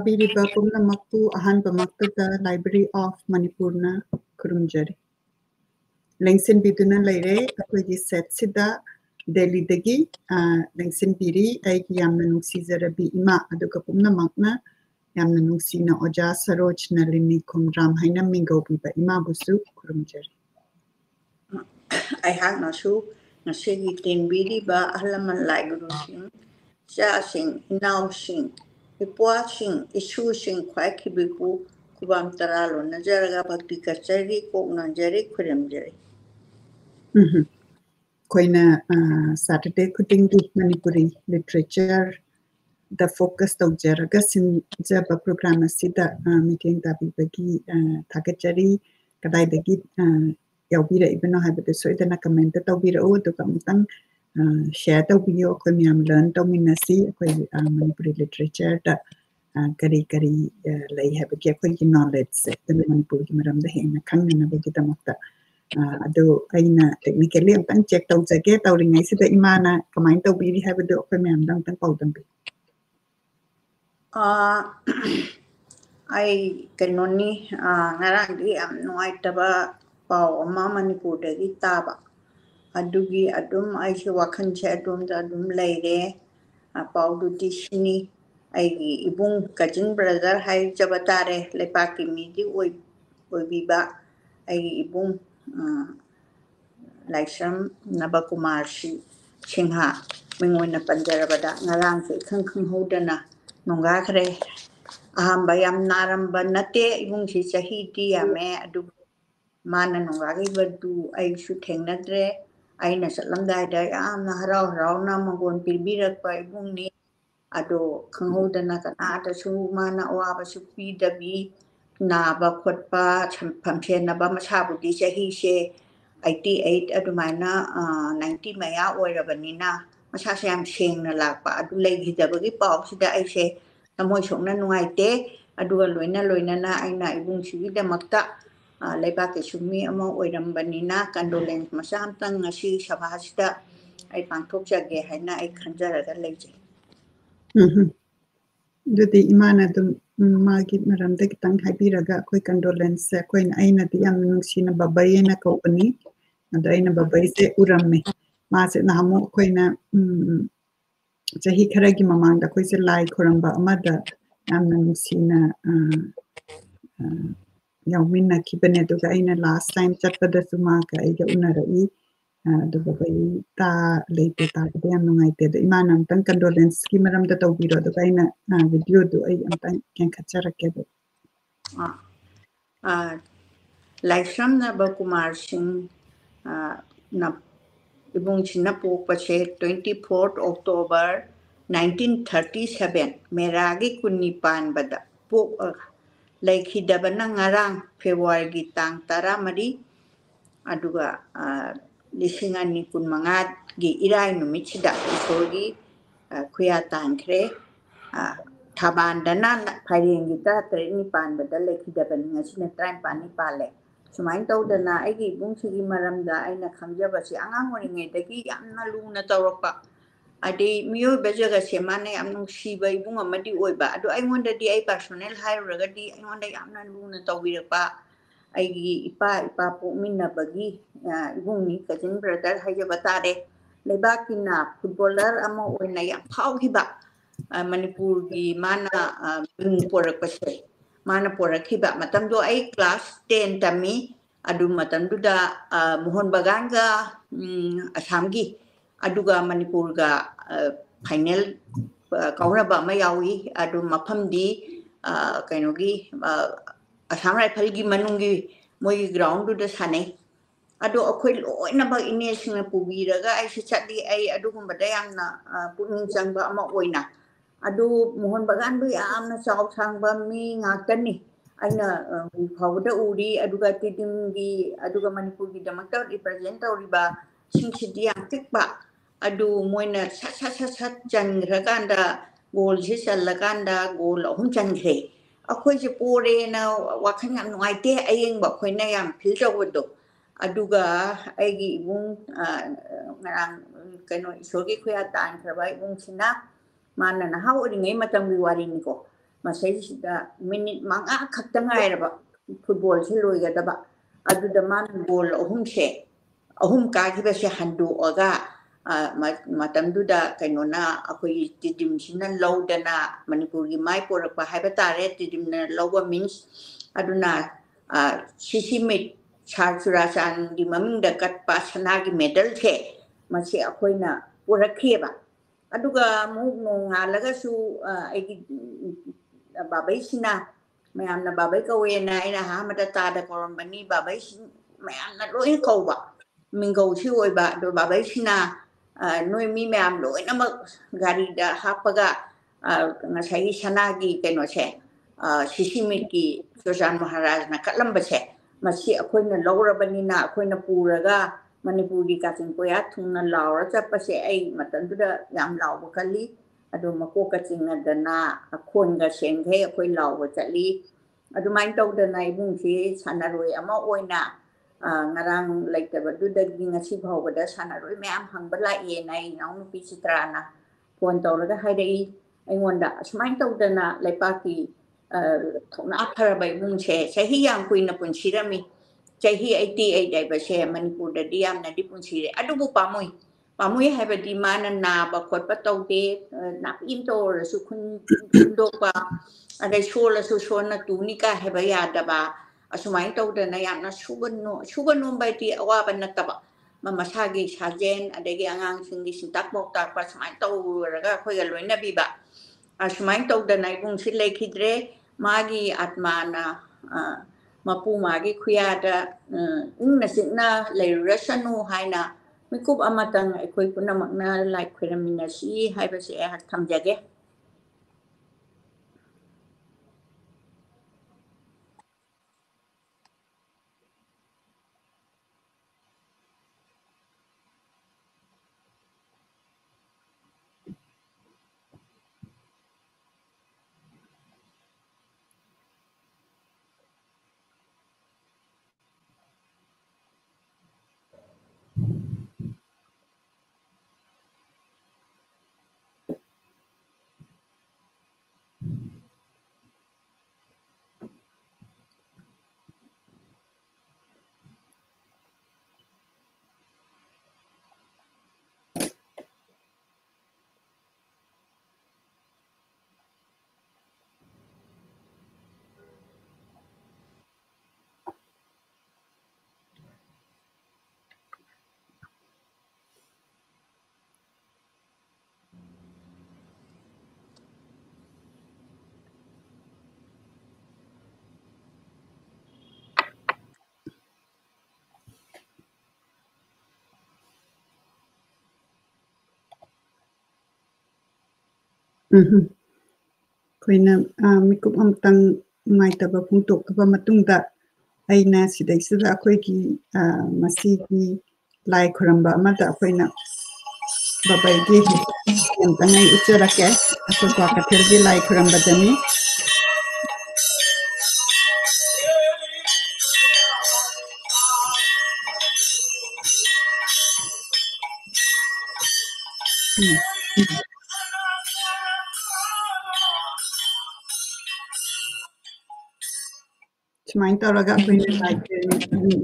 ꯇꯥꯕꯤꯔꯤꯕ ꯄꯨꯝꯅꯃꯛꯄꯨ ꯑꯍꯥꯟꯕꯃꯛꯇꯗ library of ꯃꯅꯤꯄꯨꯔꯅ ꯈꯨꯔꯨꯝꯖꯔꯤ ꯂꯦꯡꯁꯤꯟꯕꯤꯗꯨꯅ ꯂꯩꯔꯦ ꯑꯩꯈꯣꯏꯒꯤ ꯁꯦꯠꯁꯤꯗ ꯗꯦꯜꯂꯤꯗꯒꯤ ꯂꯦꯡꯁꯤꯟꯕꯤꯔꯤ ꯑꯩꯒꯤ ꯌꯥꯝꯅ ꯅꯨꯡꯁꯤꯖꯔꯕꯤ ꯏꯃꯥ ꯑꯗꯨꯒ ꯄꯨꯝꯅꯃꯛꯅ ꯌꯥꯝꯅ ꯅꯨꯡꯁꯤꯅ ꯑꯣꯖꯥ ꯁꯔꯣꯖ ꯅꯂꯤꯅꯤ ꯈꯨꯝꯗ꯭ꯔꯥꯝ ꯍꯥꯏꯅ ꯃꯤꯡꯒꯧꯕꯤꯕ ꯏꯃꯥꯕꯨꯁꯨ ꯈꯨꯔꯨꯝꯖꯔꯤ ꯑꯩꯍꯥꯛꯅꯁꯨ ꯉꯁꯤꯒꯤ ꯇꯦꯟꯕꯤꯔꯤꯕ ꯑꯍꯜ ꯂꯃꯟ ꯂꯥꯏꯒꯨꯔꯨꯁꯤꯡ ꯏꯆꯥꯁꯤꯡ ꯏꯅꯥꯎꯁꯤꯡ ꯏꯄ꯭ꯋꯥꯁꯤꯡ ꯏꯁꯨꯁꯤꯡ ꯈ꯭ꯋꯥꯏꯈꯤꯕꯤꯕꯨ ꯈꯨꯕꯥꯝ ꯇꯔꯥ ꯂꯣꯟꯅꯖꯔꯒ ꯚꯛꯇꯤ ꯀꯠꯆꯔꯤ ꯀꯣꯛꯅꯖꯔꯤ ꯈꯨꯔꯨꯝꯖꯔꯤ ꯑꯩꯈꯣꯏꯅ ꯁꯦꯇꯔꯗꯦ ꯈꯨꯗꯤꯡꯒꯤ ꯃꯅꯤꯄꯨꯔꯤ ꯂꯤꯇꯔꯦꯆꯔꯗ ꯐꯣꯀꯁ ꯇꯧꯖꯔꯒ ꯁꯤꯟꯖꯕ ꯄ꯭ꯔꯣꯒ꯭ꯔꯥꯝ ꯑꯁꯤꯗ ꯃꯤꯠꯌꯦꯡ ꯇꯥꯕꯤꯕꯒꯤ ꯊꯥꯒꯠꯆꯔꯤ ꯀꯗꯥꯏꯗꯒꯤ ꯌꯥꯎꯕꯤꯔꯛꯏꯕꯅꯣ ꯍꯥꯏꯕꯗꯨ ꯁꯣꯏꯗꯅ ꯀꯃꯦꯟꯇ ꯇꯧꯕꯤꯔꯛꯎ ꯑꯗꯨꯒ ꯑꯃꯨꯛꯇꯪ ꯁꯦꯌꯔ ꯇꯧꯕꯤꯌꯨ ꯑꯩꯈꯣꯏ ꯃꯌꯥꯝ ꯂꯔꯟ ꯇꯧꯃꯤꯟꯅꯁꯤ ꯑꯩꯈꯣꯏ ꯃꯅꯤꯄꯨꯔꯤ ꯂꯤꯇꯔꯦꯆꯔꯗ ꯀꯔꯤ ꯀꯔꯤ ꯂꯩ ꯍꯥꯏꯕꯒꯤ ꯑꯩꯈꯣꯏꯒꯤ ꯅꯣꯂꯦꯖꯁꯦ ꯑꯗꯨꯅ ꯃꯅꯤꯄꯨꯔꯒꯤ ꯃꯔꯝꯗ ꯍꯦꯟꯅ ꯈꯪꯅꯅꯕꯒꯤꯗꯃꯛꯇ ꯑꯗꯨ ꯑꯩꯅ ꯇꯦꯛꯅꯤꯀꯦꯜꯂꯤ ꯑꯃꯨꯛꯇꯪ ꯆꯦꯛ ꯇꯧꯖꯒꯦ ꯇꯧꯔꯤꯉꯩꯁꯤꯗ ꯏꯃꯥꯅ ꯀꯃꯥꯏꯅ ꯇꯧꯕꯤꯔꯤ ꯍꯥꯏꯕꯗꯨ ꯑꯩꯈꯣꯏ ꯃꯌꯥꯝꯗ ꯑꯃꯨꯛꯇꯪ ꯄꯥꯎꯗꯝꯕꯤꯌꯨ ꯑꯩ ꯀꯩꯅꯣꯅꯤ ꯉꯔꯥꯡꯗꯤ ꯌꯥꯝ ꯅꯨꯡꯉꯥꯏꯇꯕ ꯄꯥꯎ ꯑꯃ ꯃꯅꯤꯄꯨꯔꯗꯒꯤ ꯇꯥꯕ ꯑꯗꯨꯒꯤ ꯑꯗꯨꯝ ꯑꯩꯁꯨ ꯋꯥꯈꯜꯁꯦ ꯑꯗꯣꯝꯗ ꯑꯗꯨꯝ ꯂꯩꯔꯦ ꯄꯥꯎꯗꯨꯗꯤ ꯁꯤꯅꯤ ꯑꯩꯒꯤ ꯏꯕꯨꯡ ꯀꯖꯤꯟ ꯕ꯭ꯔꯗꯔ ꯍꯥꯏꯖꯕ ꯇꯥꯔꯦ ꯂꯩꯄꯥꯛꯀꯤ ꯃꯤꯗꯤ ꯑꯣꯏꯕꯤꯕ ꯑꯩꯒꯤ ꯏꯕꯨꯡ ꯂꯥꯏꯁ꯭ꯔꯝ ꯅꯕꯀꯨꯃꯥꯔ ꯁꯤꯡꯍ ꯃꯤꯡ ꯑꯣꯏꯅ ꯄꯟꯖꯔꯕꯗ ꯉꯔꯥꯡꯁꯦ ꯏꯈꯪ ꯈꯪꯍꯧꯗꯅ ꯅꯣꯡꯒꯥꯈ꯭ꯔꯦ ꯑꯍꯥꯟꯕ ꯌꯥꯝ ꯅꯥꯔꯝꯕ ꯅꯠꯇꯦ ꯏꯕꯨꯡꯁꯤ ꯆꯍꯤꯗꯤ ꯌꯥꯝꯃꯦ ꯑꯗꯨꯕꯨ ꯃꯥꯅ ꯅꯣꯡꯒꯥꯈꯤꯕꯗꯨ ꯑꯩꯁꯨ ꯊꯦꯡꯅꯗ꯭ꯔꯦ ꯑꯩꯅ ꯆꯠꯂꯝꯗꯥꯏꯗ ꯌꯥꯝꯅ ꯍꯔꯥꯎ ꯍꯔꯥꯎꯅ ꯃꯪꯒꯣꯜ ꯄꯤꯕꯤꯔꯛꯄ ꯏꯕꯨꯡꯅꯤ ꯑꯗꯣ ꯈꯪꯍꯧꯗꯅ ꯀꯅꯥꯗꯁꯨ ꯃꯥꯅ ꯑꯋꯥꯕꯁꯨ ꯄꯤꯗꯕꯤ ꯅꯥꯕ ꯈꯣꯠꯄ ꯐꯝꯁꯦꯟꯅꯕ ꯃꯁꯥꯕꯨꯗꯤ ꯆꯍꯤꯁꯦ 88 ꯑꯗꯨꯃꯥꯏꯅ 90 ꯃꯌꯥ ꯑꯣꯏꯔꯕꯅꯤꯅ ꯃꯁꯥꯁꯦ ꯌꯥꯝ ꯁꯦꯡꯅ ꯂꯥꯛꯄ ꯑꯗꯨ ꯂꯩꯈꯤꯗꯕꯒꯤ ꯄꯥꯎꯁꯤꯗ ꯑꯩꯁꯦ ꯊꯃꯣꯏ ꯁꯣꯛꯅ ꯅꯨꯡꯉꯥꯏꯇꯦ ꯑꯗꯨꯒ ꯂꯣꯏꯅꯅ ꯑꯩꯅ ꯏꯕꯨꯡꯁꯤꯒꯤꯗꯃꯛꯇ ꯂꯩꯕꯥꯛꯀꯤ ꯁꯨꯝꯃꯤ ꯑꯃ ꯑꯣꯏꯔꯝꯕꯅꯤꯅ ꯀꯟꯗꯣꯂꯦꯟꯁ ꯃꯆꯥ ꯑꯃꯇꯪ ꯉꯁꯤ ꯁꯚꯥꯁꯤꯗ ꯑꯩ ꯄꯥꯡꯊꯣꯛꯆꯒꯦ ꯍꯥꯏꯅ ꯑꯩ ꯈꯟꯖꯔꯒ ꯂꯩꯖꯩ ꯑꯗꯨꯗꯤ ꯏꯃꯥꯅ ꯑꯗꯨꯝ ꯃꯥꯒꯤ ꯃꯔꯝꯗ ꯈꯤꯇꯪ ꯍꯥꯏꯕꯤꯔꯒ ꯑꯩꯈꯣꯏ ꯀꯟꯗꯣꯂꯦꯟꯁꯁꯦ ꯑꯩꯅꯗꯤ ꯌꯥꯝꯅ ꯅꯨꯡꯁꯤꯅ ꯕꯕꯥꯏ ꯍꯥꯏꯅ ꯀꯧꯕꯅꯤ ꯑꯗꯣ ꯑꯩꯅ ꯕꯕꯥꯏꯁꯦ ꯎꯔꯝꯃꯦ ꯃꯥꯁꯦ ꯅꯍꯥꯟꯃꯨꯛ ꯑꯩꯈꯣꯏꯅ ꯆꯍꯤ ꯈꯔꯒꯤ ꯃꯃꯥꯡꯗ ꯑꯩꯈꯣꯏꯁꯦ ꯂꯥꯏ ꯈꯣꯏꯔꯝꯕ ꯑꯃꯗ ꯌꯥꯝꯅ ꯅꯨꯡꯁꯤꯅ ꯌꯥꯎꯃꯤꯟꯅꯈꯤꯕꯅꯦ ꯑꯗꯨꯒ ꯑꯩꯅ ꯂꯥꯁ ꯇꯥꯏꯝ ꯆꯠꯄꯗꯁꯨ ꯃꯥꯒ ꯑꯩꯒ ꯎꯅꯔꯛꯏ ꯑꯗꯨꯒ ꯂꯩꯇꯦ ꯇꯥꯕꯗ ꯌꯥꯝ ꯅꯨꯡꯉꯥꯏꯇꯦ ꯑꯗꯣ ꯏꯃꯥꯅ ꯑꯝꯇꯪ ꯀꯟꯗꯣꯂꯦꯟꯁꯀꯤ ꯃꯔꯝꯗ ꯇꯧꯕꯤꯔꯣ ꯑꯗꯨꯒ ꯑꯩꯅ ꯚꯤꯗꯤꯑꯣꯗꯨ ꯑꯩ ꯑꯝꯇꯪ ꯌꯦꯡꯈꯠꯆꯔꯛꯀꯦ ꯑꯗꯨ ꯂꯥꯏꯁ꯭ꯔꯝ ꯅꯕꯀꯨꯃꯥꯔ ꯁꯤꯡ इबुंगसिना पोकपसे 24 अक्टोबर 1937 मेरागी कुन्नी पानबदा पोक लेखिदबना ngarang फेब्रुआरी तांग 14 अदुगा लिसिंग अनि कुनमंगा गी इराय नुमिचिदा इसोगी खुया तांखरे थाबांदना फाइरेंगी 13 पानबदा लेखिदबनी ngasiना 35 पाले सुमाइन तौदना आइगी इबुंगसिगी मरमदा आइना खंगजबसि आंगांग ओरिङैदगी यामना लूना तौरक्पा अदि मियोबा जगसे माने याम नुंसीबा इबुंग अमदि ओइबा अदु आइङोंददि आइ पर्सनल हाइरुरगदि आइङोंदा यामना लूना तौबिरक्पा आइगी इपा पोकमिन्नबगी इबुंगनी कजिन ब्रदर हाइजबा तारे लेबाकिना फुटबॉलर अमा ओइना याम फाउखिबा मणिपुरगी माना बिंग पोरक्पसे माना पोरखिबा मतमदो आई क्लास 10 तमी अदु मतमदुदा मोहन बगानगा असमगी अदुगा मणिपुरगा फाइनल कौरबा अमा यावी अदु मफमदी कइनोगी असम राइफलगी मनुंगी मोई ग्राउंडुदा सानै अदु अखोइ लोइनबा इनेसिंगना पुबीरगा आइसे चटली आई अदुगुंबदा यामना पुनिंग चंगबा अमा ओइना अदु मोहन बगानबु यामना चाव सांगबा मी ngaktani aina फावदा उरी अदुगा तिदिंगी अदुगा मणिपुरगी दमकता रिप्रेजेंट तौरिबा सिंगसिदि याम तिकबा अदु मोइना सत चंग्रकांदा गोल से चलकांदा गोल अहुम चंग्रे अखोइसे पोरेना वाखन याम नुआइते अयेंबा खोइना याम फील तौबदो अदुगा आइगी इबुंग कइनो इसोरगी खुया तानखरबा इबुंगसिना माना नहा ओरिङै मतमगी वारिनिको มาใช้มินิมังขัดตั้งไงระบะฟุตบอลที่ลุยกันระบะดูดมันบอลหุ่มเชหุ่มกาที่เป็นเชฮันดูออกมาทำดูดากันโน่ะคุยติดดิมชินันเลวเดน่ะมันพูดไม่พูดว่าให้ไปตาเรติดดิมนั่นเลวว่ามินส์ดูน่ะชิชิมิดชาสุราชันดิมัมเด็กกัดปัสนากิเมดัลเชมาเชคุยน่ะพูดเขียบดูก็มุกงงแล้วก็สู้ไอ้บาเบชินะไม่อันนั้นบาเบก็เวน่ะฮะมันจะตาเด็กคนมันนี่บาเบชิไม่อันนั้นรู้ให้เขาบ่มิงเขาช่วยบ่ดูบาเบชินะนุ้ยมีแม่อันรู้นะมันการีดาฮับปะก็งั้นใช้ชนะกี่เป็นว่าเช่ชิชิมิกีสุจานมหาราชนะกัดลำบากเช่มาเชี่ยคนนั้นเราระบันนี่นะคนนั้นปูระก็มันปูดีกันจึงพยายามทุ่งนั้นเราจะไปเช่ไอ้มาตั้งแต่ยามเราบุคลิดูมาโกกันจึงนั่นเดินหน้าคนก็เช่นให้คนเราบุคลิดูไม่ต้องเดินในบุ้งที่ฉันรู้อามาโอยนะงานเล็กแต่ว่าดูเด็กยิ่งอาชีพเขาก็ได้ฉันรู้ไม่อ้ำหังบัลลัยเองในน้องนุปิจิตรานะพวนตัวแล้วก็ให้ได้ไอ้วันด่าสมัยต้องเดินนะเลยปากีถกนับพระใบบุ้งเช่ใช้ที่ยังคุยนับปุ่นชีรามีใช้ที่ไอทีไอได้ไปเช่มันพูดได้ดีมนะดิปุ่นชีราดูบุปผามุยให้ไปดีมานันนาบกขดประตูเดนับอินโตหรือสุขุนโดปะอะไรชัวร์หรือสุชนนะตูนี่ก็ให้ไปยาดบะสมัยต้องเดินในอย่างนั้นชุบนุนไปที่ว่าเป็นนักตบมันมาชากิชาเจนอะไรกี่งานสิ่งที่สิตักบอกตากว่าสมัยต้องแล้วก็คุยกันเลยนะบีบะสมัยต้องเดินในบุ้งชิเลคิดเรมากีอัตมานะมาปูมากีคุยadaน่ะสิ่งน่ะเลยรัชนูให้นะไม่คุบอามาตังไอ้คุยคุณน่ะมักน่ะไลค์คุยมินาชีให้ไปเสียหัดทำจักคุยนะมีกุมตังไม่แต่ว่าพุ่งตกกับมาตุ้งตะไอ้น่าสิได้สุดคุยกี่มาซีกี่ไลค์ครัมบะมาแต่คุยนะบะไปกี่ยังตั้งไงอุจจาระแกakuกว่ากับเธอกี่ไลค์ครัมบะจะมีสมัยตอนเราก็คุยในไลฟ์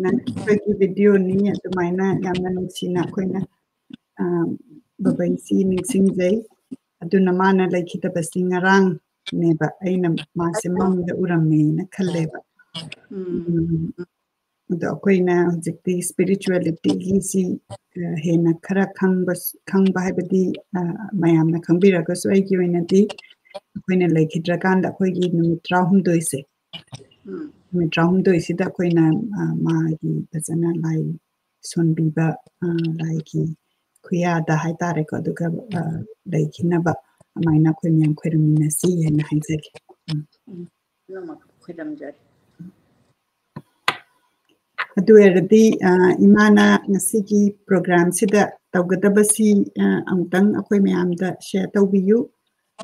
นั้นคุยกี่วิดีโอนี้สมัยนั้นยามนั้นสินะคุยนะบะไปซีนิงซิงใจดูน้ำมันอะไรคิดว่าสิ่งร่างเนี่ยแบบไอ้น้ำมาเสมังเดอุรามะนะคัลเลบะแต่คุยนะจิตที่ spirituality ที่สิเห็นนะคราขังบ่ให้บดีมายามนะขังบิระก็สวยกี่วันนี้คุยนะเลยคิดระกันแต่คุยกี่นุ่มตราหุ่นด้วยสิมีตราหุ่นด้วยสิแต่คุยนะมากี่ภาษาหน้าไลส่วนบีบะไลกี่คุยได้ให้ตาเรก็ดูกับไลคินะบะไม่นะคุยมีอันคุยมีนะสิเห็นนะให้เจอน้องมาคุยดำจัดดูดีอิมานะนักกีโปรแกรมสิดะตาวกระดับสิอังตังคุยมีอันดะแชร์ตาวบิว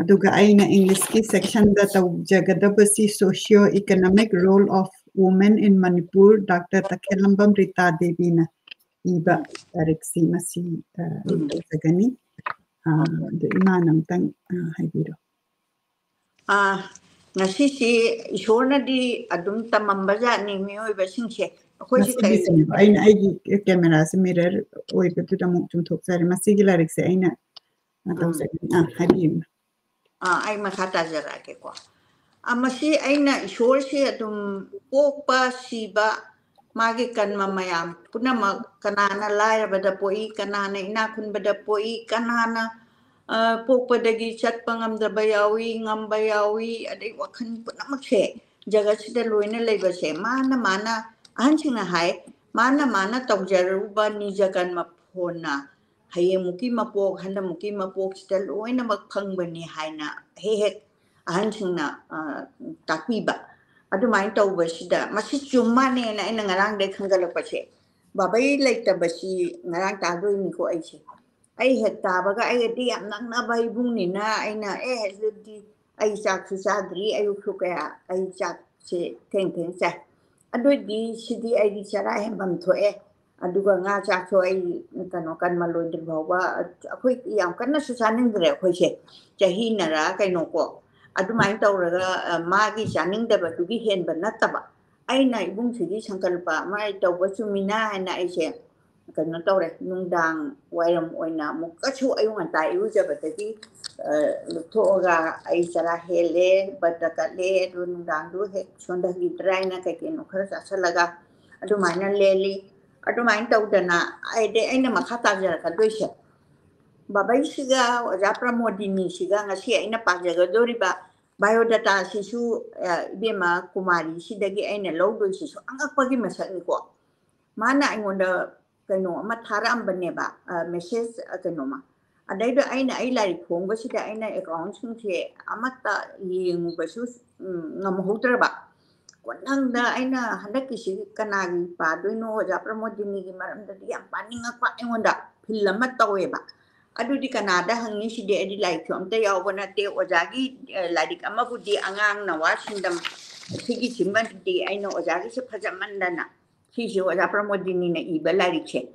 ดูกับไอ้นะอังกฤษกีเซกชันดะตาวจักระดับสิ socio-economic role of women in Manipur ดร.ตะเคลัมบัมริตาเดวีนะอีบะเร็กซีมาซีจะกันนี่ดูอิมานะอังตังให้บิโร ngasi ishorna di adum tamambaja ni miyoibasingse akhoi Masih kai bisa nih, aina aigi kamera se mirror oi betu tamu cum thok sare masih gilarik se aina atau se hadim ai makhata jara ke ko amasi aina ishor se adum pokpa siba magi kanma mayam punamak kanana lairabada poi kanana inakhunbada poi kanana pokpadagi chatpa ngamdaba yawi ngamba yawi adai wakhan punamak se jagasida loina leibase mana ahanchina hai mana tawjaruba nijakan mapona hayemuki mapok handamuki mapok sida loina mak phangbani haina he ahanchina takpiba adumai tawbasida masi chumane na ina ngarang de khangalapase babai laitabasi ngarang tadoi ni ko aise ai het tabaga ai di am nangna bai bungnina aina hezudi ai chak su sadri ayu khukaya ai chak se theng sa adoi sidi ai di chara hembam thoe aduga nga chak so ai kano kan maloi dir bawa akhoi yam kanna su saning dire akhoi se chahi nara kaino ko adumai tawraga magi chaning daba tugi henba nataba aina ibung sidi sankalpa mai tawba chumina aina aise kano tawre nungdang wairam oina mukachu ayung antai irujabadagi thoga ai chara hele badakale nungdang du he sondagi draina kakeno khara chasalaga adumaina leli adumain tawdana aina makhata jara kadoise babai siga japra modini siga ngasi aina pajaga doriba biodata sisu ibema kumari sidagi aina lawdoi sisu angakpagi masakni ko mana aingonda kaino ama tharambaneba message kaino ma adaido aina ai lai khongbasida aina account singse amata yengubasu ngamhoutraba konangda aina handakisi kanagi padoino japra modini gi maramdadi yam paningakpa aingonda philama taweba adudi kanada hangni side adi lai khomta yawbana te ojagi ladik amabudi angang na wasindam sigi simban di aina ojagi se phajamandana sisi japra modini na iba larikse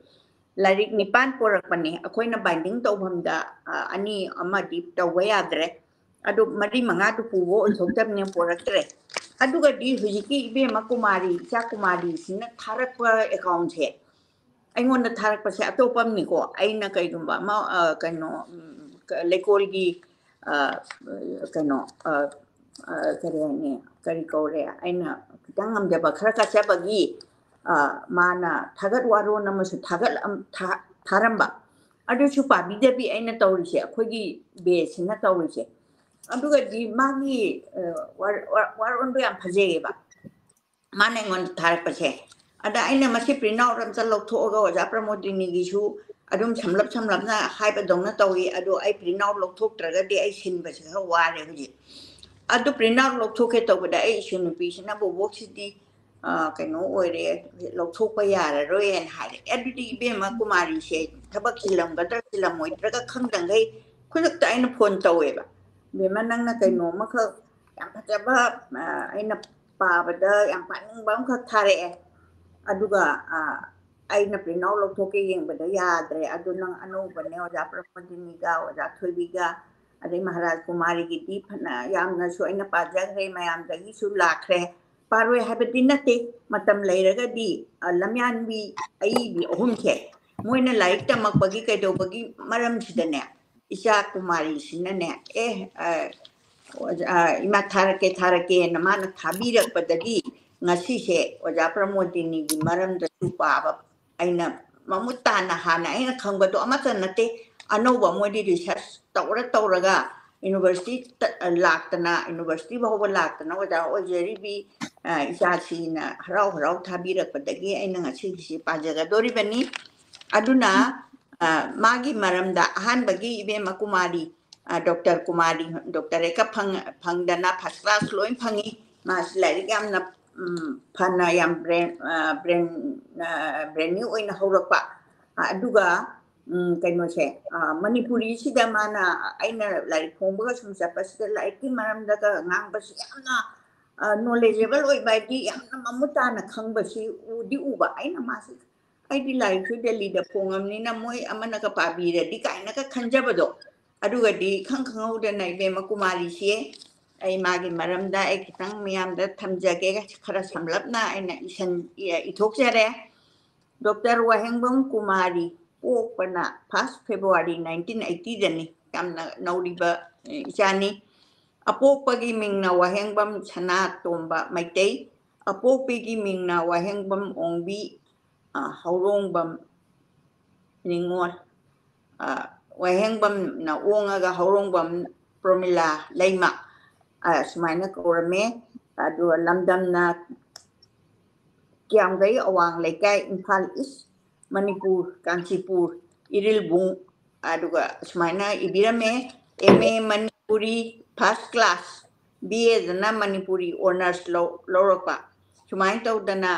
larik nipan porakpani akoina binding tawbamda ani amadi tawba yadre adu mari manga tu puwo onthoktabne poraktre aduga di hujiki ibe makumari chakumari sina tharakpa account he aingonda tharakpa se atopam ni ko aina kaigumba ma kaino lekolgi kaino kari kore aina kitangam deba khara ka chabagi mana thagat waro namasu thagat tharamba aduchu pabidabi aina tawrise akhogi base na tawrise aduga di magi waron do yam phajeba mana ngon tharpase ada aina masi print out ram chalo thoga oja pramodini gisu adum samlap na haiba dongna tawi adu ai print out lokthok traga de ai sin base ha ware huji adu print out lokthok ke tawda ai sinu pi sina bo box di kaino oire lokthokpa yara royen hare adudi be ma kumari se thabak silam gadra silam moi traga khangdang gai khulak aina phone taweba be manangna kaino makha yam phajaba aina pabada yam paning bam kha thare aduga aina prinaw lokhoke yengbada yadre adunang anu bane oja pramadini ga oja thoibiga adai maharaj kumari gi di phana yamna su aina pajagre mayam dagi su lakhre parwe habati nate matam leiraga di lamyan bi ai bi ohum the moina laik tamak bagi kaidobagi maram sidane isha kumari sinane ima tharake namana thabirakpadagi ngasi se oja pramodini gi maramda supaba aina mamutana hana aina khangbado amata nate anoba modi research tawraga university laktana university bawa laktana oja ojeribi isasi na harau thabirakpadagi aina ngasi si pajaga doribani aduna magi maramda ahanbagi ibe makumari Dr. Kumari, Dr. Eka Pangdana first class loin phangi mas lai yam na phana yam brain new oina horakpa aduga kaino se manipuri sida mana aina lai khongba sum chapa sida lai ki maram daga ngang ba si yamna knowledgeable oi bai di yamna mamuta na khangba si udi uba aina masi ai di lai khu delhi da phongam ni na moi amana ka pabi re di kaina ka khanjabado aduga di khangkhangau da nai be makumari sie ไอ้มากิมารำได้ไอ้ตั้งมียามได้ทำจาก็ขราสำรับนะไอ้เนี่ยฉันอีทุกเจริญดร.วะเฮงบงกุมารีโอ้ปนะ past February 1980 เดนี่กำนันาวดีบะจานี่อโปปกิมิงนาวะเฮงบัมชนะตมบะไม่เตยอโปปกิมิงนาวะเฮงบัมองบีฮาวรงบัมนิงวดวะเฮงบัมนาองค์ก็ฮาวรงบัมพรมิลาไลมาสมัยนั้นก็ว่าเมดูลำดับนักเกี่ยงได้อวังเลยใกล้อิมพัลอิสมณีปูร์กังซีปูร์อิริลบุงดูก็สมัยนั้นอิบิราเมเอเมมณีปูรี first class BA ดนะมณีปูรี honors loropa สมัยนั้นดนะ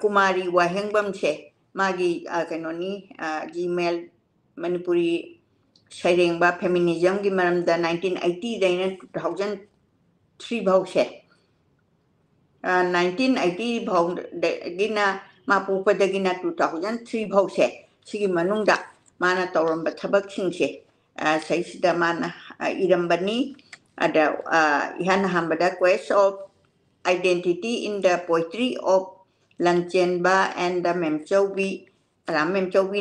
กุมารีวะเฮงบัมเชมากีกันนี่Gmail มณีปูรีใช้เรื่องแบบ feminism กิมารำดา1980ได้นั้น2003บ่าวเช1980บ่าวกินามาปูปดกินา2003บ่าวเชสิกิมานุงดะมานะตอรมบัทบักชิงเชใช้สิดามานะอิรัมบันีada ihan hambada quest of identity in the poetry of Lanchenba and the Memchowi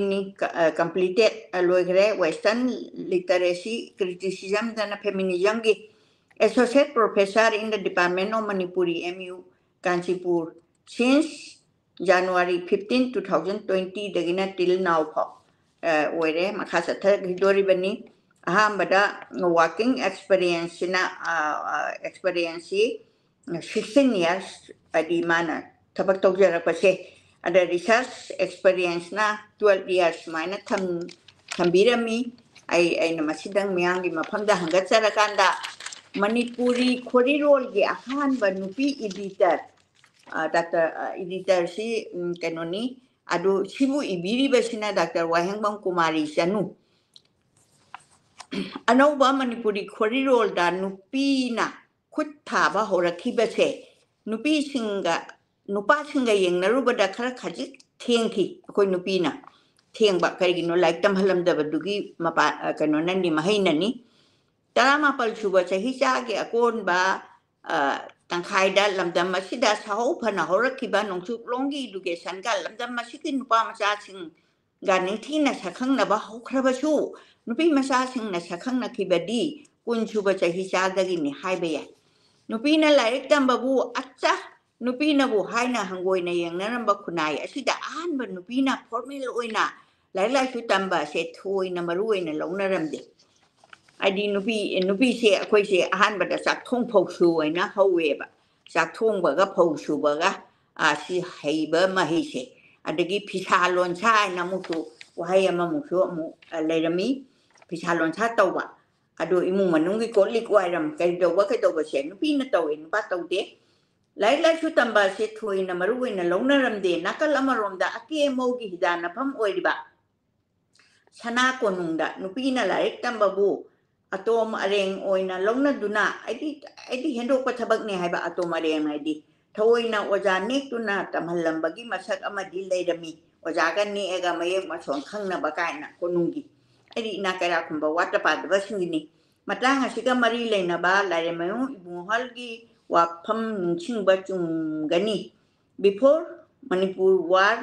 ni completed loigre Western literacy criticism dan feminism gi associate professor in the department of Manipuri MU Kanchipur since January 15 2020 dagina till now pho were makhasa thar hidori bani ahambada working experience na experience 16 years adi mana thabak tawjara pase ada research experience na 12 years mana thambirami ai na masidang miyangi mafamda hangatsara kanda Manipuri Khorirol gi ahan ba nupi editor Dr. editor si kanoni adu sibu ibiri basina Dr. Wahengbam Kumari Sanu anauba Manipuri Khorirol da nupi na khut thaba horakhi base nupi singa nupa singa yengnaruba da khara khajik thengthi akoi nupi na thengba karigino like tamhalam da badugi mapa kanona ni mahaina ni Tarama palsuba sahi chage akon ba tangkhai da lamdam masida saho phana horakhiba nongchuk longi education ga lamdam masikin nupa macha sing ganing thina sakhang na ba hokraba su nupi macha sing na sakhang na khibadi kunchuba sahi chagagi ni haibe ya nupi na laik tambabu acha nupi na bu haina hangoi na yang naramba khunai asida an ba nupi na formal oina lai su tamba se thoi na marui na longnaramde Adi nupi se akwai se ahan ba da sak thong phau su ai na hawe ba sak thong ba ga phau su ba ga si hai ba ma hi se adagi phisa lon cha na mu su wa hai ma mu su mu leirami phisa lon cha tau ba ado imu manung gi ko lik wai ram kai do ba se nupi na tau in ba tau de lai su tamba se thui na maru na long na ram de nakal amarom da ake mo gi hidana pham oi ri ba sana konung da nupi na lai tamba bu atom areng oina longna duna aidi hendo ko thabak ne haiba atom areng aidi thoina oja nek tuna tamhallam bagi masak amadi leirami oja kan ni ega mayek ma song khangna bakaina konungi aidi na kara khumba wata pad basingini matanga siga mari leina ba lare mayu ibuhal gi wa pham chingba chung gani before Manipur war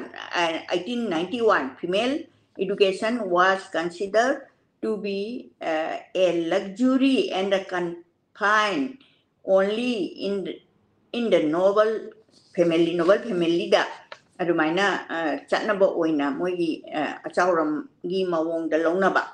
1891 female education was considered to be a luxury and confined only in the noble family da adumaina chatnaba oina mogi achauram gi mawong da longna ba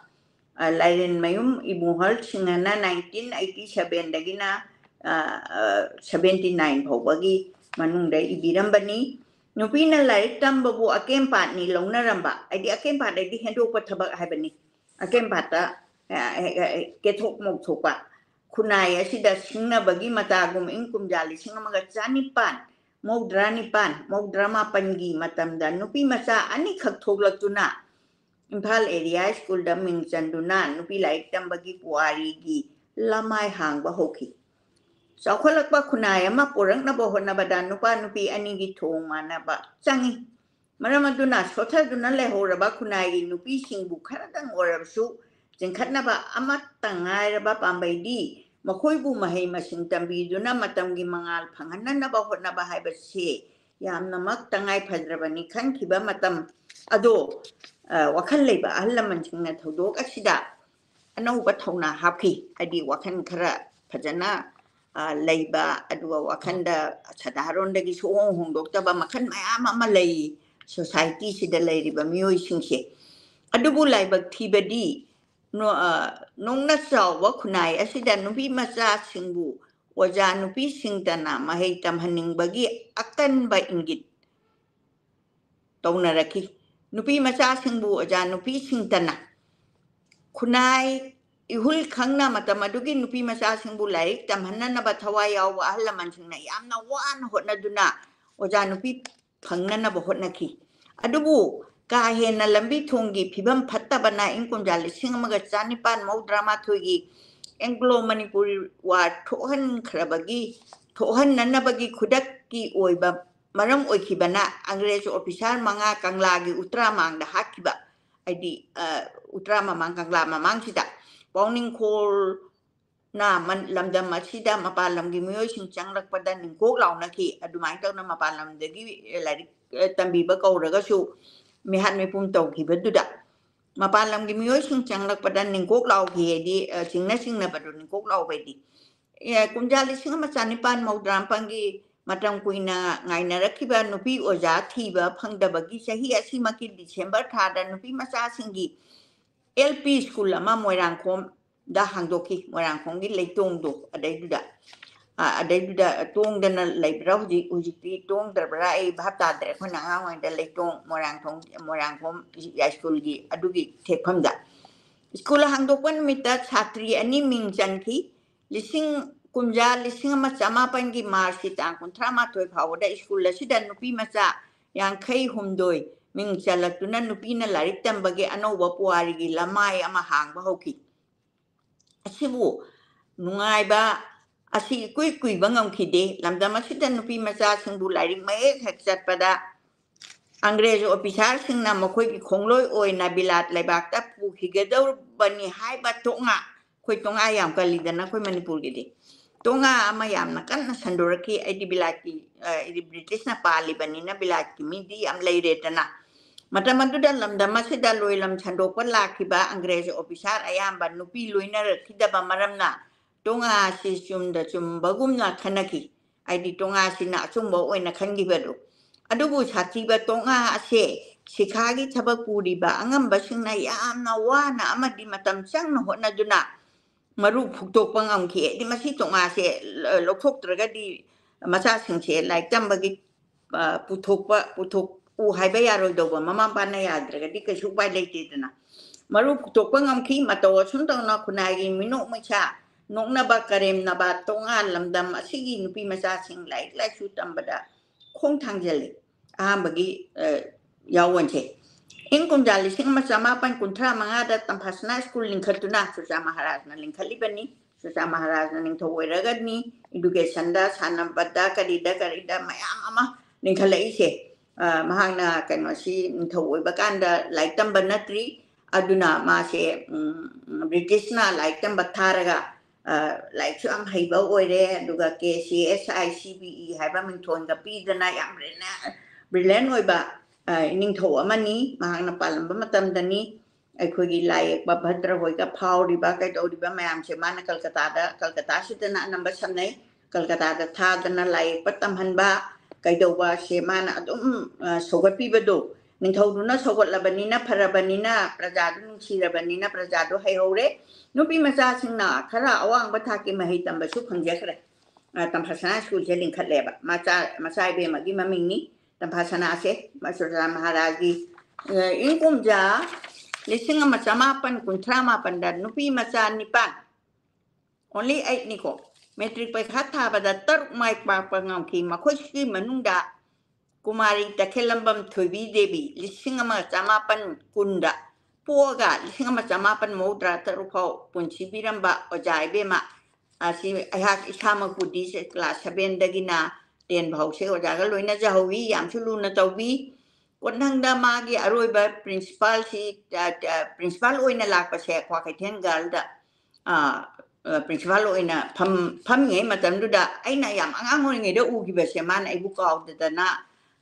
lairen mayum ibuhal singana 1987 dagina 79 phobagi manungda ibirambani nupina laik tambabu akempat ni longna ramba adi akempat adi hendo pa thabak haibani akem bata ketok mok thopa kunai asida singna bagi mata gum ingkum jali singa maga janipan mok drama pangi matam da nupi masa ani khak thoglak tuna Imphal area school da ming chanduna nupi laik tam bagi puari gi lamai hang ba hoki saukhalak ba kunai ama porang na bo hona badan nupa nupi ani gi thong mana ba changi Maramaduna sotha duna le horaba kunai nupi singbu kharadang orabsu jengkhatna ba amat tangai ba pambai di ꯃꯈꯣꯏꯕꯨ ꯃꯍꯩ ꯃꯁꯤꯡ ꯇꯝꯕꯤꯗꯨꯅ ꯃꯇꯝꯒꯤ ꯃꯉꯥꯜ ꯐꯪꯍꯟꯅꯕ ꯍꯣꯠꯅꯕ ꯍꯥꯏꯕꯁꯤ ꯌꯥꯝꯅꯃꯛ ꯇꯉꯥꯏꯐꯗ꯭ꯔꯕꯅꯤ ꯈꯟꯈꯤꯕ ꯃꯇꯝ ꯑꯗꯣ ꯋꯥꯈꯜ ꯂꯩꯕ ꯑꯍꯜ ꯂꯃꯟꯁꯤꯡꯅ ꯊꯧꯗꯣꯛ ꯑꯁꯤꯗ ꯑꯅꯧꯕ ꯊꯧꯅꯥ ꯍꯥꯞꯈꯤ ꯍꯥꯏꯗꯤ ꯋꯥꯈꯜ ꯈꯔ ꯐꯖꯅ ꯂꯩꯕ ꯑꯗꯨꯒ ꯋꯥꯈꯜꯗ ꯁꯗꯥꯔꯣꯟꯗꯒꯤ ꯁꯨꯍꯣꯡ ꯍꯣꯡꯗꯣꯛꯇꯕ ꯃꯈꯜ ꯃꯌꯥꯝ ꯑꯃ ꯂꯩ ꯁꯣꯁꯥꯏꯇꯤꯁꯤꯗ ꯂꯩꯔꯤꯕ ꯃꯤꯑꯣꯏꯁꯤꯡꯁꯦ ꯑꯗꯨꯕꯨ ꯂꯥꯏꯕꯛ ꯊꯤꯕꯗꯤ ꯅꯣꯡꯅ ꯆꯥꯎꯕ ꯈꯨꯟꯅꯥꯏ ꯑꯁꯤꯗ ꯅꯨꯄꯤ ꯃꯆꯥꯁꯤꯡꯕꯨ ꯑꯣꯖꯥ ꯅꯨꯄꯤꯁꯤꯡꯇꯅ ꯃꯍꯩ ꯇꯝꯍꯟꯅꯤꯡꯕꯒꯤ ꯑꯀꯟꯕ ꯏꯪꯒꯤꯠ ꯇꯧꯅꯔꯛꯈꯤ ꯅꯨꯄꯤ ꯃꯆꯥꯁꯤꯡꯕꯨ ꯑꯣꯖꯥ ꯅꯨꯄꯤꯁꯤꯡꯇꯅ ꯈꯨꯟꯅꯥꯏ ꯏꯍꯨꯜ ꯈꯪꯅ ꯃꯇꯝ ꯑꯗꯨꯒꯤ ꯅꯨꯄꯤ ꯃꯆꯥꯁꯤꯡꯕꯨ ꯂꯥꯏꯔꯤꯛ ꯇꯝꯍꯟꯅꯅꯕ ꯊꯋꯥꯏ ꯌꯥꯎꯕ ꯑꯍꯜ ꯂꯃꯟꯁꯤꯡꯅ ꯌꯥꯝꯅ ꯋꯥꯅ ꯍꯣꯠꯅꯗꯨꯅ ꯑꯣꯖꯥ ꯅꯨꯄꯤ ꯐꯪꯅꯅꯕ ꯍꯣꯠꯅꯈꯤ ꯑꯗꯨꯕꯨ ꯀꯥ ꯍꯦꯟꯅ ꯂꯝꯕꯤ ꯊꯣꯡꯒꯤ ꯐꯤꯕꯝ ꯐꯠꯇꯕꯅ ꯏꯪ ꯀꯨꯝꯖꯥ 1992ꯒꯤ ꯑꯦꯡꯒ꯭ꯂꯣ ꯃꯅꯤꯄꯨꯔꯤ ꯋꯥꯔ ꯊꯣꯛꯍꯟꯅꯅꯕꯒꯤ ꯈꯨꯗꯛꯀꯤ ꯑꯣꯏꯕ ꯃꯔꯝ ꯑꯣꯏꯈꯤꯕꯅ ꯑꯪꯒ꯭ꯔꯦꯖ ꯑꯣꯐꯤꯁꯥꯔ 5 ꯀꯪꯂꯥꯒꯤ ꯎꯇ꯭ꯔꯥꯃꯥꯡꯗ ꯍꯥꯠꯈꯤꯕ ꯍꯥꯏꯗꯤ ꯎꯇ꯭ꯔꯥ ꯃꯃꯥꯡ ꯀꯪꯂꯥ ꯃꯃꯥꯡꯁꯤꯗ ꯄꯥꯎꯅꯤꯡꯈꯣꯜꯅ ꯂꯝꯗꯝ ꯑꯁꯤꯗ ꯃꯄꯥꯟ ꯂꯝꯒꯤ ꯃꯤꯑꯣꯏꯁꯤꯡ ꯆꯪꯂꯛꯄꯗ ꯅꯤꯡꯀꯣꯛ ꯂꯥꯎꯅꯈꯤ ꯑꯗꯨꯃꯥꯏꯅ ꯇꯧꯅ ꯃꯄꯥꯟ ꯂꯝꯗꯒꯤ ꯂꯥꯏꯔꯤꯛ ꯇꯝꯕꯤꯕ ꯀꯧꯔꯒꯁꯨ ꯃꯤꯍꯥꯠ ꯃꯤꯄꯨꯝ ꯇꯧꯈꯤꯕꯗꯨꯗ ꯃꯄꯥꯟ ꯂꯝꯒꯤ ꯃꯤꯑꯣꯏꯁꯤꯡ ꯆꯪꯂꯛꯄꯗ ꯅꯤꯡꯀꯣꯛ ꯂꯥꯎꯈꯤ ꯍꯥꯏꯗꯤ ꯆꯤꯡꯅꯕꯗꯣ ꯅꯤꯡꯀꯣꯛ ꯂꯥꯎꯕꯩꯗꯤ ꯀꯨꯝꯖꯥ 1994ꯒꯤ ꯃꯇꯝ ꯀꯨꯏꯅ ꯉꯥꯏꯅꯔꯛꯈꯤꯕ ꯅꯨꯄꯤ ꯑꯣꯖꯥ ꯊꯤꯕ ꯐꯪꯗꯕꯒꯤ ꯆꯍꯤ ꯑꯁꯤꯃꯛꯀꯤ ꯗꯤꯁꯦꯝꯕꯔ ꯊꯥꯗ ꯅꯨꯄꯤ ꯃꯆꯥꯁꯤꯡꯒꯤ LP ꯁ꯭ꯀꯨꯜ ꯑꯃ ꯃꯣꯏꯔꯥꯡꯈꯣꯝꯗ ꯍꯥꯡꯗꯣꯛꯈꯤ ꯃꯣꯏꯔꯥꯡꯈꯣꯝꯒꯤ ꯂꯩꯇꯣꯡꯗꯣ ꯑꯗꯩꯗꯨꯗ ꯇꯣꯡꯗꯅ ꯂꯩꯕ꯭ꯔꯥ ꯍꯧꯖꯤꯛꯇꯤ ꯇꯣꯡꯗ꯭ꯔꯕ꯭ꯔꯥ ꯑꯩ ꯚꯥꯞ ꯇꯥꯗ꯭ꯔꯦ ꯑꯩꯈꯣꯏꯅ ꯑꯉꯥꯡ ꯑꯣꯏꯔꯤꯉꯩꯗ ꯂꯩꯇꯣꯡ ꯃꯣꯏꯔꯥꯡꯈꯣꯝ ꯁ꯭ꯀꯨꯜꯒꯤ ꯑꯗꯨꯒꯤ ꯊꯦꯛꯐꯝꯗ ꯁ꯭ꯀꯨꯜ ꯍꯥꯡꯗꯣꯛꯄ ꯅꯨꯃꯤꯠꯇ ꯁꯥꯇ꯭ꯔꯤ 2 ꯃꯤꯡ ꯆꯟꯈꯤ ꯀꯨꯝꯖꯥ 1998ꯒꯤ ꯃꯥꯔꯆꯀꯤ ꯇꯥꯡ 38 ꯐꯥꯎꯕꯗ ꯁ꯭ꯀꯨꯜ ꯑꯁꯤꯗ ꯅꯨꯄꯤ ꯃꯆꯥ 52 ꯃꯤꯡ ꯆꯜꯂꯛꯇꯨꯅ ꯅꯨꯄꯤꯅ ꯂꯥꯏꯔꯤꯛ ꯇꯝꯕꯒꯤ ꯑꯅꯧꯕ ꯄꯨꯋꯥꯔꯤꯒꯤ ꯂꯃꯥꯏ ꯑꯃ ꯍꯥꯡꯕ ꯍꯧꯈꯤ ꯑꯁꯤꯕꯨ ꯅꯨꯡꯉꯥꯏꯕ ꯑꯁꯤ ꯀꯨꯏꯕ ꯉꯝꯈꯤꯗꯦ ꯂꯝꯗꯝ ꯑꯁꯤꯗ ꯅꯨꯄꯤ ꯃꯆꯥꯁꯤꯡꯕꯨ ꯂꯥꯏꯔꯤꯛ ꯃꯌꯦꯛ ꯍꯦꯛ ꯆꯠꯄꯗ ꯑꯪꯒ꯭ꯔꯦꯖ ꯑꯣꯐꯤꯁꯥꯔꯁꯤꯡꯅ ꯃꯈꯣꯏꯒꯤ ꯈꯣꯡꯂꯣꯏ ꯑꯣꯏꯅ ꯕꯤꯂꯥꯠ ꯂꯩꯕꯥꯛꯇ ꯄꯨꯈꯤꯒꯗꯧꯕꯅꯤ ꯍꯥꯏꯕ ꯇꯣꯉꯥ ꯑꯩꯈꯣꯏ ꯇꯣꯉꯥ ꯌꯥꯝ ꯀꯜꯂꯤꯗꯅ ꯑꯩꯈꯣꯏ ꯃꯅꯤꯄꯨꯔꯒꯤꯗꯤ ꯇꯣꯉꯥ ꯑꯃ ꯌꯥꯝꯅ ꯀꯟꯅ ꯁꯟꯗꯣꯔꯛꯈꯤ ꯑꯩꯗꯤ ꯕ꯭ꯔꯤꯇꯤꯁꯅ ꯄꯥꯜꯂꯤꯕꯅꯤꯅ ꯕꯤꯂꯥꯠꯀꯤ ꯃꯤꯗꯤ ꯌꯥꯝ ꯂꯩꯔꯦꯗꯅ ꯃꯇꯝ ꯑꯗꯨꯗ ꯂꯝꯗꯝ ꯑꯁꯤꯗ ꯂꯣꯏꯂꯝ ꯁꯟꯗꯣꯛꯄ ꯂꯥꯛꯈꯤꯕ ꯑꯪꯒ꯭ꯔꯦꯖ ꯑꯣꯐꯤꯁꯥꯔ ꯑꯌꯥꯝꯕ ꯅꯨꯄꯤ ꯂꯣꯏꯅꯔꯛꯈꯤꯗꯕ ꯃꯔꯝꯅ ꯇꯣꯉꯥꯁꯤ ꯆꯨꯝꯕꯒꯨꯝꯅ ꯈꯟꯅꯈꯤ ꯍꯥꯏꯗꯤ ꯇꯣꯉꯥꯁꯤꯅ ꯑꯆꯨꯝꯕ ꯑꯣꯏꯅ ꯈꯟꯈꯤꯕꯗꯣ ꯑꯗꯨꯕꯨ ꯁꯥꯊꯤꯕ ꯇꯣꯉꯥ ꯑꯁꯦ ꯁꯤꯈꯥꯒꯤ ꯊꯕꯛ ꯄꯨꯔꯤꯕ ꯑꯉꯝꯕꯁꯤꯡꯅ ꯌꯥꯝꯅ ꯋꯥꯅ ꯑꯃꯗꯤ ꯃꯇꯝ ꯆꯪꯅ ꯍꯣꯠꯅꯗꯨꯅ ꯃꯔꯨ ꯐꯨꯛꯇꯣꯛꯄ ꯉꯝꯈꯤ ꯍꯥꯏꯗꯤ ꯃꯁꯤ ꯇꯣꯉꯥꯁꯦ ꯂꯧꯊꯣꯛꯇ꯭ꯔꯒꯗꯤ ꯃꯆꯥꯁꯤꯡꯁꯦ ꯂꯥꯏꯔꯤꯛ ꯇꯝꯕꯒꯤ ꯄꯨꯊꯣꯛꯎ ꯍꯥꯏꯕ ꯌꯥꯔꯣꯏꯗꯧꯕ ꯃꯃꯥ ꯃꯄꯥꯅ ꯌꯥꯗ꯭ꯔꯒꯗꯤ ꯀꯩꯁꯨ ꯎꯄꯥꯏ ꯂꯩꯇꯦꯗꯅ ꯃꯔꯨ ꯐꯨꯛꯇꯣꯛꯄ ꯉꯝꯈꯤ ꯃꯇꯧ ꯑꯁꯨꯝ ꯇꯧꯅ ꯈꯨꯟꯅꯥꯏꯒꯤ ꯃꯤꯅꯣꯛ ꯃꯩꯁꯥ ꯅꯣꯛꯅꯕ ꯀꯔꯦꯝꯅꯕ ꯇꯣꯉꯥꯟ ꯂꯝꯗꯝ ꯑꯁꯤꯒꯤ ꯅꯨꯄꯤ ꯃꯆꯥꯁꯤꯡ ꯂꯥꯏꯔꯤꯛ ꯂꯥꯏꯁꯨ ꯇꯝꯕꯗ ꯈꯣꯡ ꯊꯥꯡꯖꯜꯂꯤ ꯑꯍꯥꯟꯕꯒꯤ ꯌꯥꯎꯋꯟꯁꯦ ꯏꯪ ꯀꯨꯝꯖꯥ 1935ꯗ ꯇꯝꯐꯥꯁꯅꯥ ꯁ꯭ꯀꯨꯜ ꯂꯤꯡꯈꯠꯇꯨꯅ ꯆꯨꯆꯥ ꯃꯍꯥꯔꯥꯖꯅ ꯂꯤꯡꯈꯠꯂꯤꯕꯅꯤ ꯆꯨꯆꯥ ꯃꯍꯥꯔꯥꯖꯅ ꯅꯤꯡꯊꯧ ꯑꯣꯏꯔꯒꯅꯤ ꯏꯗꯨꯀꯦꯁꯟꯗ ꯁꯥꯟꯅꯕꯗ ꯀꯔꯤꯗ ꯃꯌꯥꯝ ꯑꯃ ꯂꯤꯡꯈꯠꯂꯛꯏꯁꯦ ꯃꯍꯥꯛꯅ ꯀꯩꯅꯣꯁꯤ ꯅꯤꯡꯊꯧ ꯑꯣꯏꯕ ꯀꯥꯟꯗ ꯂꯥꯏꯔꯤꯛ ꯇꯝꯕ ꯅꯠꯇ꯭ꯔꯤ ꯑꯗꯨꯅ मासे ब्रिटिशना लाइक तम बथारगा लाइक हम हैबा ओइरे दुगा KCSICBE हैबा मिंथोन गा पीदना याम ब्रिलियन ओइबा निंथौ अमनी महांगना पालंबा मतमदनी अखोगी लाइक बा भद्र होइगा फाउरिबा कैदौरिबा मयाम से माना कलकत्ता सिदना नंबर सनै कलकत्ता दा थादना लाइक पतमहनबा कैदौबा से माना अदुम सोगपीबदो निंथौदुना सोगतलबनिना फरबनिना प्रजादु नुसिरबनिना प्रजादु हैहौरे नुपी मचासिंगना खरा अवांगबा थाकी महै तंबसु फंगजखरे तंफासना स्कूल से लिंखलेबा मचा इबेमगी ममिंगनी तंफासना से मसुरा महाराजी इंकुमजा 1958 नुपी मचा निपान only 8 निको मेट्रिक परीक्षा थाबदा तरुक माइक पाकपा ngamki मखोइसकी मनुंगदा कुमारी तखेलंबम थोइबी देवी 1910 पोगा 1910 फाउ पुंसी बिरंबा ओजाइबेमा आसी अहाक इसामकुदी से क्लास 7 दगिना 10 भाउ से ओजागा लोइना जहौवी यामसु लुना तौबी कोनंगदा मागी अरोइबा principal ओइना लाकपसे क्वाकैथेन गर्लदा principal โอยนะพัมไงมาตามดูดาไอ้น่ะยามอ่างโอยไงเด้ออูกิเบเสมันไอ้บุกเอาเดนะ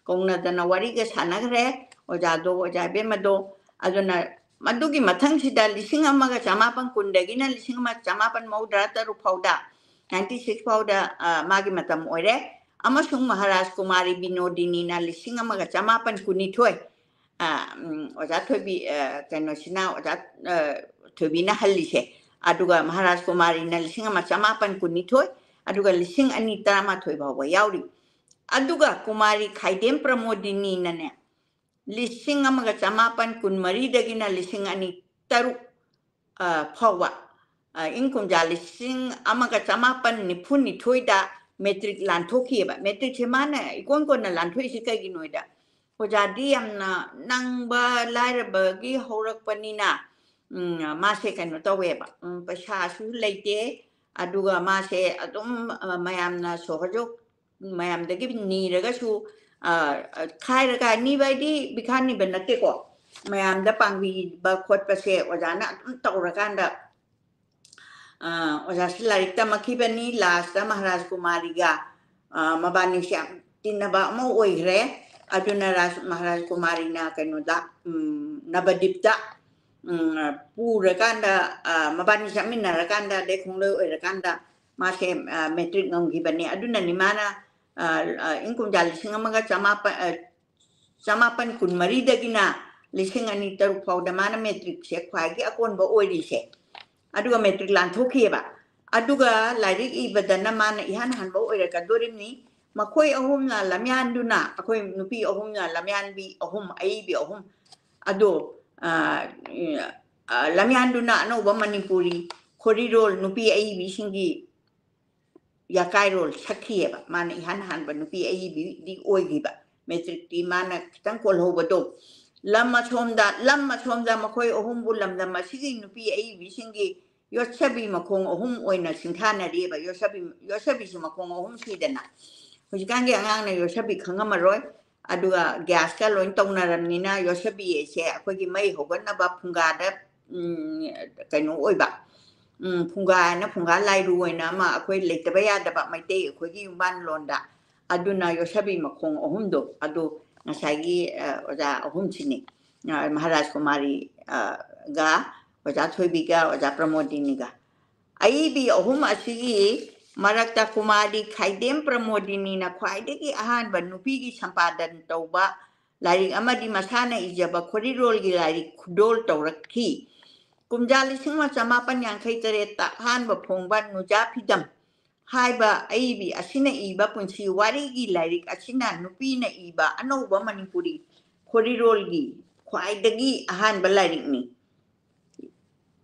กงนะเดนะวารีก็สานะเรโอจาโดโอจาเบมาโดอะจนะมาดูกิมาทั้งสิดาลิสิงอามาก็จามาปันกุนเดกินะลิสิงอามาจามาปันมาวดราตารุพาวดา96 พาวดามากิมาตามโอยเรอามาสุงมหาราชกุมารีบิโนดินีนะลิสิงอามาก็จามาปันกุนิถวยโอจาถวยบีกันโนชินาโอจาถวยบีนะฮัลลิเชaduga Maharaj Kumari na lising ama chamapan kunitoy aduga lising anita ma thoy bawa yauri aduga Kumari Khaidem Pramodini na ne lising ama chamapan kun mari dagi na lising ani taru phawa inkum ja lising ama chamapan ni phun ni thoy da metric lan thoki ba metric chemana ikon kon na lan thoy sikai gi noida hojadi amna nangba laira gi horak paninaมาเสกันตัวเว็บประชาชนเลยเจอดูว่ามาเสตุ้มมายัมนะโสกจุกมายัมเด็กเป็นนี่แล้วก็ชูใครแล้วกันนี่ไปที่บิคันนี่เป็นนักเตะก็มายัมจะปังวีบางคนประเสริฐว่าจะน่ะตัวละกันแบบว่าจะสิลาริตามาคีเป็นนี่ลาสตามหาราชกุมารีกามาบานิชาตินบ่มาโอยเร่อาจุนราชมหาราชกุมารีน่ะกันนู่นละนับดิบตาปูระกันดามาบันนิชามินาระกันดาเด็กของเราระกันดามาเชมเมตริกงงกีบันเนี่ยอดุนันนิมานะอินคุมจาลิสิงห์มันก็จามาปันคุณมารีดกินะลิสิงห์อันนี้ตรุพาวดามานะเมตริกเช็คควายกี่อากอนบ่โอยดิเชอดุกเมตริกลันทุกข์บะอดุกลายริกอีบัดนะมานะอีหันหันบ่โอยระกันดูริมนี้มาคุยอาหุมนะลำยันดูนะคุยนุปีอาหุมนะลำยันบีอาหุมไอบีอาหุมอดุlamyanduna no ba manipuri corridor nupi ai bi singi ya kairol sakhiye ba man han ba nupi ai bi di oi gi ba metric ti mana tang kol ho ba do lamma chomda ma khoi ohum bulam da ma sigi nupi ai bi singi yo chabi ma khong ohum oina singthana ri ba yo chabi si ma khong ohum si dana hujikan ge angang na yo chabi khanga ma roi aduga gas ka loin tong na ram ni na yo sabi che akhoi gi mai hogan na ba phunga da kai no oi ba phunga lai ruoi na ma akhoi le ta ba ya da ba mai te akhoi gi ban lon da aduna yo sabi ma khong ohum do adu ngasai gi oja ohum chini Maharaj Kumari ga oja thoi bi ga oja Pramodini ga ai bi ohum asigi Marakta Kumari Khaidem Pramodini na khwaidagi ahan ba nupi gi sampadan tawba lari amadi masana ijaba khorirol gi lari khudol tawrakhi kumjali singma chamapan yang khaitare ta han ba phongban nuja phidam haiba aibi asina iba punsi wari gi lari asina nupi na iba anoba manipuri khorirol gi khwaidagi ahan ba lari ni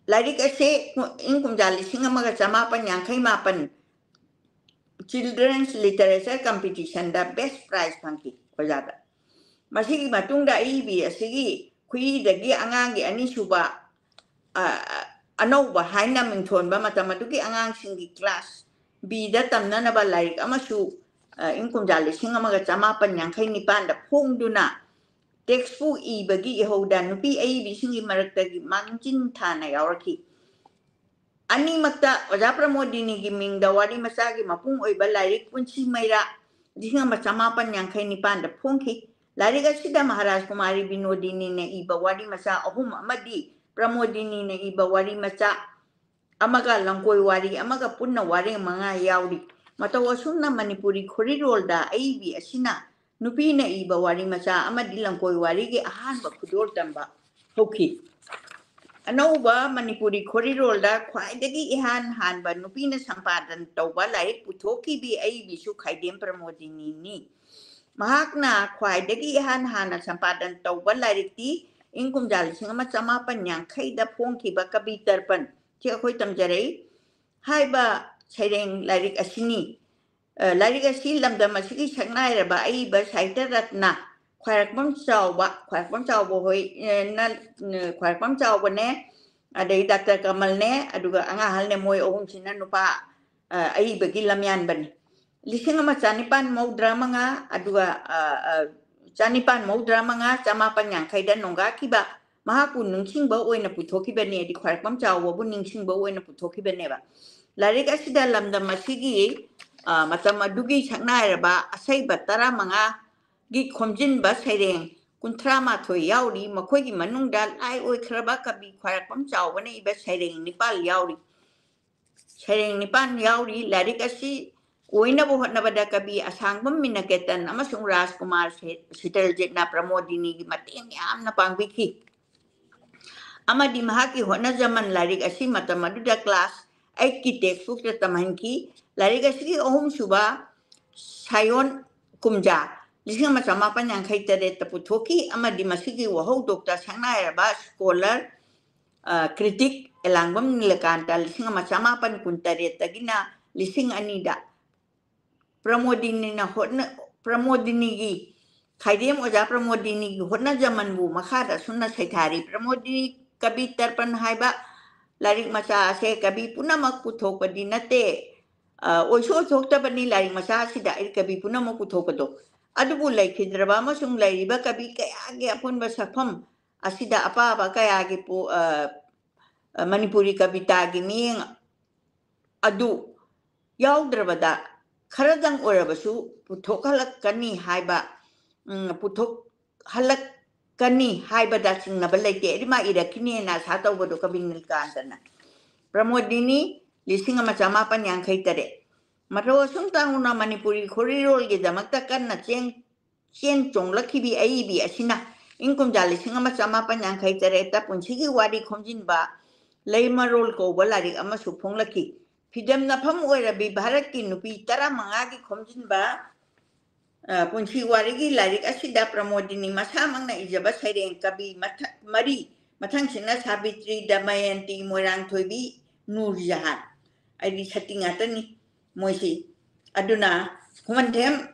lari ase in kumjali singma ga chamapan yang khaimapan Children's Literature Competition the best prize pangki ojada masigi matungda ibi asigi kui dagi angang gi ani suba anoba haina mingthon ba matamatuki angang singi class b da tamna na ba like amasu inkum jali singa maga chama pan yang khai nipan da phongduna textbook ibagi hoda nupi ibi singi maraktagi mangchin thana yauraki Ani makta oja Pramodini gi mingda wari masagi mapung oi ba lairik punsi maira dinga machamapan yang khai nipan da phongki lariga sida Maharaj Kumari Binodini ne iba wari masa ahum amadi Pramodini ne iba wari macha amaga langkoi wari amaga punna wari manga yauri matawa sunna Manipuri corridor da aibi asina nupi na iba wari macha amadi langkoi wari gi ahan ba khudol tamba hoki Anoba Manipuri corridor da khwaidagi ihan han ba nupi na sampadan tawba lai puthoki bi ai bisu Khaidem Pramodini ni mahakna khwaidagi ihan han na sampadan tawba lai ti ingkum jal singa chamapan yang khaida phongki ba kabi tarpan chi akhoi tamjarei haiba saireng lai asini lai asi lamda masigi sangnai ra ba ai ba saita ratna khwarakpam chaw bo hoi na khwarakpam chaw bo ne adai Dr. Kamal ne aduga anga hal ne moi ohum sina nupa ai bagi lamyan ban lising ma chanipan mau drama nga aduga chanipan mau drama nga chamapan yang khaida nongga kiba mahapun ningsing ba oina puthoki bane di khwarakpam chaw bo ningsing ba oina puthoki bane ba ꯂꯥꯏꯔꯤꯛ ꯑꯁꯤꯗ ꯂꯝꯗꯝ ꯑꯁꯤꯒꯤ ꯃꯇꯝ ꯑꯗꯨꯒꯤ ꯁꯛꯅꯥꯏꯔꯕ ꯑꯁꯩꯕ 15ꯒꯤ ꯈꯣꯝꯖꯤꯟꯕ ꯁꯩꯔꯦꯡ 38 ꯌꯥꯎꯔꯤ ꯃꯈꯣꯏꯒꯤ ꯃꯅꯨꯡꯗ ꯂꯥꯏ ꯑꯣꯏꯈ꯭ꯔꯕ ꯀꯕꯤ ꯈ꯭ꯋꯥꯏꯔꯥꯛꯄꯝ ꯆꯥꯎꯕꯅ ꯏꯕ ꯁꯩꯔꯦꯡ 9 ꯌꯥꯎꯔꯤ ꯁꯩꯔꯦꯡ 9 ꯌꯥꯎꯔꯤ ꯂꯥꯏꯔꯤꯛ ꯑꯁꯤ ꯑꯣꯏꯅꯕ ꯍꯣꯠꯅꯕꯗ ꯀꯕꯤ ꯑꯁꯥꯡꯕꯝ ꯃꯤꯅꯀꯦꯇꯟ ꯑꯃꯁꯨꯡ ꯔꯥꯖꯀꯨꯃꯥꯔ ꯁꯤꯇꯜꯖꯤꯠꯅ ꯄ꯭ꯔꯃꯣꯗꯤꯅꯤꯒꯤ ꯃꯇꯦꯡ ꯌꯥꯝꯅ ꯄꯥꯡꯕꯤꯈꯤ ꯑꯃꯗꯤ ꯃꯍꯥꯛꯀꯤ ꯍꯣꯠꯅꯖꯃꯟ ꯂꯥꯏꯔꯤꯛ ꯑꯁꯤ ꯃꯇꯝ ꯑꯗꯨꯗ ꯀ꯭ꯂꯥꯁ 8ꯀꯤ ꯇꯦꯛꯁꯕꯨꯛꯇ ꯇꯝꯍꯟꯈꯤ ꯂꯥꯏꯔꯤꯛ ꯑꯁꯤꯒꯤ ꯑꯍꯨꯝꯁꯨꯕ ꯁꯥꯌꯣꯟ ꯀꯨꯝꯖꯥ 1958 ꯄꯨꯊꯣꯛꯈꯤ ꯑꯃꯗꯤ ꯃꯁꯤꯒꯤ ꯋꯥꯍꯧꯗꯣꯛꯇ ꯁꯛꯅꯥꯏꯔꯕ ꯁ꯭ꯀꯣꯂꯔ ꯀ꯭ꯔꯤꯇꯤꯛ ꯑꯦꯂꯥꯡꯕꯝ ꯅꯤꯂꯀꯥꯟꯇ 1958 2002ꯗ ꯄ꯭ꯔꯃꯣꯗꯤꯅꯤꯒꯤ ꯈꯥꯏꯗꯦꯝ ꯑꯣꯖꯥ ꯄ꯭ꯔꯃꯣꯗꯤꯅꯤꯒꯤ ꯍꯣꯠꯅꯖꯃꯟꯕꯨ ꯃꯈꯥꯗ ꯑꯁꯨꯝꯅ ꯁꯩꯊꯥꯔꯤ ꯄ꯭ꯔꯃꯣꯗꯤꯅꯤ ꯀꯕꯤ ꯇꯔꯄꯟ ꯍꯥꯏꯕ ꯂꯥꯏꯔꯤꯛ ꯃꯆꯥ ꯑꯁꯦ ꯀꯕꯤ ꯄꯨꯝꯅꯃꯛ ꯄꯨꯊꯣꯛꯄꯗꯤ ꯅꯠꯇꯦ ꯑꯣꯏꯊꯣꯛꯇꯕꯅꯤ ꯂꯥꯏꯔꯤꯛ ꯃꯆꯥ ꯑꯁꯤꯗ ꯑꯩ ꯀꯕꯤ ꯄꯨꯝꯅꯃꯛ ꯄꯨꯊꯣꯛꯄꯗꯣ ꯑꯗꯨꯕꯨ ꯂꯩꯈꯤꯗ꯭ꯔꯕ ꯑꯃꯁꯨꯡ ꯂꯩꯔꯤꯕ ꯀꯕꯤ ꯀꯌꯥꯒꯤ ꯑꯄꯨꯟꯕ ꯁꯛꯐꯝ ꯑꯁꯤꯗ ꯑꯄꯥꯕ ꯀꯌꯥꯒꯤ ꯃꯅꯤꯄꯨꯔꯤ ꯀꯕꯤꯇꯥꯒꯤ ꯃꯤꯠꯌꯦꯡ ꯑꯗꯨ ꯌꯥꯎꯗ꯭ꯔꯕꯗ ꯈꯔꯗꯪ ꯑꯣꯏꯔꯕꯁꯨ ꯄꯨꯊꯣꯛꯍꯜꯂꯛꯀꯅꯤ ꯍꯥꯏꯕꯗ ꯆꯤꯡꯅꯕ ꯂꯩꯇꯦ ꯑꯗꯨꯃ ꯏꯔꯛꯈꯤꯅꯦꯅ ꯑꯁꯥ ꯇꯧꯕꯗꯣ ꯀꯕꯤ ꯅꯤꯂꯀꯥꯟꯇꯅ ꯄ꯭ꯔꯃꯣꯗꯤꯅꯤ 1853 ꯃꯇꯧ ꯑꯁꯨꯝ ꯇꯧꯅ ꯃꯅꯤꯄꯨꯔꯤ ꯈꯣꯔꯤꯔꯣꯜꯒꯤꯗꯃꯛꯇ ꯀꯟꯅ ꯆꯦꯟ ꯆꯣꯡꯂꯛꯈꯤꯕꯤ ꯑꯏꯕꯤ ꯑꯁꯤꯅ ꯏꯪ ꯀꯨꯝꯖꯥ 1853 ꯄꯨꯟꯁꯤꯒꯤ ꯋꯥꯔꯤ ꯈꯣꯝꯖꯤꯟꯕ ꯂꯩꯃꯔꯣꯜ ꯀꯧꯕ ꯂꯥꯏꯔꯤꯛ ꯑꯃꯁꯨ ꯐꯣꯡꯂꯛꯈꯤ ꯐꯤꯗꯝꯅꯐꯝ ꯑꯣꯏꯔꯕꯤ ꯚꯥꯔꯠꯀꯤ ꯅꯨꯄꯤ 15ꯒꯤ ꯈꯣꯝꯖꯤꯟꯕ ꯄꯨꯟꯁꯤ ꯋꯥꯔꯤꯒꯤ ꯂꯥꯏꯔꯤꯛ ꯑꯁꯤꯗ ꯄ꯭ꯔꯃꯣꯗꯤꯅꯤ ꯃꯁꯥꯃꯛꯅ ꯏꯖꯕ ꯁꯩꯔꯦꯡ ꯀꯕꯤ 3 ꯃꯊꯪꯁꯤꯅ ꯁꯥꯕꯤꯇ꯭ꯔꯤ ꯗꯃꯌꯟꯇꯤ ꯃꯣꯏꯔꯥꯡꯊꯣꯏꯕꯤ ꯅꯨꯔꯖꯍꯥꯟ ꯑꯩꯗꯤ ꯁꯇꯤ ꯉꯥꯛꯇꯅꯤ ꯃꯣꯏꯁꯤ ꯑꯗꯨꯅ ꯈꯨꯃꯟꯊꯦꯝ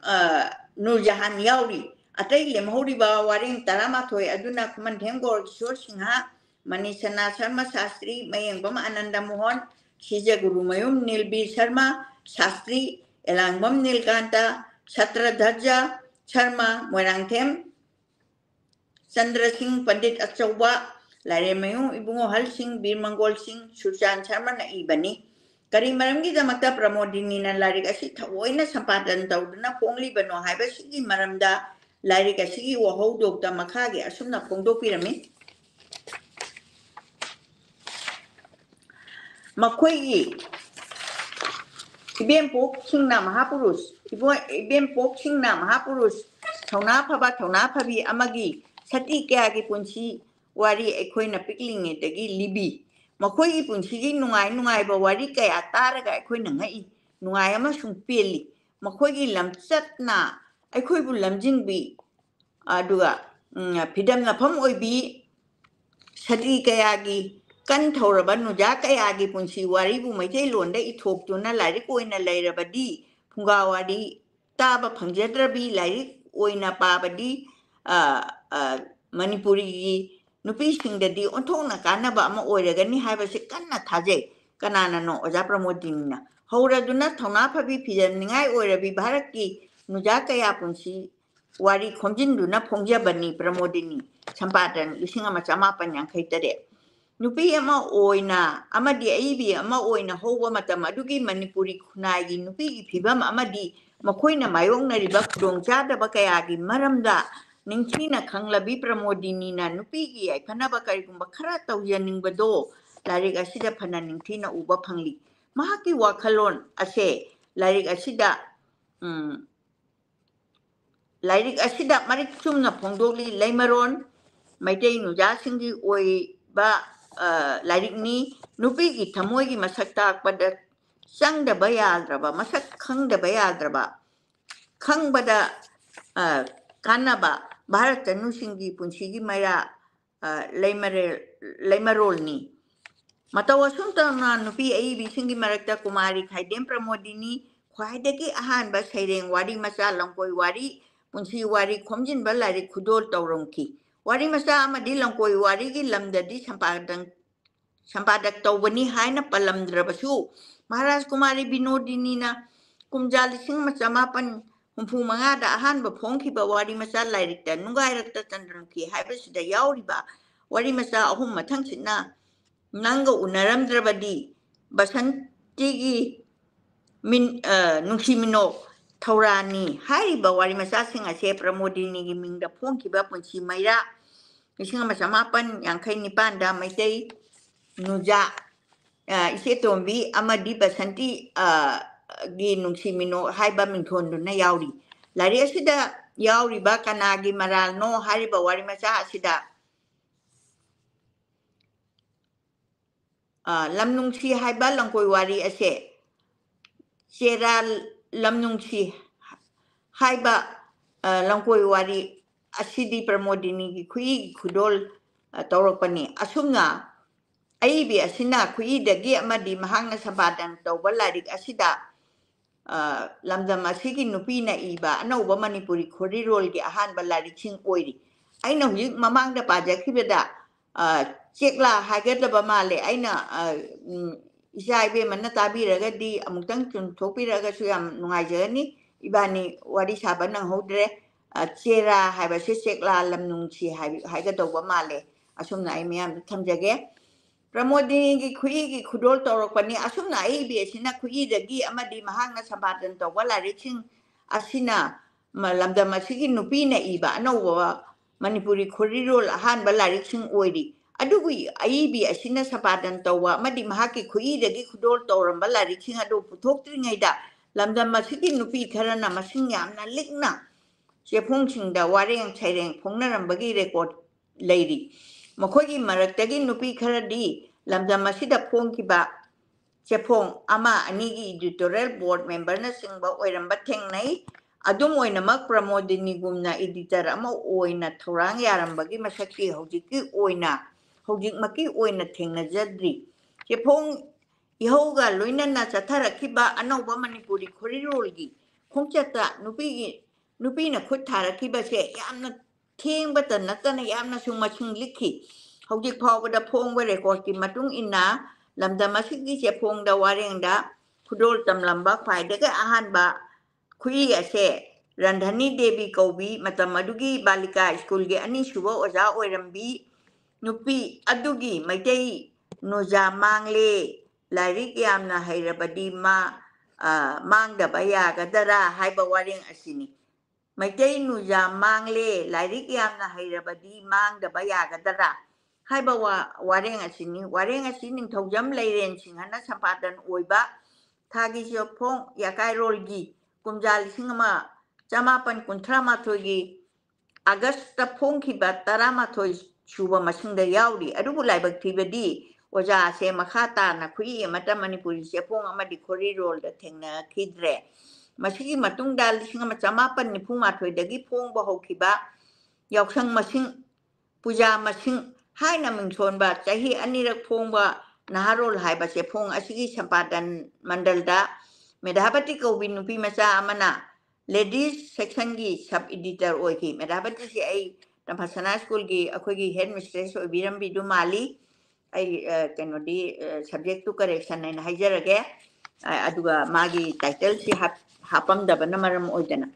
ꯅꯨꯔꯖꯍꯥꯟ ꯌꯥꯎꯔꯤ ꯑꯇꯩ ꯂꯦꯝꯍꯧꯔꯤꯕ ꯋꯥꯔꯦꯡ 11 ꯑꯗꯨꯅ ꯈꯨꯃꯟꯊꯦꯝ ꯒꯣꯔꯀꯤꯁꯣꯔ ꯁꯤꯡꯍ ꯃꯅꯤꯁꯅꯥ ꯁꯔꯃ ꯁꯥꯁꯇ꯭ꯔꯤ ꯃꯌꯦꯡꯕꯝ ꯑꯅꯟꯗ ꯃꯣꯍꯟ ꯁꯤꯖꯒꯨꯔꯨꯃꯌꯨꯝ ꯅꯤꯜꯕꯤꯔ ꯁꯔꯃ ꯁꯥꯁꯇ꯭ꯔꯤ ꯑꯦꯂꯥꯡꯕꯝ ꯅꯤꯂꯀꯥꯟꯇ ꯁꯇ꯭ꯔꯙꯔꯖ ꯁꯔꯃ ꯃꯣꯏꯔꯥꯡꯊꯦꯝ ꯆꯟꯗ꯭ꯔ ꯁꯤꯡ ꯄꯟꯗꯤꯠ ꯑꯆꯧꯕ ꯂꯥꯏꯔꯦꯝꯃꯌꯨꯝ ꯏꯕꯨꯡꯉꯣ ꯍꯜ ꯁꯤꯡ ꯕꯤꯔ ꯃꯪꯒꯣꯜ ꯁꯤꯡ ꯁꯨꯔꯆꯥꯟ ꯁꯔꯃꯅ ꯏꯕꯅꯤ ꯀꯔꯤ ꯃꯔꯝꯒꯤꯗꯃꯛꯇ ꯄ꯭ꯔꯃꯣꯗꯤꯅꯤꯅ ꯂꯥꯏꯔꯤꯛ ꯑꯁꯤ ꯊꯑꯣꯏꯅ ꯁꯝꯄꯥꯗꯟ ꯇꯧꯗꯨꯅ ꯐꯣꯡꯂꯤꯕꯅꯣ ꯍꯥꯏꯕꯁꯤꯒꯤ ꯃꯔꯝꯗ ꯂꯥꯏꯔꯤꯛ ꯑꯁꯤꯒꯤ ꯋꯥꯍꯧꯗꯣꯛꯇ ꯃꯈꯥꯒꯤ ꯑꯁꯨꯝꯅ ꯐꯣꯡꯗꯣꯛꯄꯤꯔꯝꯃꯤ ꯃꯈꯣꯏꯒꯤ ꯏꯕꯦꯝꯄꯣꯛꯁꯤꯡꯅ ꯃꯍꯥꯄꯨꯔꯨꯁ ꯊꯧꯅꯥ ꯐꯕ ꯊꯧꯅꯥ ꯐꯕꯤ ꯑꯃꯒꯤ ꯁꯇꯤ ꯀꯌꯥꯒꯤ ꯄꯨꯟꯁꯤ ꯋꯥꯔꯤ ꯑꯩꯈꯣꯏꯅ ꯄꯤꯛꯂꯤꯉꯩꯗꯒꯤ ꯂꯤꯕꯤ ꯃꯈꯣꯏꯒꯤ ꯄꯨꯟꯁꯤꯒꯤ ꯅꯨꯡꯉꯥꯏꯕ ꯋꯥꯔꯤ ꯀꯌꯥ ꯇꯥꯔꯒ ꯑꯩꯈꯣꯏꯅ ꯉꯛꯏ ꯅꯨꯡꯉꯥꯏ ꯑꯃꯁꯨꯡ ꯄꯦꯜꯂꯤ ꯃꯈꯣꯏꯒꯤ ꯂꯝꯆꯠꯅ ꯑꯩꯈꯣꯏꯕꯨ ꯂꯝꯖꯤꯡꯕꯤ ꯑꯗꯨꯒ ꯐꯤꯗꯝꯅꯐꯝ ꯑꯣꯏꯕꯤ ꯁꯇꯤ ꯀꯌꯥꯒꯤ ꯀꯟ ꯊꯧꯔꯕ ꯅꯨꯖꯥ ꯀꯌꯥꯒꯤ ꯄꯨꯟꯁꯤ ꯋꯥꯔꯤꯕꯨ ꯃꯩꯇꯩꯂꯣꯟꯗ ꯏꯊꯣꯛꯇꯨꯅ ꯂꯥꯏꯔꯤꯛ ꯑꯣꯏꯅ ꯂꯩꯔꯕꯗꯤ ꯐꯨꯡꯒꯥ ꯋꯥꯔꯤ ꯇꯥꯕ ꯐꯪꯖꯗ꯭ꯔꯕꯤ ꯂꯥꯏꯔꯤꯛ ꯑꯣꯏꯅ ꯄꯥꯕꯗꯤ ꯃꯅꯤꯄꯨꯔꯤꯒꯤ ꯅꯨꯄꯤꯁꯤꯡꯗꯗꯤ ꯑꯣꯟꯊꯣꯛꯅ ꯀꯥꯟꯅꯕ ꯑꯃ ꯑꯣꯏꯔꯒꯅꯤ ꯍꯥꯏꯕꯁꯤ ꯀꯟꯅ ꯊꯥꯖꯩ ꯀꯅꯥꯅꯅꯣ ꯑꯣꯖꯥ ꯄ꯭ꯔꯃꯣꯗꯤꯅꯤꯅ ꯍꯧꯔꯗꯨꯅ ꯊꯧꯅꯥ ꯐꯕꯤ ꯐꯤꯖꯅꯤꯡꯉꯥꯏ ꯑꯣꯏꯔꯕꯤ ꯚꯥꯔꯠꯀꯤ ꯅꯨꯖꯥ ꯀꯌꯥ ꯄꯨꯟꯁꯤ ꯋꯥꯔꯤ ꯈꯣꯝꯖꯤꯟꯗꯨꯅ ꯐꯣꯡꯖꯕꯅꯤ ꯄ꯭ꯔꯃꯣꯗꯤꯅꯤ ꯁꯝꯄꯥꯗꯟ 1853 ꯅꯨꯄꯤ ꯑꯃ ꯑꯣꯏꯅ ꯑꯃꯗꯤ ꯑꯏꯕꯤ ꯑꯃ ꯑꯣꯏꯅ ꯍꯧꯕ ꯃꯇꯝ ꯑꯗꯨꯒꯤ ꯃꯅꯤꯄꯨꯔꯤ ꯈꯨꯟꯅꯥꯏꯒꯤ ꯅꯨꯄꯤꯒꯤ ꯐꯤꯕꯝ ꯑꯃꯗꯤ ꯃꯈꯣꯏꯅ ꯃꯥꯌꯣꯛꯅꯔꯤꯕ ꯈꯨꯗꯣꯡꯆꯥꯗꯕ ꯀꯌꯥꯒꯤ ꯃꯔꯝꯗ ꯅꯤꯡꯊꯤꯅ ꯈꯪꯂꯕꯤ ꯄ꯭ꯔꯃꯣꯗꯤꯅꯤꯅ ꯅꯨꯄꯤꯒꯤ ꯌꯥꯏꯐꯅꯕ ꯀꯔꯤꯒꯨꯝꯕ ꯈꯔ ꯇꯧꯖꯅꯤꯡꯕꯗꯣ ꯂꯥꯏꯔꯤꯛ ꯑꯁꯤꯗ ꯐꯅ ꯅꯤꯡꯊꯤꯅ ꯎꯕ ꯐꯪꯂꯤ ꯃꯍꯥꯛꯀꯤ ꯋꯥꯈꯜꯂꯣꯟ ꯑꯁꯦ ꯂꯥꯏꯔꯤꯛ ꯑꯁꯤꯗ ꯃꯔꯤꯛ ꯆꯨꯝꯅ ꯐꯣꯡꯗꯣꯛꯂꯤ ꯂꯩꯃꯔꯣꯟ ꯃꯩꯇꯩ ꯅꯨꯖꯥꯁꯤꯡꯒꯤ ꯑꯣꯏꯕ ꯂꯥꯏꯔꯤꯛꯅꯤ ꯅꯨꯄꯤꯒꯤ ꯊꯃꯣꯏꯒꯤ ꯃꯁꯛ ꯇꯥꯛꯄꯗ ꯆꯪꯗꯕ ꯌꯥꯗ꯭ꯔꯕ ꯃꯁꯛ ꯈꯪꯗꯕ ꯌꯥꯗ꯭ꯔꯕ ꯈꯪꯕꯗ ꯀꯥꯟꯅꯕ ꯚꯥꯔꯠ ꯇꯅꯨꯁꯤꯡꯒꯤ ꯄꯨꯟꯁꯤꯒꯤ ꯃꯩꯔꯥ ꯂꯩꯃꯔꯣꯜꯅꯤ ꯃꯇꯧ ꯑꯁꯨꯝ ꯇꯧꯅ ꯅꯨꯄꯤ ꯑꯏꯕꯤꯁꯤꯡꯒꯤ ꯃꯔꯛꯇ ꯀꯨꯃꯥꯔꯤ ꯈꯥꯏꯗꯦꯝ ꯄ꯭ꯔꯃꯣꯗꯤꯅꯤ ꯈ꯭ꯋꯥꯏꯗꯒꯤ ꯑꯍꯥꯟꯕ ꯁꯩꯔꯦꯡ ꯋꯥꯔꯤ ꯃꯆꯥ ꯂꯝꯀꯣꯏ ꯋꯥꯔꯤ ꯄꯨꯟꯁꯤ ꯋꯥꯔꯤ ꯈꯣꯝꯖꯤꯟꯕ ꯂꯥꯏꯔꯤꯛ ꯈꯨꯗꯣꯜ ꯇꯧꯔꯝꯈꯤ ꯋꯥꯔꯤ ꯃꯆꯥ ꯑꯃꯗꯤ ꯂꯝꯀꯣꯏ ꯋꯥꯔꯤꯒꯤ ꯂꯝꯗꯗꯤ ꯁꯝꯄꯥꯗꯛ ꯇꯧꯕꯅꯤ ꯍꯥꯏꯅ ꯄꯜꯂꯝꯗ꯭ꯔꯕꯁꯨ ꯃꯍꯥꯔꯥꯖ ꯀꯨꯃꯥꯔꯤ ꯕꯤꯅꯣꯗꯤꯅꯤꯅ ꯀꯨꯝꯖꯥ 1865 ꯑꯍꯥꯟꯕ ꯐꯣꯡꯈꯤꯕ ꯋꯥꯔꯤ ꯃꯆꯥ ꯂꯥꯏꯔꯤꯛꯇ ꯅꯨꯡꯒꯥꯏꯔꯛꯇ ꯆꯟꯗ꯭ꯔꯝꯈꯤ ꯍꯥꯏꯕꯁꯤꯗ ꯌꯥꯎꯔꯤꯕ ꯋꯥꯔꯤ ꯃꯆꯥ 3 ꯃꯊꯪꯁꯤꯅ ꯅꯪꯒ ꯎꯅꯔꯝꯗ꯭ꯔꯕꯗꯤ ꯆꯤꯒꯤ ꯅꯨꯡꯁꯤꯃꯤꯅꯣꯛ ꯊꯧꯔꯥꯅꯤ ꯍꯥꯏꯔꯤꯕ ꯋꯥꯔꯤ ꯃꯆꯥꯁꯤꯡ ꯑꯁꯦ ꯄ꯭ꯔꯃꯣꯗꯤꯅꯤꯒꯤ ꯃꯤꯡꯗ ꯐꯣꯡꯈꯤꯕ ꯄꯨꯟꯁꯤ ꯃꯩꯔꯥ 1959ꯗ ꯃꯩꯇꯩ ꯅꯨꯖꯥ ꯏꯆꯦꯇꯣꯝꯕꯤ ꯑꯃꯗꯤ ꯕꯁꯟꯇꯤ ꯒꯤ ꯅꯨꯡꯁꯤꯃꯤꯅꯣꯛ ꯍꯥꯏꯕ ꯃꯤꯡꯊꯣꯟꯗꯨꯅ ꯌꯥꯎꯔꯤ ꯂꯥꯏꯔꯤꯛ ꯑꯁꯤꯗ ꯌꯥꯎꯔꯤꯕ ꯀꯅꯥꯒꯤ ꯃꯔꯥꯜꯅꯣ ꯍꯥꯏꯔꯤꯕ ꯋꯥꯔꯤ ꯃꯆꯥ ꯑꯁꯤꯗ ꯂꯝꯅꯨꯡꯁꯤ ꯍꯥꯏꯕ ꯂꯝꯀꯣꯏ ꯋꯥꯔꯤ ꯑꯁꯦ ꯆꯦꯔꯥ ꯂꯝꯅꯨꯡꯁꯤ ꯍꯥꯏꯕ ꯂꯝꯀꯣꯏ ꯋꯥꯔꯤ ꯑꯁꯤꯗꯤ ꯄ꯭ꯔꯃꯣꯗꯤꯅꯤꯒꯤ ꯈꯨꯏꯒꯤ ꯈꯨꯗꯣꯜ ꯇꯧꯔꯛꯄꯅꯤ ꯑꯁꯨꯝꯅ ꯑꯏꯕꯤ ꯑꯁꯤꯅ ꯈꯨꯏꯗꯒꯤ ꯑꯃꯗꯤ ꯃꯍꯥꯛꯅ ꯁꯝꯄꯥꯗꯟ ꯇꯧꯕ ꯂꯥꯏꯔꯤꯛ ꯑꯁꯤꯗ ꯂꯝꯗꯝ ꯑꯁꯤꯒꯤ ꯅꯨꯄꯤꯅ ꯏꯕ ꯑꯅꯧꯕ ꯃꯅꯤꯄꯨꯔꯤ ꯈꯣꯔꯤꯔꯣꯜꯒꯤ ꯑꯍꯥꯟꯕ ꯂꯥꯏꯔꯤꯛꯁꯤꯡ ꯑꯣꯏꯔꯤ ꯑꯩꯅ ꯍꯧꯖꯤꯛ ꯃꯃꯥꯡꯗ ꯄꯥꯖꯈꯤꯕꯗ ꯆꯦꯛꯂꯥ ꯍꯥꯏꯒꯗꯕ ꯃꯥꯜꯂꯦ ꯑꯩꯅ ꯏꯆꯥ ꯏꯕꯦꯝꯃꯅ ꯇꯥꯕꯤꯔꯒꯗꯤ ꯑꯃꯨꯛꯇꯪ ꯆꯨꯝꯊꯣꯛꯄꯤꯔꯒꯁꯨ ꯌꯥꯝ ꯅꯨꯡꯉꯥꯏꯖꯒꯅꯤ 이반이 와리 사바는 호드레 체라 하이버시 섹라 람룽시 하이가도바 말레 아숨나 아이미암 탐자게 프라모디기 쿠이기 쿠돌 떠럭바니 아숨나 아이비에시나 쿠이데기 아마디 마항나 사바든 또 발라리칭 아시나 람다 마시기 누피나 이바 아노와 마니푸리 코리롤 한 발라리칭 오이리 아두구 아이비 아시나 사바든 또와 마디 마하기 쿠이데기 쿠돌 떠런 발라리칭 아도 부톡드링이다 lamdam masigi nupi kharana masing yamna likna chepongchingda wareng chaireng phongnarambagi record leiri makhogi maraktagi nupi kharadi lamdam masida phongkiba chepong ama anigi editorial board member na singba oiramba thengnai adum oinamak pramodini gumna editor ama oina thorang yarambagi masakki hojiki oina hojikmaki oina thengnajadri chepong 이호가 로이나나 자타라키바 아노바 마니푸리 코리롤기 콩차타 누비나 코타라키바세 얌나 ꯊꯦꯡꯕꯇ ꯅꯠꯇꯅ ꯌꯥꯝꯅꯁꯨ ꯃꯁꯤꯡ ꯂꯤꯛꯈꯤ ꯍꯧꯖꯤꯛ ꯐꯥꯎꯕꯗ ꯐꯣꯡꯕ ꯔꯦꯀꯣꯔꯗꯀꯤ ꯃꯇꯨꯡ ꯏꯟꯅ ꯂꯝꯗꯝ ꯑꯁꯤꯒꯤ ꯆꯦꯐꯣꯡꯗ ꯋꯥꯔꯦꯡꯗ ꯈꯨꯗꯣꯜ ꯇꯝꯂꯝꯕ ꯈ꯭ꯋꯥꯏꯗꯒꯤ ꯑꯍꯥꯟꯕ ꯈꯨꯏ ꯑꯁꯦ ꯔꯟꯙꯅꯤ ꯗꯦꯕꯤ ꯀꯧꯕꯤ ꯃꯇꯝ ꯑꯗꯨꯒꯤ ꯕꯥꯂꯤꯀꯥ ꯁ꯭ꯀꯨꯜꯒꯤ ꯑꯅꯤꯁꯨꯕ ꯑꯣꯖꯥ ꯑꯣꯏꯔꯝꯕꯤ ꯅꯨꯄꯤ ꯑꯗꯨꯒꯤ ꯃꯩꯇꯩ ꯅꯨꯖꯥ ꯃꯥꯡꯂꯦ ꯂꯥꯏꯔꯤꯛ ꯌꯥꯝꯅ ꯍꯩꯔꯕꯗꯤ ꯃꯥꯡꯗꯕ ꯌꯥꯒꯗꯔꯥ ꯍꯥꯏꯕ ꯋꯥꯔꯦꯡ ꯑꯁꯤꯅꯤ ꯃꯩꯇꯩ ꯅꯨꯖꯥ ꯃꯥꯡꯂꯦ ꯂꯥꯏꯔꯤꯛ ꯌꯥꯝꯅ ꯍꯩꯔꯕꯗꯤ ꯃꯥꯡꯗꯕ ꯌꯥꯒꯗꯔꯥ ꯍꯥꯏꯕ ꯋꯥꯔꯦꯡ ꯑꯁꯤꯅꯤ ꯋꯥꯔꯦꯡ ꯑꯁꯤ ꯅꯤꯡꯊꯧꯖꯝ ꯂꯩꯔꯦꯟ ꯁꯤꯡꯍꯅ ꯁꯝꯄꯥꯗꯟ ꯑꯣꯏꯕ ꯊꯥꯒꯤ ꯆꯦꯐꯣꯡ ꯌꯥꯀꯥꯏꯔꯣꯜꯒꯤ ꯀꯨꯝꯖꯥ 1838ꯒꯤ ꯑꯥꯒꯁꯇ ꯐꯣꯡꯈꯤꯕ 11 ꯁꯨꯕ ꯃꯁꯤꯡꯗ ꯌꯥꯎꯔꯤ ꯑꯗꯨꯕꯨ ꯂꯥꯏꯕꯛ ꯊꯤꯕꯗꯤ ꯑꯣꯖꯥ ꯑꯁꯦ ꯃꯈꯥ ꯇꯥꯅ ꯈꯨꯏ ꯑꯃꯠꯇ ꯃꯅꯤꯄꯨꯔꯤ ꯆꯦꯐꯣꯡ ꯑꯃꯗꯤ ꯈꯣꯔꯤꯔꯣꯜꯗ ꯊꯦꯡꯅꯈꯤꯗ꯭ꯔꯦ ꯃꯁꯤꯒꯤ ꯃꯇꯨꯡꯗ 1894ꯗꯒꯤ ꯐꯣꯡꯕ ꯍꯧꯈꯤꯕ ꯌꯥꯎꯁꯪ ꯃꯁꯤꯡ ꯄꯨꯖꯥ ꯃꯁꯤꯡ ꯍꯥꯏꯅ ꯃꯤꯡꯊꯣꯟꯕ ꯆꯍꯤ ꯑꯅꯤꯔꯛ ꯐꯣꯡꯕ ꯅꯍꯥꯔꯣꯜ ꯍꯥꯏꯕ ꯆꯦꯐꯣꯡ ꯑꯁꯤꯒꯤ ꯁꯝꯄꯥꯗꯟ ꯃꯟꯗꯜꯗ ꯃꯦꯙꯥꯕꯇꯤ ꯀꯧꯕꯤ ꯅꯨꯄꯤ ꯃꯆꯥ ꯑꯃꯅ ꯂꯦꯗꯤꯁ ꯁꯦꯛꯁꯟꯒꯤ ꯁꯕ ꯏꯗꯤꯇꯔ ꯑꯣꯏꯈꯤ ꯃꯦꯙꯥꯕꯇꯤꯁꯤ ꯑꯩ ꯇꯝꯐꯥꯁꯅꯥ ꯁ꯭ꯀꯨꯜꯒꯤ ꯑꯩꯈꯣꯏꯒꯤ ꯍꯦꯗ ꯃꯤꯁꯇ꯭ꯔꯦꯁ ꯑꯣꯏꯕꯤꯔꯝꯕꯤꯗꯨ ꯃꯥꯜꯂꯤ ꯑꯩ ꯀꯩꯅꯣꯗꯤ ꯁꯕꯖꯦꯛꯇꯨ ꯀꯔꯦꯛꯁꯟ ꯍꯥꯏꯅ ꯍꯥꯏꯖꯔꯒꯦ ꯑꯗꯨꯒ ꯃꯥꯒꯤ ꯇꯥꯏꯇꯜꯁꯤ ꯍꯥꯞꯄꯝꯗꯕꯅ ꯃꯔꯝ ꯑꯣꯏꯗꯅ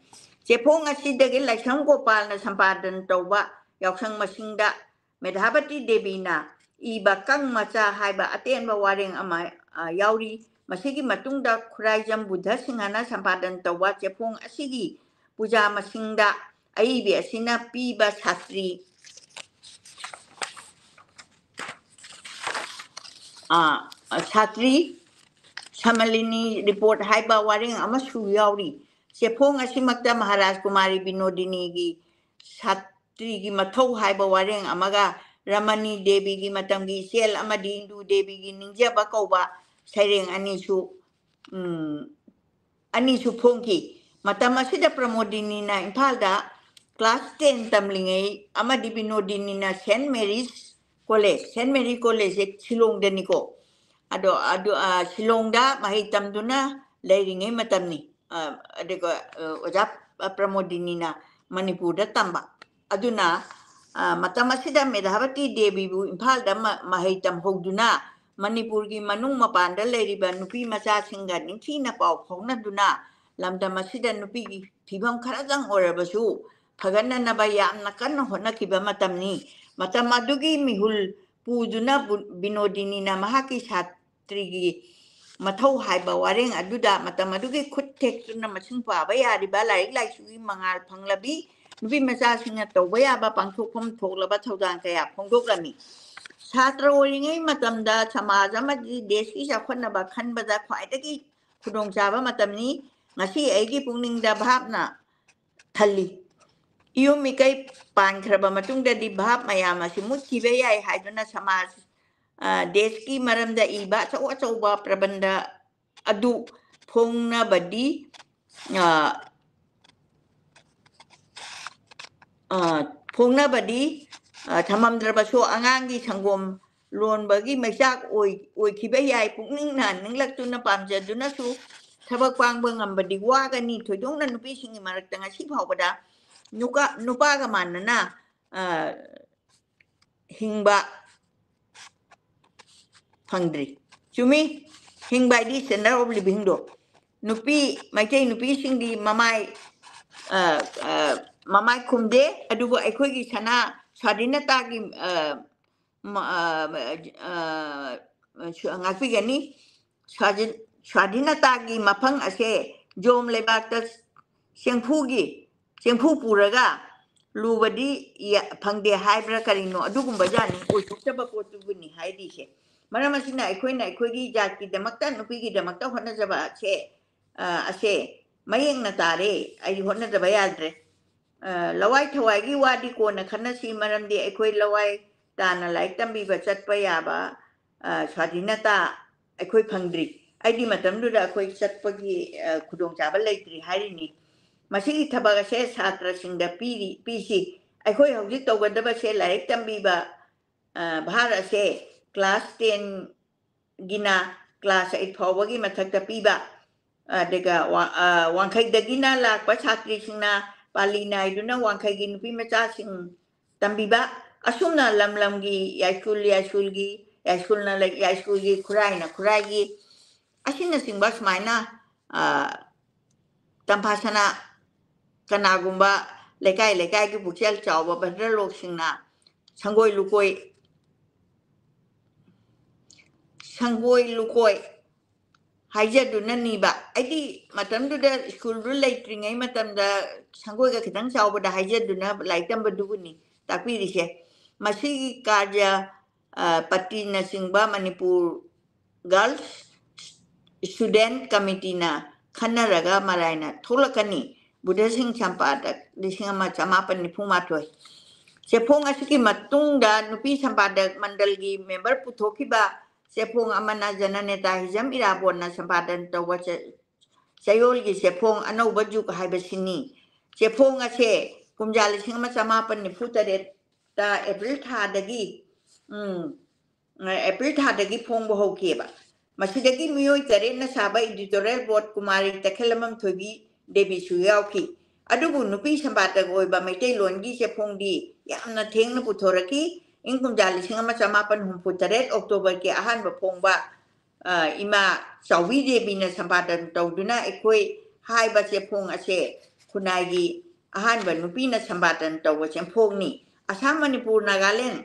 ꯆꯦꯐꯣꯡ ꯑꯁꯤꯗꯒꯤ ꯂꯥꯏꯁ꯭ꯔꯝ ꯒꯣꯄꯥꯜꯅ ꯁꯝꯄꯥꯗꯟ ꯇꯧꯕ ꯌꯥꯎꯁꯪ ꯃꯁꯤꯡꯗ ꯃꯦꯙꯥꯕꯇꯤ ꯗꯦꯕꯤꯅ ꯏꯕ ꯀꯪ ꯃꯆꯥ ꯍꯥꯏꯕ ꯑꯇꯦꯟꯕ ꯋꯥꯔꯦꯡ ꯑꯃ ꯌꯥꯎꯔꯤ ꯃꯁꯤꯒꯤ ꯃꯇꯨꯡꯗ ꯈꯨꯔꯥꯏꯖꯝ ꯕꯨꯙ ꯁꯤꯡꯍꯅ ꯁꯝꯄꯥꯗꯟ ꯇꯧꯕ ꯆꯦꯐꯣꯡ ꯑꯁꯤꯒꯤ ꯄꯨꯖꯥ ꯃꯁꯤꯡꯗ ꯑꯏꯕꯤ ꯑꯁꯤꯅ ꯄꯤꯕ ꯁꯥꯇ꯭ꯔꯤ ꯁꯃꯂꯤꯅꯤ ꯔꯤꯄꯣꯔꯠ ꯍꯥꯏꯕ ꯋꯥꯔꯦꯡ ꯑꯃꯁꯨ ꯌꯥꯎꯔꯤ ꯆꯦꯐꯣꯡ ꯑꯁꯤꯃꯛꯇ ꯃꯍꯥꯔꯥꯖ ꯀꯨꯃꯥꯔꯤ ꯕꯤꯅꯣꯗꯤꯅꯤꯒꯤ ꯁꯥꯇ꯭ꯔꯤꯒꯤ ꯃꯊꯧ ꯍꯥꯏꯕ ꯋꯥꯔꯦꯡ ꯑꯃꯒ ꯔꯃꯅꯤ ꯗꯦꯕꯤꯒꯤ ꯃꯇꯝꯒꯤ ꯏꯆꯦꯜ ꯑꯃꯗꯤ ꯏꯟꯗꯨ ꯗꯦꯕꯤꯒꯤ ꯅꯤꯡꯖꯕ ꯀꯧꯕ ꯁꯩꯔꯦꯡ ꯑꯅꯤꯁꯨ ꯐꯣꯡꯈꯤ ꯃꯇꯝ ꯑꯁꯤꯗ ꯄ꯭ꯔꯃꯣꯗꯤꯅꯤꯅ ꯏꯝꯐꯥꯜꯗ ꯀ꯭ꯂꯥꯁ 10 ꯇꯝꯂꯤꯉꯩ ꯑꯃꯗꯤ ꯕꯤꯅꯣꯗꯤꯅꯤꯅ ꯁꯦꯟꯠ ꯃꯦꯔꯤ ꯀꯣꯂꯦꯖ ꯁꯤꯂꯣꯡꯗꯅꯤꯀꯣ ꯑꯗꯣ ꯁꯤꯂꯣꯡꯗ ꯃꯍꯩ ꯇꯝꯗꯨꯅ ꯂꯩꯔꯤꯉꯩ ꯃꯇꯝꯅꯤ ꯑꯗꯨꯒ ꯑꯣꯖꯥ ꯄ꯭ꯔꯃꯣꯗꯤꯅꯤꯅ ꯃꯅꯤꯄꯨꯔꯗ ꯇꯝꯕ ꯑꯗꯨꯅ ꯃꯇꯝ ꯑꯁꯤꯗ ꯃꯦꯙꯥꯕꯇꯤ ꯗꯦꯕꯤꯕꯨ ꯏꯝꯐꯥꯜꯗ ꯃꯍꯩ ꯇꯝꯍꯧꯗꯨꯅ ꯃꯅꯤꯄꯨꯔꯒꯤ ꯃꯅꯨꯡ ꯃꯄꯥꯟꯗ ꯂꯩꯔꯤꯕ ꯅꯨꯄꯤ ꯃꯆꯥꯁꯤꯡꯒ ꯅꯤꯡꯊꯤꯅ ꯄꯥꯎ ꯐꯥꯎꯅꯗꯨꯅ ꯂꯝꯗꯝ ꯑꯁꯤꯗ ꯅꯨꯄꯤꯒꯤ ꯐꯤꯕꯝ ꯈꯔꯗꯪ ꯑꯣꯏꯔꯕꯁꯨ ꯐꯒꯠꯅꯅꯕ ꯌꯥꯝꯅ ꯀꯟꯅ ꯍꯣꯠꯅꯈꯤꯕ ꯃꯇꯝꯅꯤ ꯃꯇꯝ ꯑꯗꯨꯒꯤ ꯃꯤꯍꯨꯜ ꯄꯨꯗꯨꯅ ꯕꯤꯅꯣꯗꯤꯅꯤꯅ ꯃꯍꯥꯛꯀꯤ ꯁꯥꯇ꯭ꯔꯤꯒꯤ mathau haiba wareng aduda matam adugi khut tek tuna masing pa ba ya riba laik lai sui mangal phanglabi nubi macha singa tawba ya ba pangthokphom thoklaba thaudang kaya phongdok lami satra oringai matamda samaj amadi deshi jakhonaba khanbada khwaidagi khudong chaba matamni ngasi aigi pungningda bhapna thalli iyumi kai pankraba matungda di bhap mayama simut kibe yai haiduna samaj deski maramda iba chawa prabanda adu phongna badi phongna badi thamamdrabaso angangi sangom lonbagi maisak oi khibe yai pukning na ninglaktuna pamjaduna su thabak pangba ngambadi wagani thoidongna nupi singi marakta ngasi phawbada nupa ga manana hingba phangdri chumi hingba di standard of living do nupi maitai nupi singdi mamai khumde adugo aikhoigi sana sadinata gi ngakpi gani sadinata gi mafang ase jom lebakta sengphu puraga lubadi phangde haibra karino adugumba jani oisoktaba potuguni haidi se maramasina aikhoigi jatki damakta nupi gi damakta hona jaba che ase mayeng na tare ai hona jaba yadre lawai thawai gi wadi ko na khanasi maramdi aikhoi lawai tana laik tambi ba chatpa yaba sadinata aikhoi phangdri aidi matamduda aikhoi chatpagi khudong chaba leitri harini masigi thabaga se satra singda pisi aikhoi hojik tawgadaba se laik tambi ba bhara se class 10 gina class 8 phawagi mathakta piba daga wangkhai dagina lakpa chatri singna palina iduna wangkhai gi nupi macha sing tambiba asumna lamlamgi yaskul na like yaskul gi khurai gi asina singba smaina tampasana kanagumba lekai gi buchel chawba badra lok singna sangoi lukoi haijaduna niba aidi matamduda school ru leitringai matamda sangoi ga khitang chawbada haijaduna laitamba duguni takpirise masigi karya patina singba manipur girls student committee na khanaraga maraina tholakani budasing sampadak disingama chamapan ni phumathoi sepong asiki matungda nupi sampadak mandalgi member puthokiba sepong amana jananeta hijam irabonna sampadan tawwa sayolgi sepong anauba juk haibasini sepong ase kumjali singama chamapan ni phutaret ta april thadagi phongbo hokeba masidagi miyoi tare na saba editorial board kumari takhelamam thobi debi suyauki adubu nupi sampadak oiba maitai longi sepongdi yamna thengna puthoraki ingkum jali singama chamapan humputaret october ki ahan ba phongba ima chawi debi na sampadan tawduna ekoi haiba sepong ase khunagi ahan ba nupi na sampadan tawwa sempongni asam manipur nagaland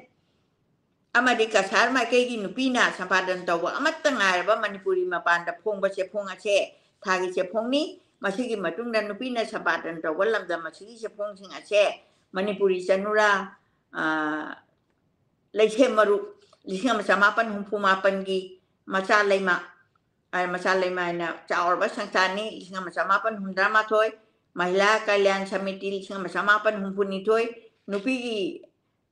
amadi kasar maikegi nupina sampadan tawwa amatta ngairaba manipuri mapanda phongba sepong ase thagi sepongni masigi matungda nupina sampadan tawwa lamda masigi sepong sing ase manipuri chanura leise maru lisingama chamapan humpumapan gi macha leima na chaorba sangtani lisingama chamapan humdrama thoi mahila kalyan samiti lisingama chamapan humpuni thoi nupi gi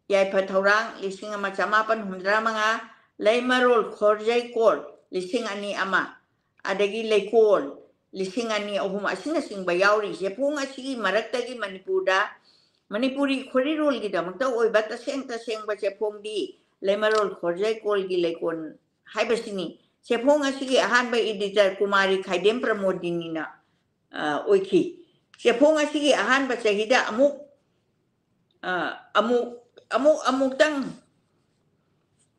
yaipa thaurang lisingama chamapan humdrama nga leimarol khorjai kol lisingani ama adagi leikol lisingani ahum asina singba yauri sepung asigi maraktagi manipuri khorirol gi damakta oiba tasengba sepongdi leimarol khorjai kol gi leikon haibasini sepong asigi ahanba editor kumari khaidem pramodini na oiki sepong asigi ahanba chahida amuk tang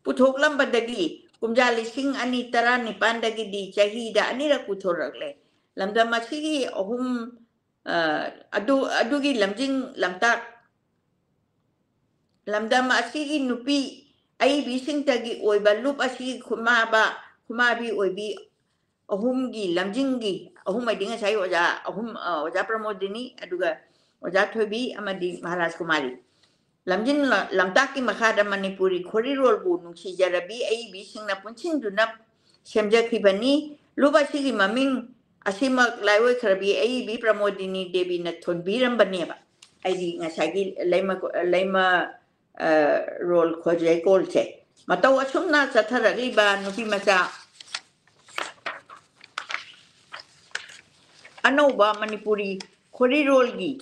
puthoklambadagi kumjali sing ani tara ni pandagi di chahida anira puthorakle lamda masigi ahum adugi lamjing lamtak lamdam asigi nupi ai bising tagi oiba lup asigi khumabi oibi ꯑꯍꯨꯝꯒꯤ ꯂꯝꯖꯤꯡꯒꯤ ꯑꯍꯨꯝ ꯍꯥꯏꯗꯤ ꯉꯁꯥꯏ ꯑꯣꯖꯥ ꯑꯍꯨꯝ ꯑꯣꯖꯥ ꯄ꯭ꯔꯃꯣꯗꯤꯅꯤ ꯑꯗꯨꯒ ꯑꯣꯖꯥ ꯊꯣꯏꯕꯤ ꯑꯃꯗꯤ ꯃꯍꯥꯔꯥꯖ ꯀꯨꯃꯥꯔꯤ ꯂꯝꯖꯤꯡ ꯂꯝꯇꯥꯛꯀꯤ ꯃꯈꯥꯗ ꯃꯅꯤꯄꯨꯔꯤ ꯈꯣꯔꯤꯔꯣꯜꯕꯨ ꯅꯨꯡꯁꯤꯖꯔꯕꯤ ꯑꯏꯕꯤꯁꯤꯡꯅ ꯄꯨꯟꯁꯤꯟꯗꯨꯅ ꯁꯦꯝꯖꯈꯤꯕꯅꯤ ꯂꯨꯕꯁꯤꯒꯤ ꯃꯃꯤꯡ ꯑꯁꯤꯃꯛ ꯂꯥꯏꯑꯣꯏꯈ꯭ꯔꯕꯤ ꯑꯏꯕꯤ ꯄ꯭ꯔꯃꯣꯗꯤꯅꯤ ꯗꯦꯕꯤꯅ ꯊꯣꯟꯕꯤꯔꯝꯕꯅꯦꯕ ꯑꯩꯗꯤ ꯉꯁꯥꯏꯒꯤ ꯂꯩꯃ ꯔꯣꯜ ꯈꯣꯖꯩꯀꯣꯜꯁꯦ ꯃꯇꯧ ꯑꯁꯨꯝꯅ ꯆꯠꯊꯔꯛꯂꯤꯕ ꯅꯨꯄꯤ ꯃꯆꯥ ꯑꯅꯧꯕ ꯃꯅꯤꯄꯨꯔꯤ ꯈꯣꯔꯤꯔꯣꯜꯒꯤ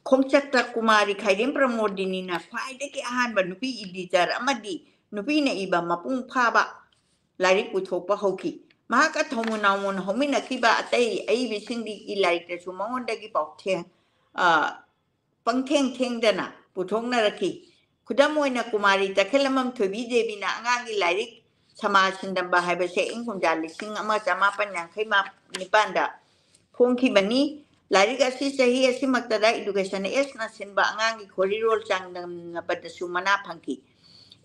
ꯈꯣꯡꯆꯠꯇ ꯀꯨꯃꯥꯔꯤ ꯈꯥꯏꯗꯦꯝ ꯄ꯭ꯔꯃꯣꯗꯤꯅꯤꯅ ꯈ꯭ꯋꯥꯏꯗꯒꯤ ꯑꯍꯥꯟꯕ ꯅꯨꯄꯤ ꯏꯗꯤꯇꯔ ꯑꯃꯗꯤ ꯅꯨꯄꯤꯅ ꯏꯕ ꯃꯄꯨꯡ ꯐꯥꯕ ꯂꯥꯏꯔꯤꯛ ꯄꯨꯊꯣꯛꯄ ꯍꯧꯈꯤ ꯃꯍꯥꯛꯀ ꯊꯧꯃꯨ ꯅꯥꯎꯃꯨꯟ ꯍꯧꯃꯤꯟꯅꯈꯤꯕ ꯑꯇꯩ ꯑꯏꯕꯤꯁꯤꯡꯒꯤ ꯂꯥꯏꯔꯤꯛꯇꯁꯨ ꯃꯉꯣꯟꯗꯒꯤ ꯄꯪꯊꯦꯡ ꯊꯦꯡꯗꯅ ꯄꯨꯊꯣꯛꯅꯔꯛꯈꯤ ꯈꯨꯗꯝ ꯑꯣꯏꯅ ꯀꯨꯃꯥꯔꯤ ꯇꯈꯦꯜꯂꯝꯕꯝ ꯊꯣꯏꯕꯤ ꯗꯦꯕꯤꯅ ꯑꯉꯥꯡꯒꯤ ꯂꯥꯏꯔꯤꯛ ꯁꯃꯥꯖ ꯁꯤꯟꯗꯝꯕ ꯍꯥꯏꯕꯁꯦ ꯏꯪ ꯀꯨꯝꯖꯥ 1889ꯗ ꯐꯣꯡꯈꯤꯕꯅꯤ ꯂꯥꯏꯔꯤꯛ ꯑꯁꯤ ꯆꯍꯤ ꯑꯁꯤꯃꯛꯇꯗ ꯏꯗꯨꯀꯦꯁꯟ ꯑꯦꯖꯅ ꯁꯤꯟꯕ ꯑꯉꯥꯡꯒꯤ ꯈꯣꯔꯤꯔꯣꯜ ꯆꯥꯡꯗꯝꯅꯕꯗꯁꯨ ꯃꯅꯥ ꯐꯪꯈꯤ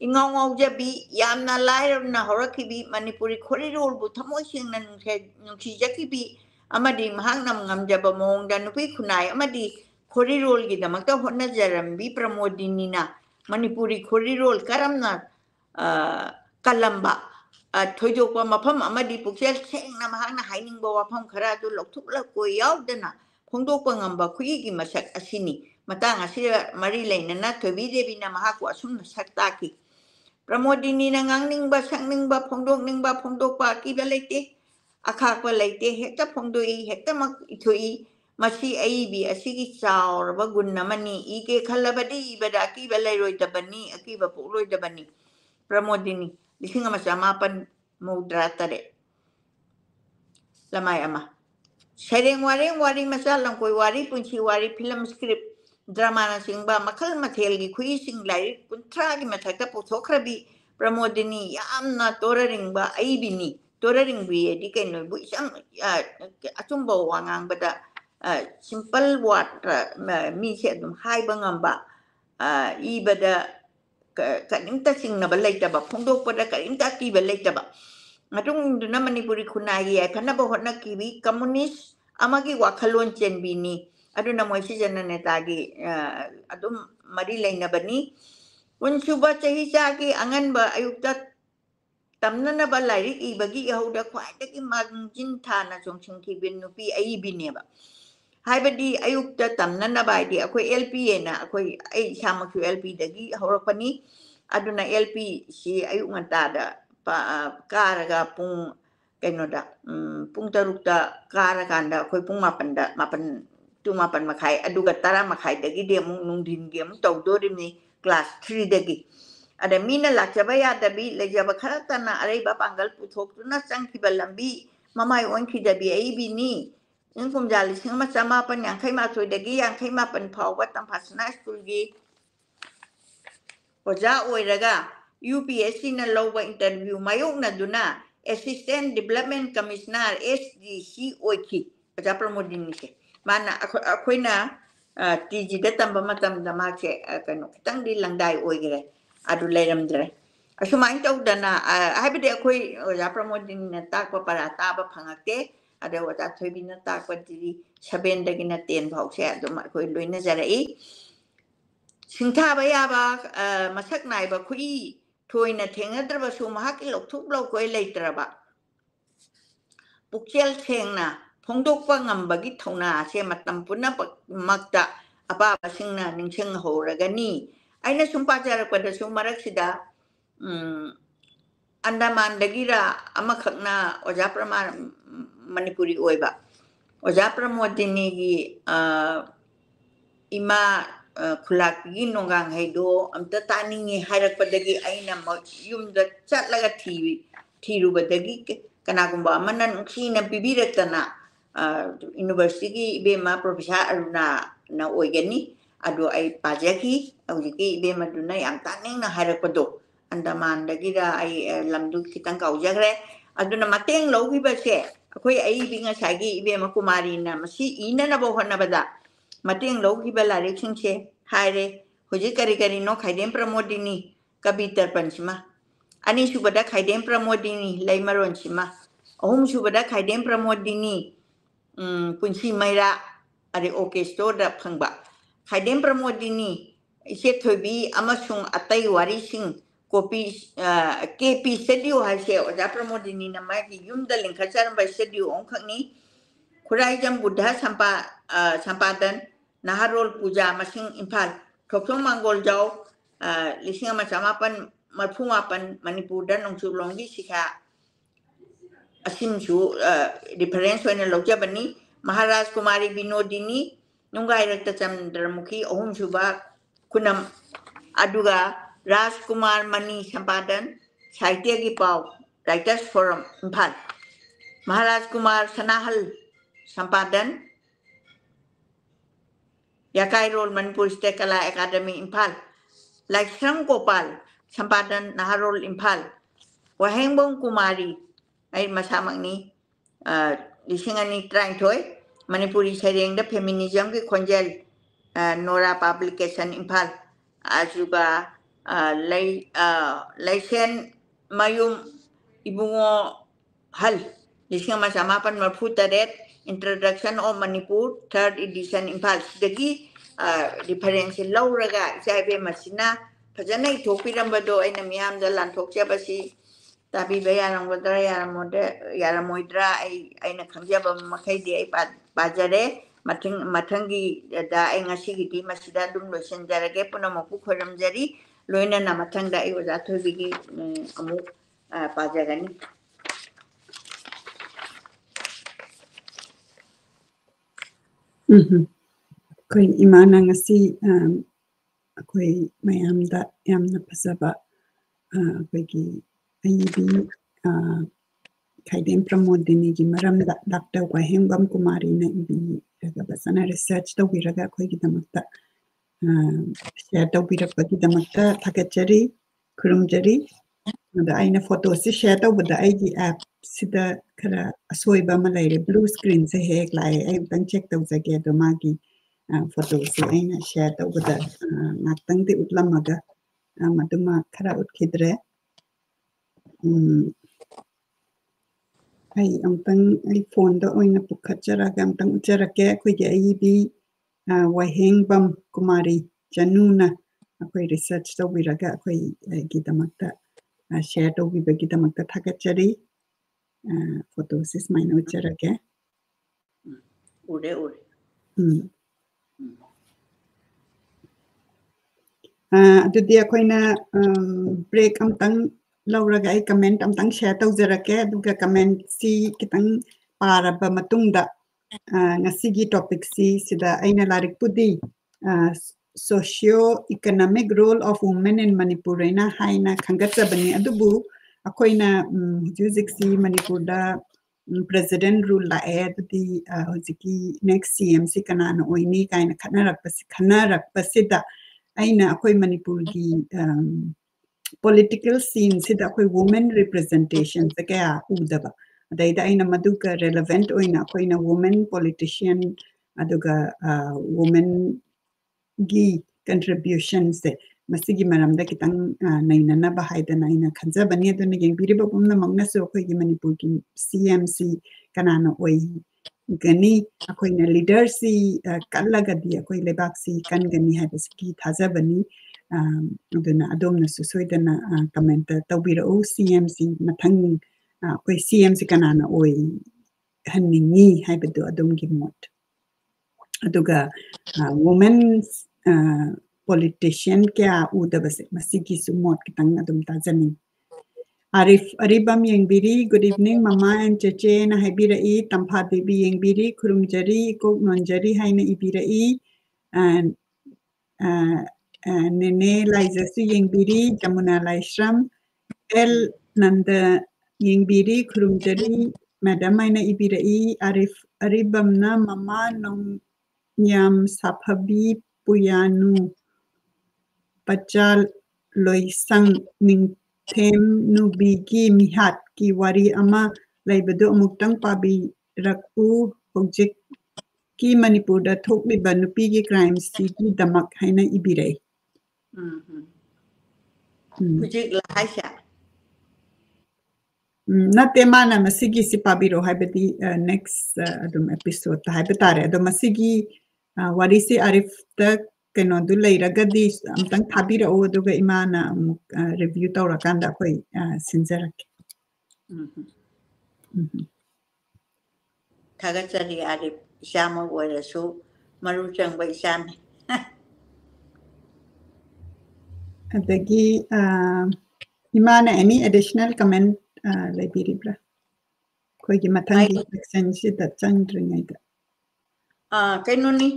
ꯏꯉꯥꯎ ꯉꯥꯎꯖꯕꯤ ꯌꯥꯝꯅ ꯂꯥꯏꯔꯅ ꯍꯧꯔꯛꯈꯤꯕꯤ ꯃꯅꯤꯄꯨꯔꯤ ꯈꯣꯔꯤꯔꯣꯜꯕꯨ ꯊꯃꯣꯏ ꯁꯦꯡꯅ ꯅꯨꯡꯁꯤꯖꯈꯤꯕꯤ ꯑꯃꯗꯤ ꯃꯍꯥꯛꯅ ꯉꯝꯖꯕ ꯃꯑꯣꯡꯗ ꯅꯨꯄꯤ ꯈꯨꯟꯅꯥꯏ ꯑꯃꯗꯤ ꯈꯣꯔꯤꯔꯣꯜꯒꯤꯗꯃꯛꯇ ꯍꯣꯠꯅꯖꯔꯝꯕꯤ ꯄ꯭ꯔꯃꯣꯗꯤꯅꯤꯅ ꯃꯅꯤꯄꯨꯔꯤ ꯈꯣꯔꯤꯔꯣꯜ ꯀꯔꯝꯅ ꯀꯜꯂꯝꯕ ꯊꯣꯏꯗꯣꯛꯄ ꯃꯐꯝ ꯑꯃꯗꯤ ꯄꯨꯛꯆꯦꯜ ꯁꯦꯡꯅ ꯃꯍꯥꯛꯅ ꯍꯥꯏꯅꯤꯡꯕ ꯋꯥꯐꯝ ꯈꯔ ꯑꯗꯨ ꯂꯧꯊꯣꯛꯂꯛꯄꯣꯏ ꯌꯥꯎꯗꯅ ꯐꯣꯡꯗꯣꯛꯄ ꯉꯝꯕ ꯈꯨꯠꯏꯒꯤ ꯃꯁꯛ ꯑꯁꯤꯅꯤ ꯃꯇꯥꯡ ꯑꯁꯤꯗ ꯃꯔꯤ ꯂꯩꯅꯅ ꯊꯣꯏꯕꯤ ꯗꯦꯕꯤꯅ ꯃꯍꯥꯛꯄꯨ ꯑꯁꯨꯝꯅ ꯁꯛ ꯇꯥꯛꯈꯤ ꯄ꯭ꯔꯃꯣꯗꯤꯅꯤꯅ ꯉꯥꯡꯅꯤꯡꯕ ꯁꯛꯅꯤꯡꯕ ꯐꯣꯡꯗꯣꯛꯄ ꯑꯀꯤꯕ ꯂꯩꯇꯦ ꯑꯈꯥꯛꯄ ꯂꯩꯇꯦ ꯍꯦꯛꯇ ꯐꯣꯡꯗꯣꯛꯏ ꯍꯦꯛꯇꯃꯛ ꯏꯊꯣꯛꯏ ꯃꯁꯤ ꯑꯏꯕꯤ ꯑꯁꯤꯒꯤ ꯆꯥꯎꯔꯕ ꯒꯨꯟ ꯑꯃꯅꯤ ꯏꯒꯦ ꯈꯜꯂꯕꯗꯤ ꯏꯕꯗ ꯑꯀꯤꯕ ꯂꯩꯔꯣꯏꯗꯕꯅꯤ ꯑꯀꯤꯕ ꯄꯣꯛꯂꯣꯏꯗꯕꯅꯤ ꯄ꯭ꯔꯃꯣꯗꯤꯅꯤ 1837 ꯂꯃꯥꯏ ꯑꯃ ꯁꯩꯔꯦꯡ ꯋꯥꯔꯦꯡ ꯋꯥꯔꯤ ꯃꯆꯥ ꯂꯝꯀꯣꯏ ꯋꯥꯔꯤ ꯄꯨꯟꯁꯤ ꯋꯥꯔꯤ ꯐꯤꯂꯝ ꯁꯀ꯭ꯔꯤꯞ ꯗ꯭ꯔꯃꯥꯅꯆꯤꯡꯕ ꯃꯈꯜ ꯃꯊꯦꯜꯒꯤ ꯈꯨꯠꯏꯁꯤꯡ ꯂꯥꯏꯔꯤꯛ 30ꯒꯤ ꯃꯊꯛꯇ ꯄꯨꯊꯣꯛꯈ꯭ꯔꯕꯤ ꯄ꯭ꯔꯃꯣꯗꯤꯅꯤ ꯌꯥꯝꯅ ꯇꯣꯔꯔꯤꯡꯕ ꯑꯏꯕꯤꯅꯤ ꯇꯣꯔꯔꯤꯡꯕꯤꯗꯤ ꯀꯩꯅꯣꯕꯨ ꯏꯆꯝ ꯑꯆꯨꯝꯕ ꯋꯥ ꯉꯥꯡꯕꯗ ꯁꯤꯝꯄꯜ ꯋꯥꯔꯗ ꯃꯤꯁꯦ ꯑꯗꯨꯝ ꯍꯥꯏꯕ ꯉꯝꯕ ꯏꯕꯗ ꯀꯔꯤꯝꯇ ꯆꯤꯡꯅꯕ ꯂꯩꯇꯕ ꯐꯣꯡꯗꯣꯛꯄꯗ ꯀꯔꯤꯝꯇ ꯑꯀꯤꯕ ꯂꯩꯇꯕ ꯃꯇꯨꯡꯗꯨꯅ ꯃꯅꯤꯄꯨꯔꯤ ꯈꯨꯟꯅꯥꯏꯒꯤ ꯌꯥꯏꯐꯅꯕ ꯍꯣꯠꯅꯈꯤꯕꯤ ꯀꯝꯃꯨꯅꯤꯁ ꯑꯃꯒꯤ ꯋꯥꯈꯜꯂꯣꯟ ꯆꯦꯟꯕꯤꯅꯤ ꯑꯗꯨꯅ ꯃꯣꯏꯁꯤ ꯖꯅꯅꯦꯇꯥꯒꯤ ꯑꯗꯨꯝ ꯃꯔꯤ ꯂꯩꯅꯕꯅꯤ ꯀꯨꯟꯁꯨꯕ ꯆꯍꯤꯆꯥꯒꯤ ꯑꯉꯟꯕ ꯑꯌꯨꯛꯇ ꯇꯝꯅꯅꯕ ꯂꯥꯏꯔꯤꯛ ꯏꯕꯒꯤ ꯏꯍꯧꯗ ꯈ꯭ꯋꯥꯏꯗꯒꯤ ꯃꯥꯡꯖꯤꯟ ꯊꯥꯅ ꯆꯣꯡꯁꯤꯟꯈꯤꯕ ꯅꯨꯄꯤ ꯑꯏꯕꯤꯅꯦꯕ ꯍꯥꯏꯕꯗꯤ ꯑꯌꯨꯛꯇ ꯇꯝꯅꯅꯕ ꯍꯥꯏꯗꯤ ꯑꯩꯈꯣꯏ LP ꯍꯥꯏꯅ ꯑꯩ ꯏꯁꯥꯃꯛꯁꯨ LPꯗꯒꯤ ꯍꯧꯔꯛꯄꯅꯤ ꯑꯗꯨꯅ LP ꯁꯤ ꯑꯌꯨꯛ ꯉꯟꯇꯥꯗ ꯀꯥꯔꯒ ꯄꯨꯡ ꯀꯩꯅꯣꯗ ꯄꯨꯡ 6ꯇ ꯀꯥꯔꯀꯥꯟꯗ ꯑꯩꯈꯣꯏ ꯄꯨꯡ 7ꯗ 7 ꯃꯈꯥꯏ ꯑꯗꯨꯒ 10 ꯃꯈꯥꯏꯗꯒꯤꯗꯤ ꯑꯃꯨꯛ ꯅꯨꯡꯊꯤꯟꯒꯤ ꯑꯃꯨꯛ ꯇꯧꯗꯣꯔꯤꯕꯅꯤ ꯀ꯭ꯂꯥꯁ 3ꯗꯒꯤ ꯑꯗ ꯃꯤꯅ ꯂꯥꯛꯆꯕ ꯌꯥꯗꯕꯤ ꯂꯩꯖꯕ ꯈꯔꯇꯅ ꯑꯔꯩꯕ ꯄꯥꯡꯒꯜ ꯄꯨꯊꯣꯛꯇꯨꯅ ꯆꯪꯈꯤꯕ ꯂꯝꯕꯤ ꯃꯃꯥꯏ ꯑꯣꯟꯈꯤꯗꯕꯤ ꯑꯏꯕꯤꯅꯤ ꯏꯪ ꯀꯨꯝꯖꯥ 1882ꯗꯒꯤ 87 ꯐꯥꯎꯕ ꯇꯝꯐꯥꯁꯅꯥ ꯁ꯭ꯀꯨꯜꯒꯤ ꯑꯣꯖꯥ ꯑꯣꯏꯔꯒ UPSCꯅ ꯂꯧꯕ ꯏꯟꯇꯔꯚ꯭ꯌꯨ ꯃꯥꯌꯣꯛꯅꯗꯨꯅ ꯑꯦꯁꯤꯁꯇꯦꯟꯠ ꯗꯤꯚꯦꯂꯞꯃꯦꯟꯠ ꯀꯃꯤꯁꯅꯔ SDC ꯑꯣꯏꯈꯤ ꯑꯣꯖꯥ ꯄ꯭ꯔꯃꯣꯗꯤꯅꯤꯁꯦ ꯃꯥꯅ ꯑꯩꯈꯣꯏꯅ TGꯗ ꯇꯝꯕ ꯃꯇꯝꯗ ꯃꯥꯁꯦ ꯀꯩꯅꯣ ꯈꯤꯇꯪꯗꯤ ꯂꯪꯗꯥꯏ ꯑꯣꯏꯈ꯭ꯔꯦ ꯑꯗꯨ ꯂꯩꯔꯝꯗ꯭ꯔꯦ ꯑꯁꯨꯃꯥꯏꯅ ꯇꯧꯗꯅ ꯍꯥꯏꯕꯗꯤ ꯑꯩꯈꯣꯏ ꯑꯣꯖꯥ ꯄ꯭ꯔꯃꯣꯗꯤꯅꯤꯅ ꯇꯥꯛꯄ ꯄꯔꯥ ꯇꯥꯕ ꯐꯪꯉꯛꯇꯦ ꯑꯗ ꯑꯣꯖꯥ ꯊꯣꯏꯕꯤꯅ ꯇꯥꯛꯄꯗꯤ 7ꯗꯒꯤꯅ 10 ꯐꯥꯎꯁꯦ ꯑꯗꯨꯝ ꯑꯩꯈꯣꯏ ꯂꯣꯏꯅꯖꯔꯛꯏ ꯁꯤꯡꯊꯥꯕ ꯌꯥꯕ ꯃꯁꯛ ꯅꯥꯏꯕ ꯈꯨꯠꯏ ꯊꯣꯏꯅ ꯊꯦꯡꯅꯗ꯭ꯔꯕꯁꯨ ꯃꯍꯥꯛꯀꯤ ꯂꯧꯊꯣꯛ ꯂꯧꯈꯣꯏ ꯂꯩꯇ꯭ꯔꯕ ꯄꯨꯛꯆꯦꯜ ꯁꯦꯡꯅ ꯐꯣꯡꯗꯣꯛꯄ ꯉꯝꯕꯒꯤ ꯊꯧꯅꯥ ꯑꯁꯦ ꯃꯇꯝ ꯄꯨꯝꯅꯃꯛꯇ ꯑꯄꯥꯕꯁꯤꯡꯅ ꯅꯤꯡꯁꯤꯡꯍꯧꯔꯒꯅꯤ ꯑꯩꯅ ꯁꯨꯝ ꯄꯥꯖꯔꯛꯄꯗꯁꯨ ꯃꯔꯛꯁꯤꯗ ꯑꯟꯗꯃꯥꯟꯗꯒꯤꯔ ꯑꯃꯈꯛꯅ ꯑꯣꯖꯥ ꯃꯅꯤꯄꯨꯔꯤ ꯑꯣꯏꯕ ꯑꯣꯖꯥ ꯄ꯭ꯔꯃꯣꯗꯤꯅꯤꯒꯤ ꯏꯃꯥ ꯈꯨꯂꯥꯛꯄꯤꯒꯤ ꯅꯣꯡꯒꯥꯡꯍꯩꯗꯣ ꯑꯝꯇ ꯇꯥꯅꯤꯡꯉꯤ ꯍꯥꯏꯔꯛꯄꯗꯒꯤ ꯑꯩꯅ ꯌꯨꯝꯗ ꯆꯠꯂꯒ ꯊꯤꯔꯨꯕꯗꯒꯤ ꯀꯅꯥꯒꯨꯝꯕ ꯑꯃꯅ ꯅꯨꯡꯁꯤꯅ ꯄꯤꯕꯤꯔꯛꯇꯅ ꯌꯨꯅꯤꯚꯔꯁꯤꯇꯤꯒꯤ ꯏꯕꯦꯝꯃ ꯄ꯭ꯔꯣꯐꯦꯁꯔ ꯑꯔꯨꯅꯥꯅ ꯑꯣꯏꯒꯅꯤ ꯑꯗꯣ ꯑꯩ ꯄꯥꯖꯈꯤ ꯍꯧꯖꯤꯛꯀꯤ ꯏꯕꯦꯝꯃꯗꯨꯅ ꯌꯥꯝ ꯇꯥꯅꯤꯡꯅ ꯍꯥꯏꯔꯛꯄꯗꯣ ꯑꯟꯗꯃꯥꯟꯗꯒꯤꯔ ꯑꯩ ꯂꯝꯗꯨ ꯈꯤꯇꯪ ꯀꯥꯎꯖꯈ꯭ꯔꯦ ꯑꯗꯨꯅ ꯃꯇꯦꯡ ꯂꯧꯈꯤꯕꯁꯦ ꯑꯩꯈꯣꯏ ꯑꯏꯕꯤ ꯉꯁꯥꯏꯒꯤ ꯏꯕꯦꯝꯃ ꯀꯨꯃꯥꯔꯤꯅ ꯃꯁꯤ ꯏꯅꯅꯕ ꯍꯣꯠꯅꯕꯗ ꯃꯇꯦꯡ ꯂꯧꯈꯤꯕ ꯂꯥꯏꯔꯤꯛꯁꯤꯡꯁꯦ ꯍꯥꯏꯔꯦ ꯍꯧꯖꯤꯛ ꯀꯔꯤꯅꯣ ꯈꯥꯏꯗꯦꯝ ꯄ꯭ꯔꯃꯣꯗꯤꯅꯤ ꯀꯕꯤ ꯇꯔꯄꯟꯁꯤꯃ ꯑꯅꯤꯁꯨꯕꯗ ꯈꯥꯏꯗꯦꯝ Pramodini ꯂꯩꯃꯔꯣꯟꯁꯤꯃ ahum subada khaidem pramodini punchi maira ari orchestra da phangba khaidem pramodini ise thobi amasung atai wari sing copy KP studio hase oja pramodini na magi yumda linkhacharam ba studio onkhangni khuraijam buddha sampadan naharol puja masing imphal thokthong mangol jaw lising ama chamapan marphumapan manipur da nongchulonggi sikha asimchu difference oina lojabani maharaj kumari binodini nungai rakta chandramukhi ahum suba kunam aduga raj kumar mani sampadan sahitya gi pau writers forum imphal maharaj kumar sanahal sampadan yakai rol manipur state kala academy imphal laisram gopal sampadan naharol imphal wahengbong kumari ai masamangni lisingani trying toy manipuri sereng da feminism ki khonjel nora publication imphal ajuga laisen mayum ibungo hal lising masamapan marfu taret introduction of manipur third edition imphal dagi difference lauraga jaibe masina fajana ithokpirambado aina miyam da lanthokjabasi tabi bayaramodra yaramoidra aina khamjaba makhaidi ai bajare mathangi da ai ngasigidi masida dum losenjarage punamoku khoramjari loina na mathangda ai oja thobigi amu pajagani koi imana ngasi koi mayamda yamna pasaba koi aibi khaidem pramodini gi maramda Dr. Wahengbam Kumari na ibi raga basana research tawiraga koi gi damakta share tawbirakpagi damakta thakachari khurumjari da aina photo si share tawbada aigi app sida khara asoiba ma laire blue screen se hek lai ai tang check tawjage do magi photo si aina share tawbada ngaktang ti utlamaga maduma khara utkidre ai amtang ai phone da oina pukhacharaga amtang ucharake khoige ai bi Wahengbam Kumari Januna akoi research tawbiraga akoi gi damakta share tawbibagi damakta thakachari photos maina ucharake ure adudi akoina break amtang lauraga ai comment amtang share tawjarake aduga comment si kitang paraba matungda ngasigi topic si sida aina larik pudi socio economic role of women in Manipur aina haina khangatsabani adubu akoina music si Manipur da president rule la adudi hojiki next CMC kanana oini kaina khanarak pasida aina akoi Manipur gi political scene sida akoi women representation sa kaya udaba daida aina maduga relevant oina akoina women politician aduga women gi contributions se masigi maramda kitang nainana bahaidana aina khanjabani aduna yengbiriba pumna magnaso akoi gi Manipur gi CMC kanana oi gani akoina leader si kallagadi akoi lebak si kangani habasiki thajabani aduna adomna soidana comment tawbira o CMC mathang akoi CMC kanana oi hanningi haibadu adumgi mot aduga women politician kya udabase masigi sumot kitang adum tajani Arif Aribam Yengbiri, good evening, Mama and Cheche na Habirai, Tampa Devi Yengbiri, Kurumjari, Kok Nonjari, Haina Ibirai, and Nene Lizasu Yengbiri, Jamuna Laishram, El Nanda Yengbiri, Kurumjari, Madam Aina Ibirai, Arif Aribam na Mama Nong Nyam Saphabi Puyanu, Pachal Loisang Ning Them Nubigi Mihat ki wari ama laibado amuktang pabi rakpu hojik ki Manipur da thokliba nupigi crimes si ki damak haina ibirai hujik lahaisha Nate mana masigi si pabiro haibadi next adum episode haibetare adum masigi warisi arif ta keno du leiragadi amtang thabira o duga imana review tawrakanda khoi sinjarake Thagachari arif isama warasu maru changba isami adagi imana any additional comment lebiribra khoi gi mathangi section si da changringai da kainoni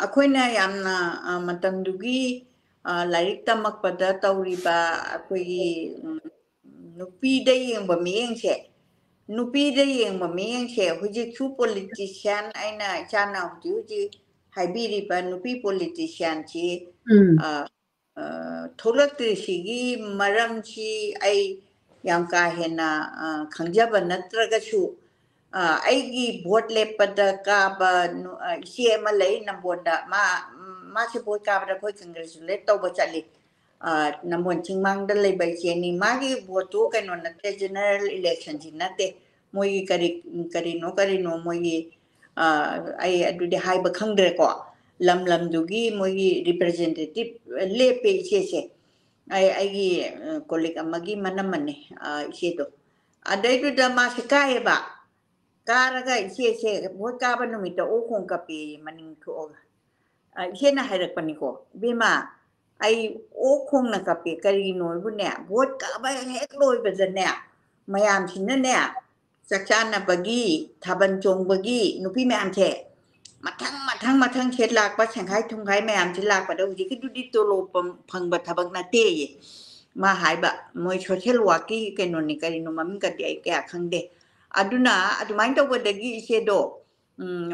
akoina yamna matamdugi larik tamakpada tawriba akoi nupi da yengba miyengse nupi da yengba miyengse huji chu politician aina chana huji haibiriba nupi politician chi थोलक्तरी सिगी मरम ची आई याम का है ना खंजब नत्रगसु आईगी vote लेपद काब इसी मलई नंबोंदा मा से vote काब कोई कंग्रेचुलेट तो बचाली नंबों चिंगमांग दले बैचेनी मागी वोटो कनो नते जनरल इलेक्शन जी नते मोई करी नो मोई आई अदुदे हाई बखंगरे को lam dugi moi representative lepe ise ai colleague amagi manamane ise do adai du da masikae ba karaga ise mo ka ba no mito o khong ka pe maning ko ise na hairak pani ko bima ai o khong na ka pe kari no bu ne bot ka ba hek loi ba ne mayam sin ne sakchana bagi thaban chong bagi nupi mayam the mathang chet lak pa changhai thunghai mayam chi lak pa do ji ki du di to lo phang ba thabak na te ye ma hai ba moi social work ki ke no ni kari no mam ka dei ka khang de aduna adumain to ba de gi se do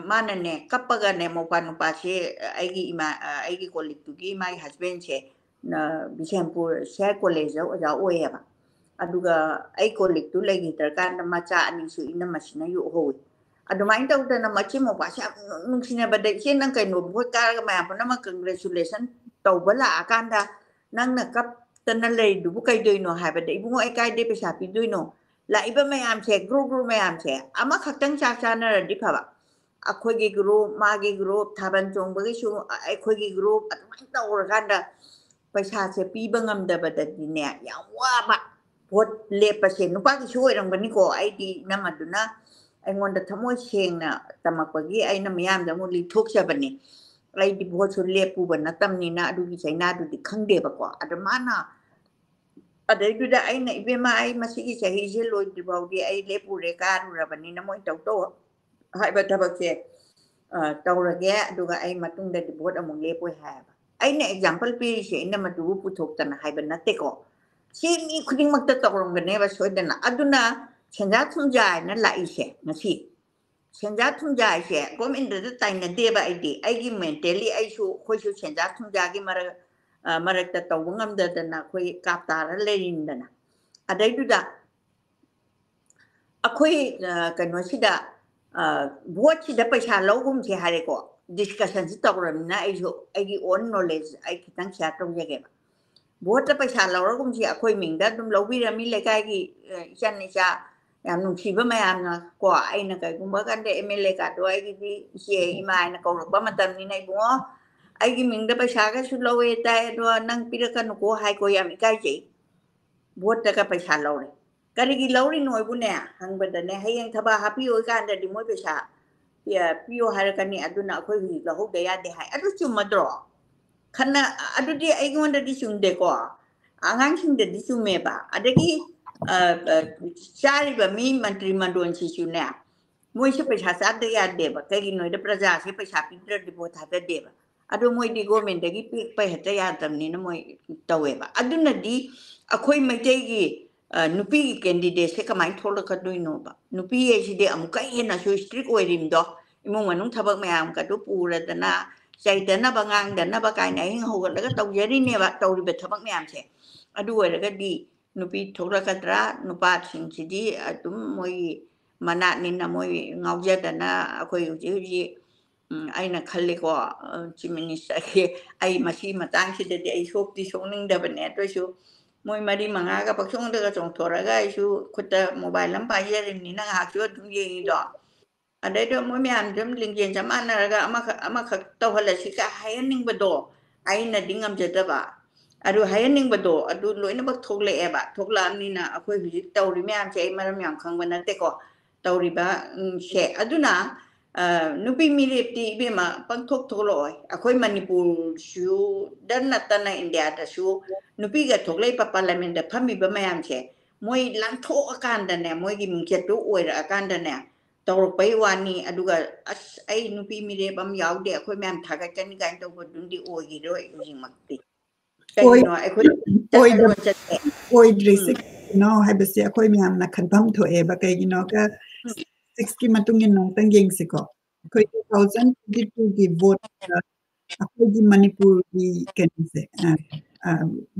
ma na ne kappaga ne mo pa no pa che ai gi ma ai gi colleague tu gi my husband che na bishampur share college ja o ye ba aduga ai colleague tu lagi tarkan ma cha ani su ina masina yu ho adumai tau da na machi mo pa sha nung sina ba de chen nang kai no bo ka ma pa na ma congratulation tau ba la kan da nang na kap tan na le du bu kai doi no ha ba de bu ai kai de pe sha pi doi no la iba ma yam che group ma yam che ama khak tang cha na di pha ba akhoi gi group ma gi group thaban chong ba gi shu ai khoi gi group adumai tau ra kan da pa sha che pi ba ngam da ba da di ne ya wa ba bot le pa se no pa gi shu rang ba ni ko ai di na ma du na ai ngonda thamoi sengna tamakpagi aina miyam da mu li thok chabani ai di bo chu lepu ba na tamni na adu gi chaina du di khangde ba ko adamana adai du da aina ibe ma ai masigi chahi je loi di ba di ai lepu re ka ru ra bani na moi tau to hai ba ta ba che tau ra ge du ga ai matung da di bo among lepu ha ba ai ne example pi se ina ma du pu thok tan hai ba na te ko si mi khuding mak ta tawrong ga ne ba soi da na aduna chenja thumjai na lai se ngasi chenja thumjai se gomin da tai na de ba ai di ai gi mentally ai su khoi su chenja thumja gi marak ta taw ngam da na khoi kap ta ra le rin da na adai du da akhoi kano si da buat si da paisa lo gum che hare ko discussion si taw ram na ai gi own knowledge ai kitang cha tong ye ge buat da paisa lo ra gum si akhoi ming da dum lo bi ra mi le kai gi chan ni cha yam nung chi ba mayam na ko ai na kai gum ba kan de mla ka do ai gi che imai na ko ba ma tam ni nai bo ai gi ming da pa sha ga su lo we ta do nang pi ra kan ko hai ko yam kai chi bot da ka pa sha lo re ka ri gi lo ri noi bu ne hang ba da ne hai yang thaba ha pi o kan da di moi pa sha pi o har kan ni aduna ko hi la ho da ya de hai adu chu ma dro khana adu di ai ngon da di chung de ko angang chung de di chu me ba adagi shari ba mi mantri mandon chi chu na moi se pa sa de ya de ba kai noi de praja se pa sa pi de bo tha de ba adu moi di government de gi pi pa ha ya tam ni na moi tawe ba adu na di akhoi mai te gi nupi gi candidate se ka mai thol ka doi no ba nupi ye si de am kai he na so strict oi rim do imong manung thabak mayam ka du pu ra da na chai da na ba ngang da na ba kai nai ho ga la ka taw ye ri ne ba taw ri be thabak mayam se adu oi ra ga di nupi thora kadra nupa sing chidi atum moi mana ni na moi ngauja da na akoi ji aina khalle ko chief minister ke ai masi matang si de ai shop ti songning da bane to su Moi mari manga ka paksong de ka chong thora ga isu khuta mobile lam pa ye rim ni na ha chu ye do adai do moi myam jam ling yen jam an na ga ama kha taw hala si ka hayaning bado ai na dingam je da ba adu hayaning bado adu loina bak thok le e ba thok la ni na akhoi hu taw ri myam che maram yang khang ban na te ko taw ri ba she aduna nupi mirip ti be ma pang thok thok loi akhoi manipur shu dan na ta na india da shu nupi ga thok le pa parliament da phami ba mayam che moi lan tho akan da ne moi gi mung che tu oi ra akan da ne taw pai wa ni aduga as ai nupi mirip am yaw de akhoi myam thaga chan ga taw ko dun di oi gi roi ji makti kai no akhoi oi drisik no habisi akhoi myam na khanbam tho e ba kai gi no ka 60 matungin nong tang yeng siko akhoi 2022 gi vote akhoi gi manipur gi kense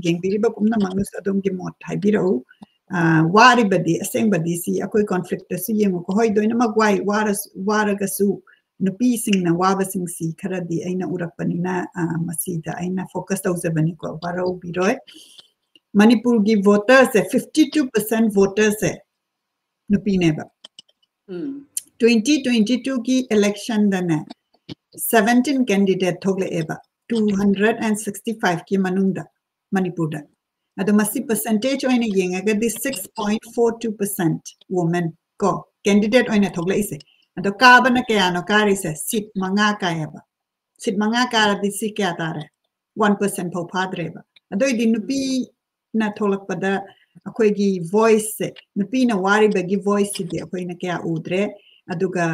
geng biri ba kumna mangus adom gi mot thai biro wari badi aseng badi si akhoi conflict su yeng ko hoi doina ma gwai wara su nupi sing na waba sing si khara di aina urakpani na masida aina focus tawzabani ko warau biroi manipur gi voters 52% voters nupi ne ba 2022 ki election dana 17 candidate thogle eba 265 ki manungda manipur da ado masi percentage oina yenga ga di 6.42% women ko candidate oina thogle ise ado ka bana kaya no kari se sit manga kaya ba sit manga kara di si kya tare 1% pho padre ba ado di nupi na tholak pada akhoi gi voice nupi na wari ba gi voice di akhoi na kya udre aduga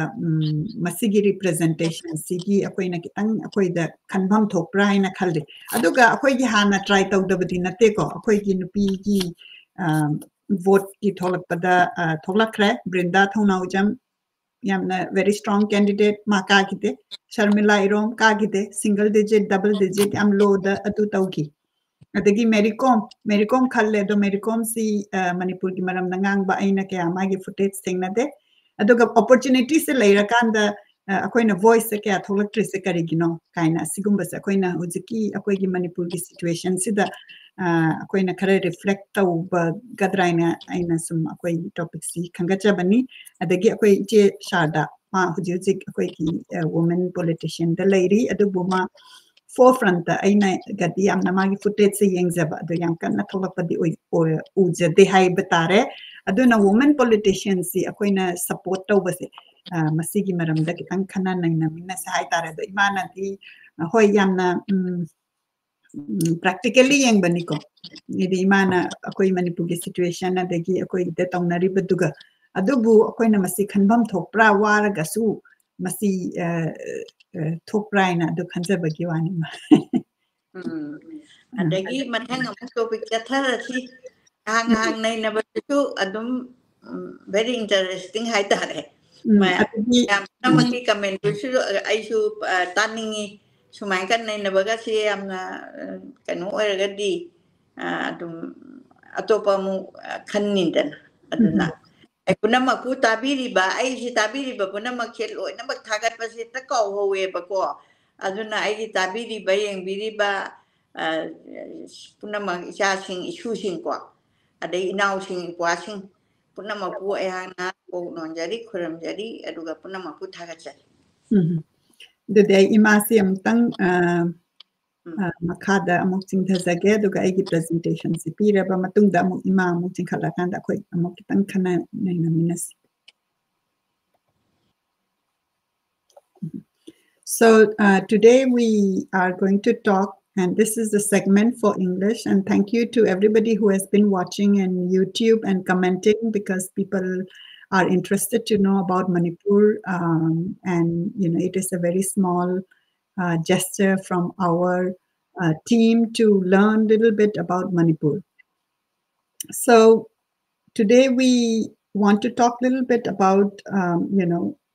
masigi representation sigi akhoi na kitang akhoi da khanbam thokra ina khalde aduga akhoi gi hana try tawdabadi nate ko akhoi gi nupi gi vote ki tholak pada tholakre Brinda Thonaujam yamna very strong candidate ma ka gide Sharmila Irom ka gide single digit double digit am low da atu tawki adagi Mericom khalle do Mericom si Manipur gi maram nangang ba aina kaya magi footage singna de aduga opportunity se leira kanda akoina voice se kaya tholaktre se karigino kaina sigumba se akoina hujiki akoigi Manipur gi situation sida akoina khare reflect tauba gadraina aina sum akoi topic si khangacha bani adagi akoi je shada ma hujik akoigi women politician the lady adubuma forefront aina gadi amna magi footage se yengzaba do yang kana tholapadi uja de hai batare aduna women politicians si akoina support tawbase masigi maramda kitang khana naina minna sai tare do imana di hoi yamna practically yang baniko idi imana akoi Manipur gi situation adagi akoi de tawnari baduga adubu akoina masi khanbam thokpra waraga su masi thokpra ina do khanjabagi wani ma adagi mathang amuk topic kathara si hang nei na basu adum very interesting hai tare ma yam namaki comment su ai su taningi sumai kan nei na baga si amna kanu eraga di adum atopa mu khannin dan aduna ai punama ku tabiri ba ai si tabiri ba punama khelo na bak thagat pa si ta ko howe ba ko aduna ai tabiri ba yang biri ba punama isa sing isu sing ko ada inau sing kwa sing punama ku ai hana ko non jadi khuram jadi aduga punama ku thagat jadi the day imasi amtang makada amuk sing thazage aduga ai presentation si pira ba matungda amuk ima amuk sing khala kanda khoi amuk kitang khana naina minas. So today we are going to talk, and this is the segment for English, and thank you to everybody who has been watching on YouTube and commenting, because people are interested to know about Manipur, and it is a very small gesture from our team to learn a little bit about Manipur. So today we want to talk a little bit about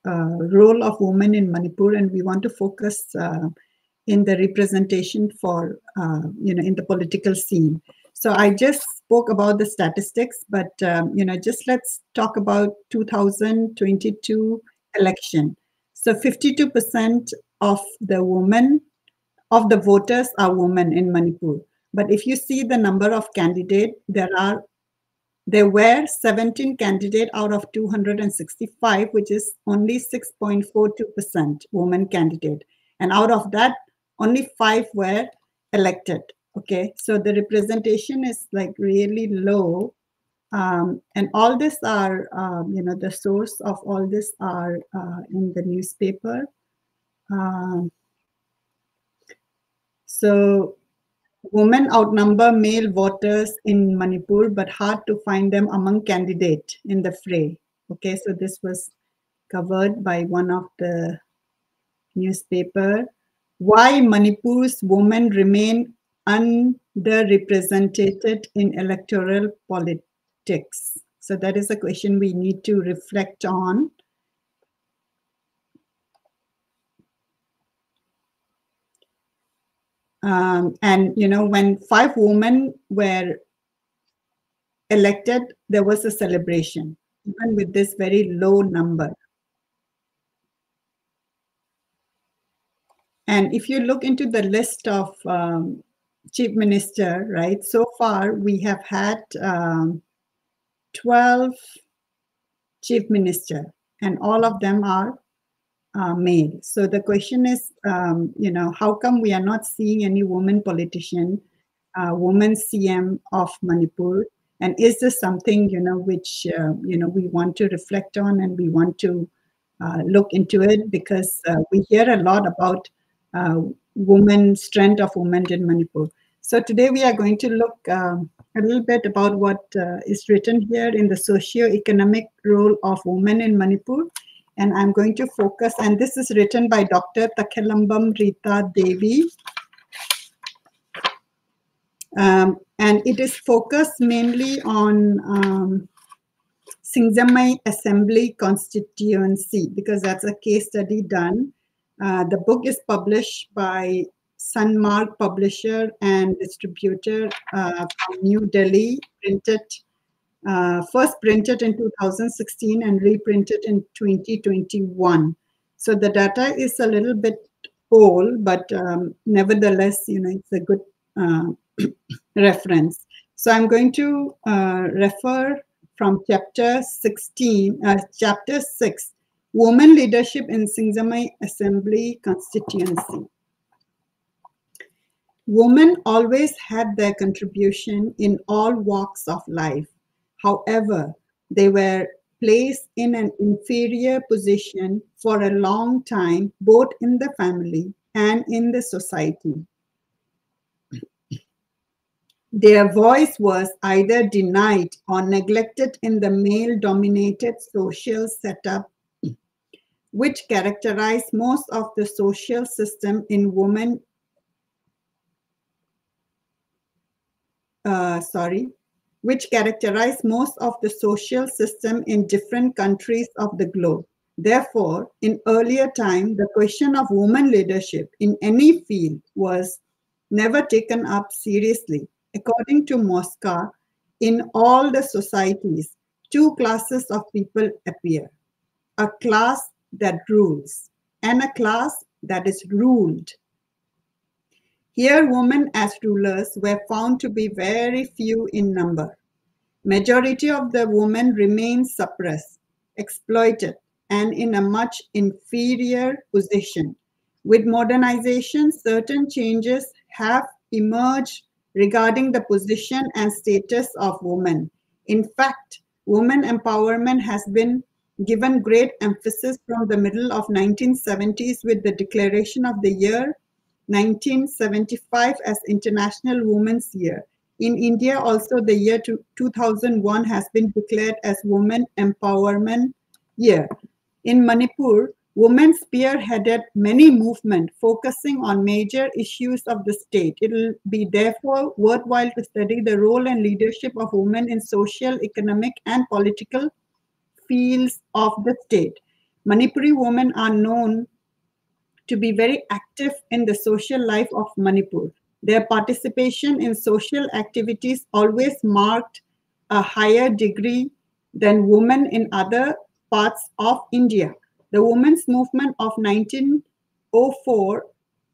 role of women in Manipur, and we want to focus in the representation for in the political scene. So I just spoke about the statistics, but just let's talk about 2022 election. So 52% of the voters are women in Manipur, But if you see the number of candidates, there were 17 candidates out of 265, which is only 6.42% women candidate. And out of that, only 5 were elected. Okay, so the representation is like really low. And all this are, the source of all this are in the newspaper. So women outnumber male voters in Manipur, but hard to find them among candidates in the fray. Okay, so this was covered by one of the newspaper. Why Manipur's women remain underrepresented in electoral politics? So that is a question we need to reflect on. And when 5 women were elected, there was a celebration, even with this very low number. And if you look into the list of chief minister, right, so far we have had 12 chief minister, and all of them are male. So the question is, how come we are not seeing any woman politician, woman CM of Manipur? And is this something, which, we want to reflect on and we want to look into it? Because we hear a lot about strength of women in Manipur. So today we are going to look a little bit about what is written here in the socio-economic role of women in Manipur. And I'm going to focus, and this is written by Dr. Takhelambam Rita Devi. And it is focused mainly on Singzamai Assembly constituency, because that's a case study done. The book is published by Sunmark Publisher and Distributor from New Delhi, first printed in 2016 and reprinted in 2021. So the data is a little bit old, but nevertheless, it's a good reference. So I'm going to refer from chapter 6, Women Leadership in Singzamai Assembly Constituency. Women always had their contribution in all walks of life. However, they were placed in an inferior position for a long time, both in the family and in the society. Their voice was either denied or neglected in the male-dominated social setup, which characterized most of the social system in which characterized most of the social system in different countries of the globe. Therefore, in earlier time, the question of women leadership in any field was never taken up seriously. According to Mosca, in all the societies, 2 classes of people appear: a class that rules and a class that is ruled. Here, women as rulers were found to be very few in number. Majority of the women remain suppressed, exploited, and in a much inferior position. With modernization, certain changes have emerged regarding the position and status of women. In fact, women empowerment has been given great emphasis from the middle of 1970s with the declaration of the year 1975 as International Women's Year. In India, also the year 2001 has been declared as Women Empowerment Year. In Manipur, women spearheaded many movements focusing on major issues of the state. It will be therefore worthwhile to study the role and leadership of women in social, economic, and political fields of the state. Manipuri women are known to be very active in the social life of Manipur. Their participation in social activities always marked a higher degree than women in other parts of India. The women's movement of 1904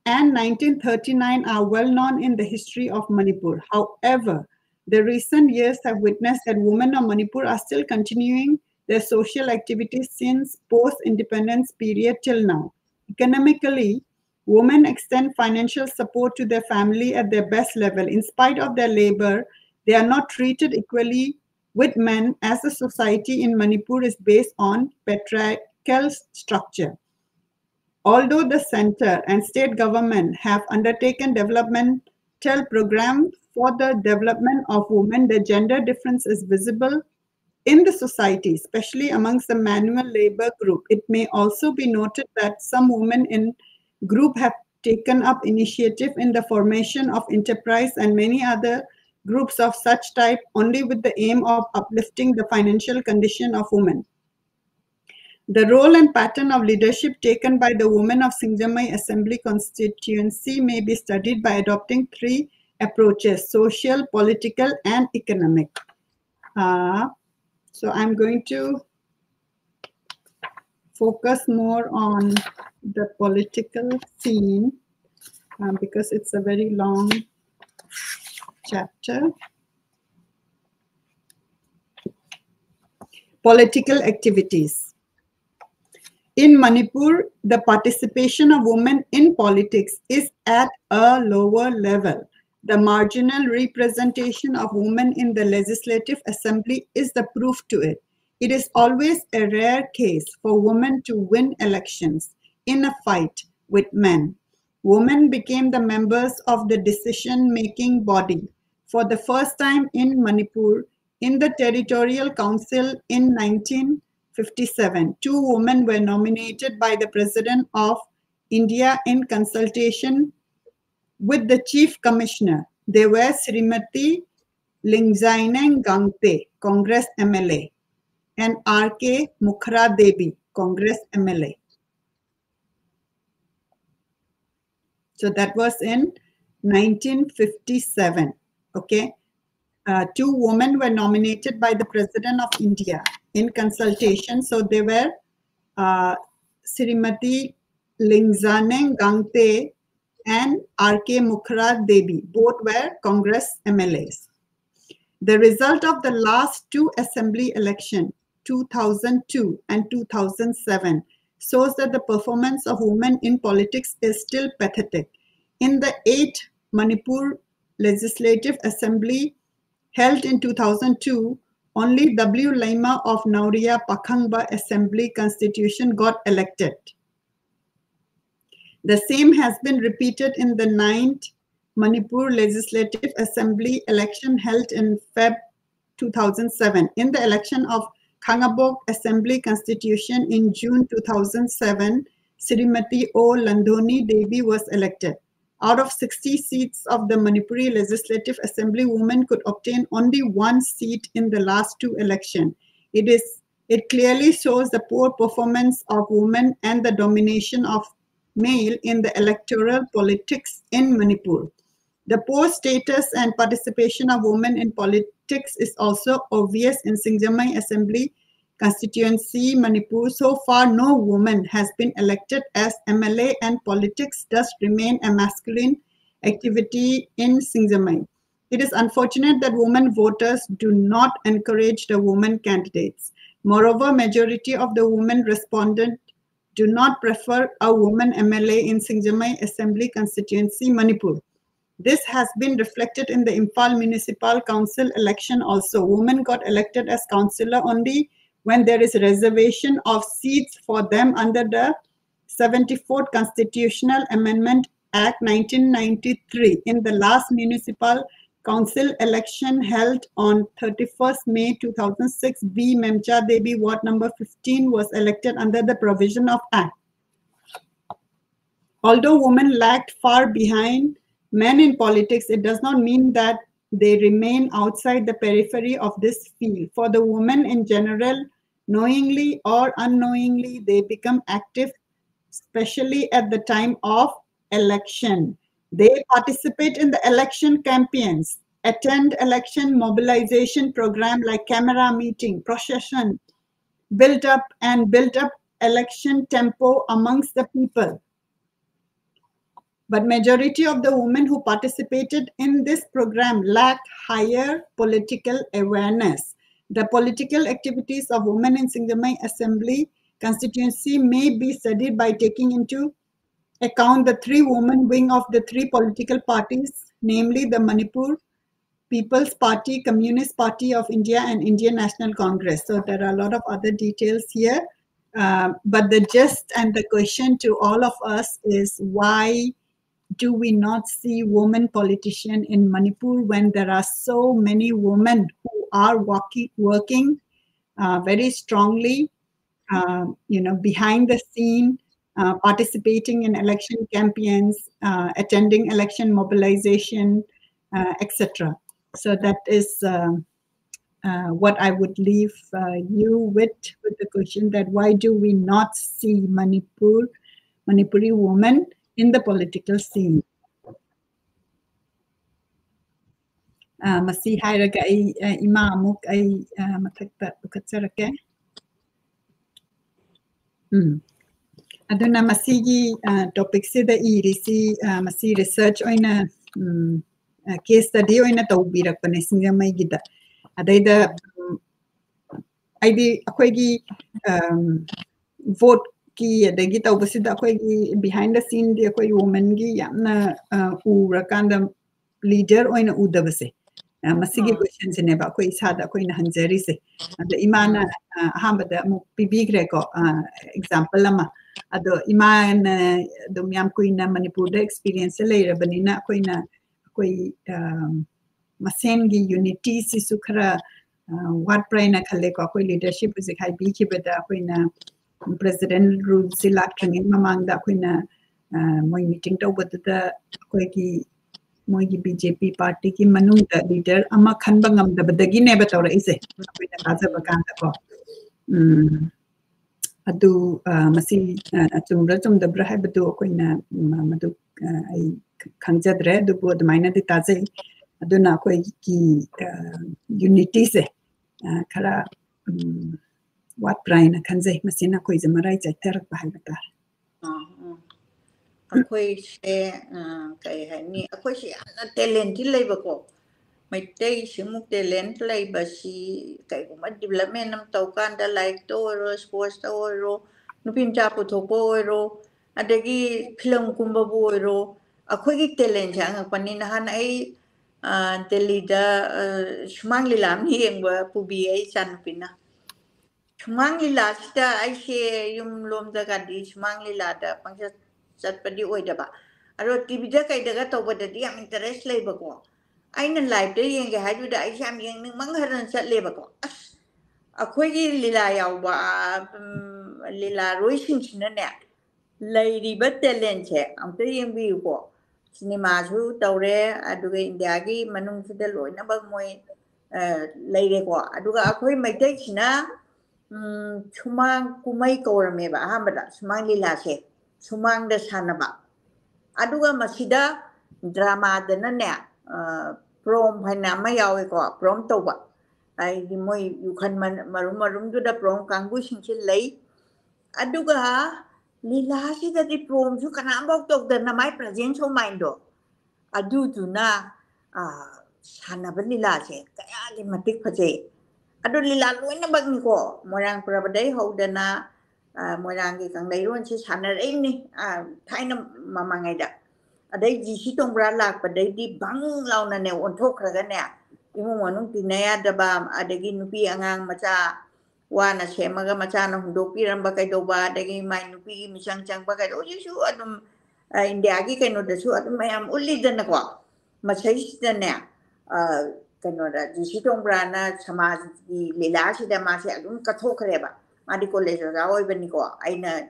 and 1939 are well known in the history of Manipur. However, the recent years have witnessed that women of Manipur are still continuing their social activities since post-independence period till now. Economically, women extend financial support to their family at their best level. In spite of their labor, they are not treated equally with men, as the society in Manipur is based on patriarchal structure. Although the center and state government have undertaken developmental programs for the development of women, the gender difference is visible in the society, especially amongst the manual labor group. It may also be noted that some women in group have taken up initiative in the formation of enterprise and many other groups of such type only with the aim of uplifting the financial condition of women. The role and pattern of leadership taken by the women of Singjamai Assembly constituency may be studied by adopting three approaches: social, political, and economic. So I'm going to focus more on the political scene because it's a very long chapter. Political activities. In Manipur, the participation of women in politics is at a lower level. The marginal representation of women in the Legislative Assembly is the proof to it. It is always a rare case for women to win elections in a fight with men. Women became the members of the decision-making body for the first time in Manipur in the Territorial Council in 1957. Two women were nominated by the President of India in consultation with the Chief Commissioner. They were Srimati Lingzaineng Gangte, Congress MLA, and R.K. Mukhra Devi, Congress MLA. So that was in 1957, okay? Two women were nominated by the President of India in consultation. So they were Srimati Lingzaineng Gangte and R.K. Mukhra Devi. Both were Congress MLAs. The result of the last two assembly elections, 2002 and 2007, shows that the performance of women in politics is still pathetic. In the 8th Manipur Legislative Assembly held in 2002, only W. Laima of Nauria Pakhangba Assembly Constitution got elected. The same has been repeated in the 9th Manipur Legislative Assembly election held in Feb 2007. In the election of Khangabok Assembly Constitution in June 2007, Srimati O. Landhoni Devi was elected. Out of 60 seats of the Manipuri Legislative Assembly, women could obtain only one seat in the last two elections. It clearly shows the poor performance of women and the domination of male in the electoral politics in Manipur. The poor status and participation of women in politics is also obvious in Singjamai Assembly constituency, Manipur. So far, no woman has been elected as MLA, and politics does remain a masculine activity in Singjamai. It is unfortunate that women voters do not encourage the women candidates. Moreover, majority of the women respondents do not prefer a woman MLA in Singjamai Assembly constituency, Manipur. This has been reflected in the Imphal Municipal Council election also. Women got elected as councillor only when there is a reservation of seats for them under the 74th Constitutional Amendment Act 1993. In the last municipal council election held on 31st May 2006, B. Memcha Devi, Ward number 15, was elected under the provision of Act. Although women lagged far behind men in politics, it does not mean that they remain outside the periphery of this field. For the women in general, knowingly or unknowingly, they become active, especially at the time of election. They participate in the election campaigns, attend election mobilization program like camera meeting, procession, build up election tempo amongst the people. But majority of the women who participated in this program lacked higher political awareness. The political activities of women in Singamai Assembly constituency may be studied by taking into account the three women wing of the three political parties, namely the Manipur People's Party, Communist Party of India, and Indian National Congress. So there are a lot of other details here. But the gist and the question to all of us is, why do we not see women politicians in Manipur when there are so many women who are working very strongly, behind the scene, participating in election campaigns, attending election mobilization, etc. So that is what I would leave you with the question that why do we not see Manipuri women in the political scene? Masi hairaga ay imamuk ay matakta ukatsarake. Aduna masigi topic sida irisi masi research oina case study oina tawbirak pane Singamai gida. Adaida aidi akoigi vote ki adagi tawbasida akoigi behind the scene di akoi woman gi yamna urakanda leader oina udabase. Masigi questions in about koi sada koi na hanjari se. The imana hambada mo pibigre ko example lama. Ado iman dumyam koi na Manipur da experience later banina koi na koi masengi unity si sukara what praina khale ko koi leadership is khai bi ki beda koi na president rule select ngin mamang da koi na moi meeting to bada koi ki moi ki BJP party ki manung da leader ama khanba ngam da badagi ne ba tawra ise koi na kaza bakan da ko adu masi chumra chumda bra ha badu koi na madu ai khangjadre du bod maina di taze aduna koi ki unity se kala what praina khanjai masina koi jamarai chai terak bahai bata akoi se kai hani akoi se talent leba ko mai tei simuk talent leba si kai ko ma development nam tau kan da like to ro sports to ro nupim cha pu tho po ro adagi film kumba bu ro akoi ki talent ang pani na han ai Delhi da Shumang Lilam ni engwa pubi ai chan pina Shumang Lila sta ai she yum lom da gadi Shumang Lila da pangsa sat padi oi da ba aro TV da kai da ga to ba da di am interest lei ba ko ai nan live da yeng ga ha ju da ai sham yeng ning mang haran sat le ba ko akhoi gi lila yaw ba lila roi shin chin na ne lei ri ba talent che am te yeng bi ko cinema su tawre aduga India gi manung sida loina ba moi leire ko aduga akhoi maitai china chumang kumai korame ba hamada sumang lila se sumang da sanaba aduga masida drama da na ne prom phana ma yawe ko prom to ba ai di moi yukhan marum du da prom kangbu singchi lei aduga Lila si dati prom su kanang bok tok da namai present so mind do adu tu na sana ba lila se kaya li matik phaje adu lila loi na bag ni ko morang prabadai ho da na morang gi kang dai ron si sana rei ni thai na mama ngai da adai ji si tong bra lak pa dai di bang lau na ne on thok khra ga ne imu monung ti na ya da ba adagi nupi angang macha wana semaga macana hundok piram bakai doba dagi mai nupi misang chang bakai do su adum India gi keno da su adum mayam ulli dan ko masai dan ne keno da ji si tong brana samaj gi lila si da ma se adum ka thok re ba madi college ra oi bani ko aina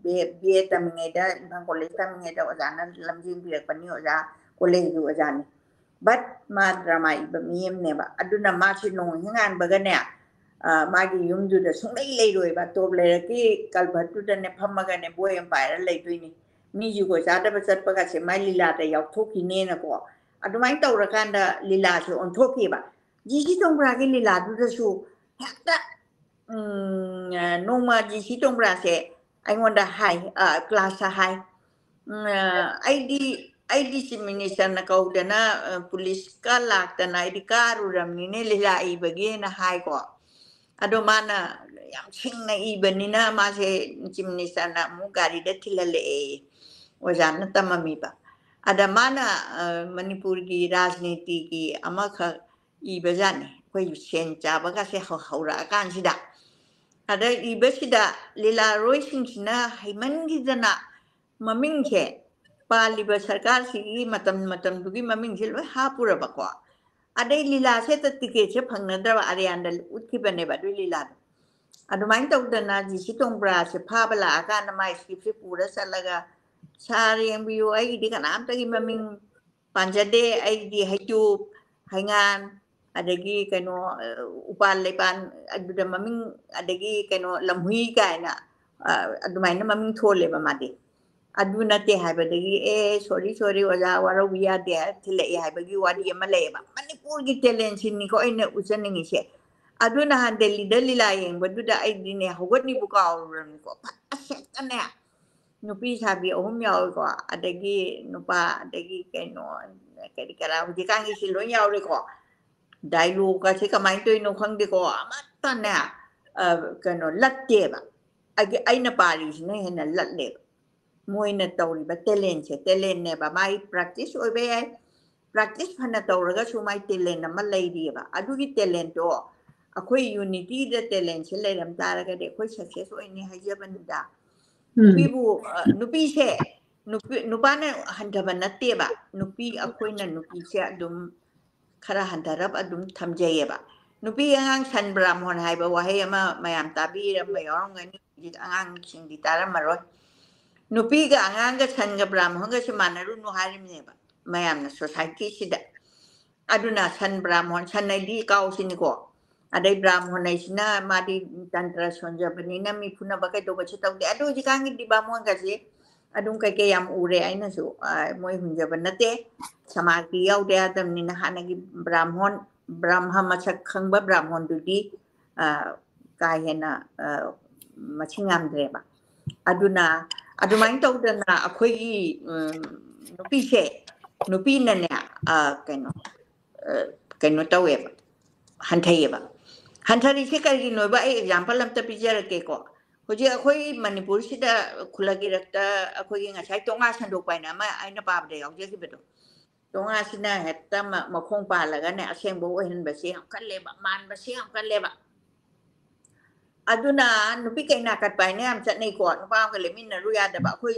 be tam ngai da bang college tam ngai da ojana lamjing bi pani oja college du ojani but ma drama ba miem ne ba aduna ma si no ngan ba ga ne magi yumdu da sungai leiroi ba top le ki kalbatu da ne phamaga ne boy empire leitui ni ju ko sa da ba sat pa ka se mai lila da yaw thoki ne na ko adumai tawra kan da lila su on thoki ba ji ji tong bra ki lila du da su hakta no ma ji ji tong bra se I want a high class high ไอ้สิมินิสันนักเอาเดนะpolice ก็หลักแต่ไหนดีการุรำนี่เนี่ยลีลาอีบกี้นะหายกว่าอะดูมานะยังชิงนะอีบันนี่นะมาเชสิมินิสันนะมุการีเด็ดที่ละเล่ว่าจานนั้นตั้มมีปะอะดามานะมณีปูร์กีราชนิติกีอามาค่ะอีบัจานี่ก็อยู่เชนจ้าบักก็เสียเขาระกันสิดาอะได้อีบัสิดาลีลาโรยสิงห์นะให้มันกิจนะมามิงเชPali bersarkar sigi matam dugi maming jilwe ha pura bakwa. Ada lila se tatike che phangnadra are andal utki bane ba lila. Adu main tau dana ji sitong bra se pha bala aka na mai skip se pura salaga sari ang biyo ai di kan am tagi maming panjade ai di haju hangan adagi kano upal lepan adu da maming adagi kano lamhui ka na adu main na maming thole ba madi adu nate haibadagi sorry waja waro wiya de thile haibagi wadi ma leba manipur gi talent ni ko ina usaningi se adu na han delhi la yeng badu da ai dine hogot ni buka ram ko aset ane nupi sabi ohum yaw ko adagi nupa adagi kaino kadi kara di kangi silo yaw re ko dialogue ka se kamai to no khang de ko amata na kaino latte ba ai na paris ne hena latte môi nè tàu đi bắt talent nè bà mai practice ôi bé practice phần nè tàu rồi cái số mai talent nằm lấy đi bà adu cái talent đó akwai unity the talent sẽ lấy làm ta cái để akwai success ôi nè hay giờ bên đó nupi se nupa nè hành thà bên nát tiệt bà nupi akwai nè nupi se đum khara hành thà rap đum tham gia bà nupi ang san brahmon hay bà wahai mà mayam tabi ram mayong ngay ang sing di taram mà rồi nupi ga angang ga san ga brahmon ga semana ru no harim ne ba mayam na society sida aduna san brahmon san nai di kau sini ko adai brahmon nai sina madi tantra sonja benina mi puna ba kai to ba chitau de adu jikang di brahmon ga si adung kai ke yam ure aina su moi hunja banate samaki yau de adam ni na hanagi brahmon brahma chak khang ba brahmon du di kai hena machingam de ba aduna adu main tau dana akhoi nupi se nupi na ne kaino tau e hanthai ba hanthari se kai no ba example lam ta pijar ke ko hoji akhoi manipur sida khulagi rakta akhoi nga sai tonga sandok pai na ma aina pa de yaw je ki bedo tonga sina hetta ma khong pa la ga ne aseng bo hen ba se kan le ba man ba se kan le ba aduna nupi kai na kat pai ne am chat nei ko nupa ka le min na ru ya da ba khoi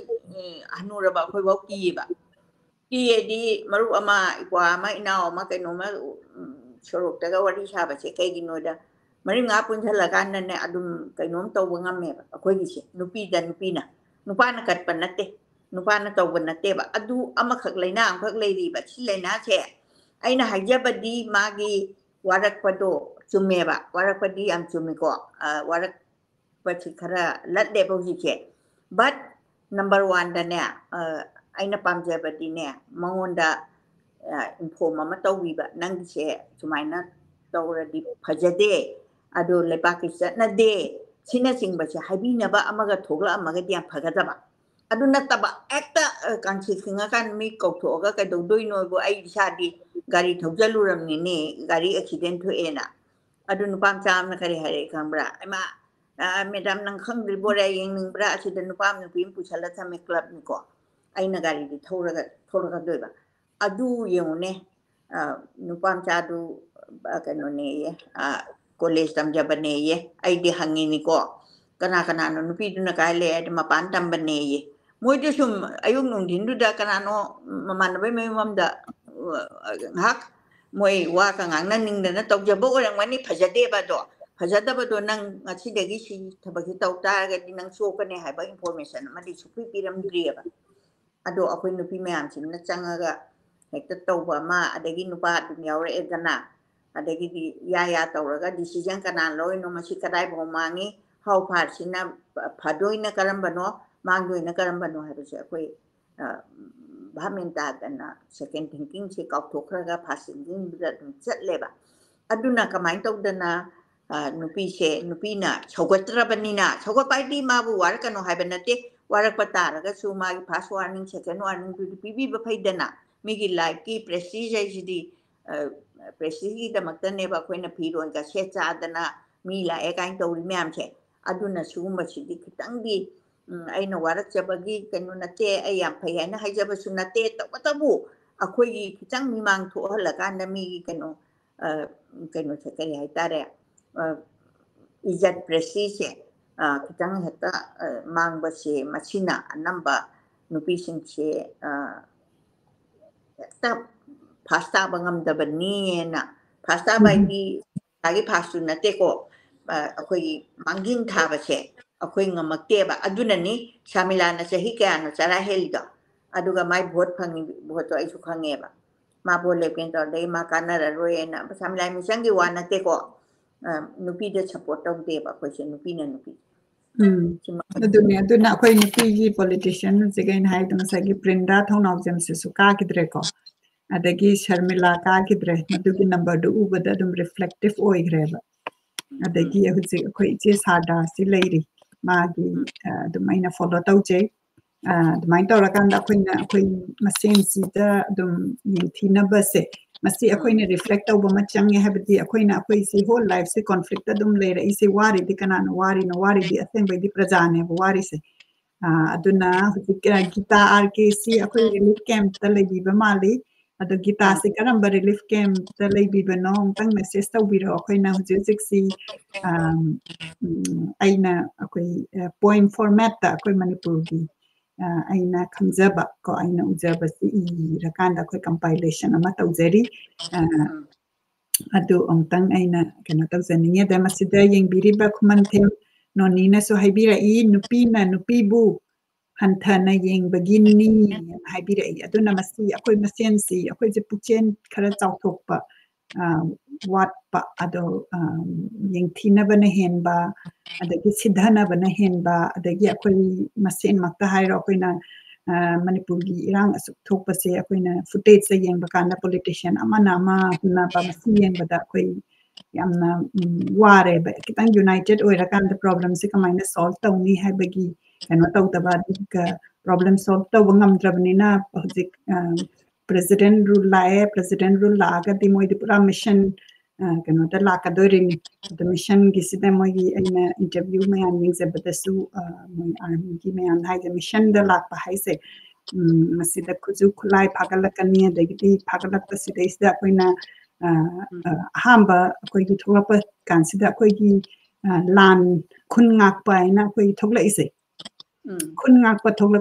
anu ra ba khoi ba ki ba ki di maru ama ikwa ma ina ma kai no ma sorok ta ga wari sha ba che kai gi no da mari nga pun thala kan na ne adum kai nom to ba ngam me ba khoi gi se nupi da nupi na nupa na kat pan na te nupa na to ban na te ba adu ama khak lai na khak lai ri ba chi lai na che aina hajja ba di ma gi warak pa do chume ba warak pa di am chume ko warak pa chi khara lat de bo ji che but number 1 da ne aina pam je ba di ne mangonda inform ma to wi ba nang che chumai na to ra di phajade ado le pa ki sa na de sina sing ba che habi na ba amaga thogla amaga diam phagada ba adu na ta ba ekta kan chi singa kan mi ko tho ga ka do doi no bo ai sa di gari thogjalu ram ni ne gari accident tho e na adu nu pam cham na kare hare kambra ama madam nang khang ri bo ra yeng ning bra accident nu pam nu pim pu chala tha me club ni ko ai na gari di thoraga doi ba adu yong ne nu pam cha du ka no ne ye college tam ja bane ye ai di hangi ni ko kana no pi du na kai le ma pan tam bane ye moi de sum ayung nung din du da kana no man ba me mam da hak moi wa ka ngang nan ning da na tok ja bo rang wani phajade ba do phajada ba do nang ngachi de gi si thabaki tok ta ga di nang so ka ne hai ba information ma di su pi piram dri ba ado akoi nu pi me am sin na changa ga hekta to ba ma adagi nu pa du yaw re edana adagi di ya to ra ga decision kana loi no ma si kadai bo mangi how far sina phadoi na karam ba no mang na karam ba no ha se akoi bhaminta dana second thinking se kau thokra ga passing din da chat le ba aduna kamai to dana nupi se nupi na chogatra banina chogot pai di ma bu war kanu hai banate warak patara ga su ma first warning second warning du pibi ba phaidana migi life ki prestige ai sidi prestige gi damakta ne ba koina phiron ga se chadana mi la e kain to myam che aduna su ma sidi kitang di aina warak chabagi kanu nate ai yam phai na haijaba su nate tabu akhoi kitang mi mang tho hala kan da mi kanu se kari hai tare ijat prestige kitang heta mang ba se machina namba nupi sing che ta pasta bangam da bani na pasta bai di agi pasu na te ko akhoi mangin tha ba che akhoi ngamakte ba aduna ni shamila na sahi kya no chara helga aduga mai vote phangi vote ai su khange ba ma bole pen to dei ma kana ra roe na shamila mi sangi wa na te ko nupi de support of de ba ko se nupi na nupi aduna akhoi nupi gi politician again hai dum sagi prinda thong nok jam se su ka kidre ko adagi sharmila ka kidre madugi number du ubada dum reflective oi greba adagi huji akhoi je sada si leiri magi dumaina follow tawje dumain tawrakanda akhoi masen si da dum yinthina base masi akhoi reflect tawba machange habdi akhoi si whole life se conflict dum leira isi wari dikana no wari di assembly di prajane wari se aduna gita RKC akhoi relief camp ta legi ba mali ado gita se karamba relief camp ta legi ba no tang message tawbiro akhoi na hujik si aina akhoi point format ta akhoi manipur gi aina khamjaba ko aina ujaba si rakanda akhoi compilation ama tawjari adu ongtang aina kana tawjaninge da masida yengbiriba khuman them nonina so haibira nupi na nupi bu hanthana yengbagini haibira aduna masi akhoi masen si akhoi je puchen khara chawthokpa watpa ado yengthina bana henba adagi sidhana bana henba adagi akhoi masen makta hairo akhoi na manipur gi irang asuk thokpa se akhoi na footage se yengba kana politician amana na ba masi yengba da akhoi yamna ware ba kitang united oira kan the problem se kamaina solve tawni haibagi kano tawtaba ka problem solve taw ngam drabni na hojik president rule la ga di moi di pura mission kano ta la ka dorin the mission gi sida moi gi aina interview me an ning se batasu moi army gi me an hai the mission da la pa hai se masida kuju khulai phagalakani da gi phagalak ta sida isda koina hamba koi gi thulapa kansida koi gi lan khun ngak pa ina koi thokla ise khun ngak pa thokla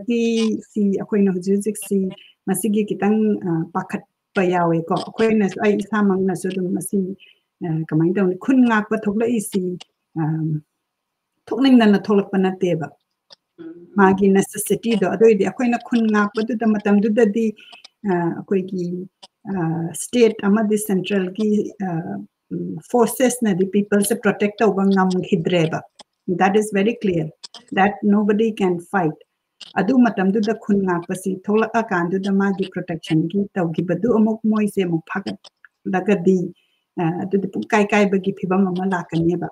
gi si akoi na hujik si masigi kitang pakhat pa yawe ko akoi na ai samang na so dum masi kamai dong khun ngak pa thokla isi thokning na tholak pa na teba magi necessity do adoi di akoi na khun ngak pa du da matam du da di akoi gi state amadi central ki forces na the people se protect over ngam hidreba that is very clear that nobody can fight adu matam du da khun nga pasi thola akan du da ma gi protection gi taw gi badu amok moi se mok phagat daga di adu de kai kai bagi phibam ama la kan ne ba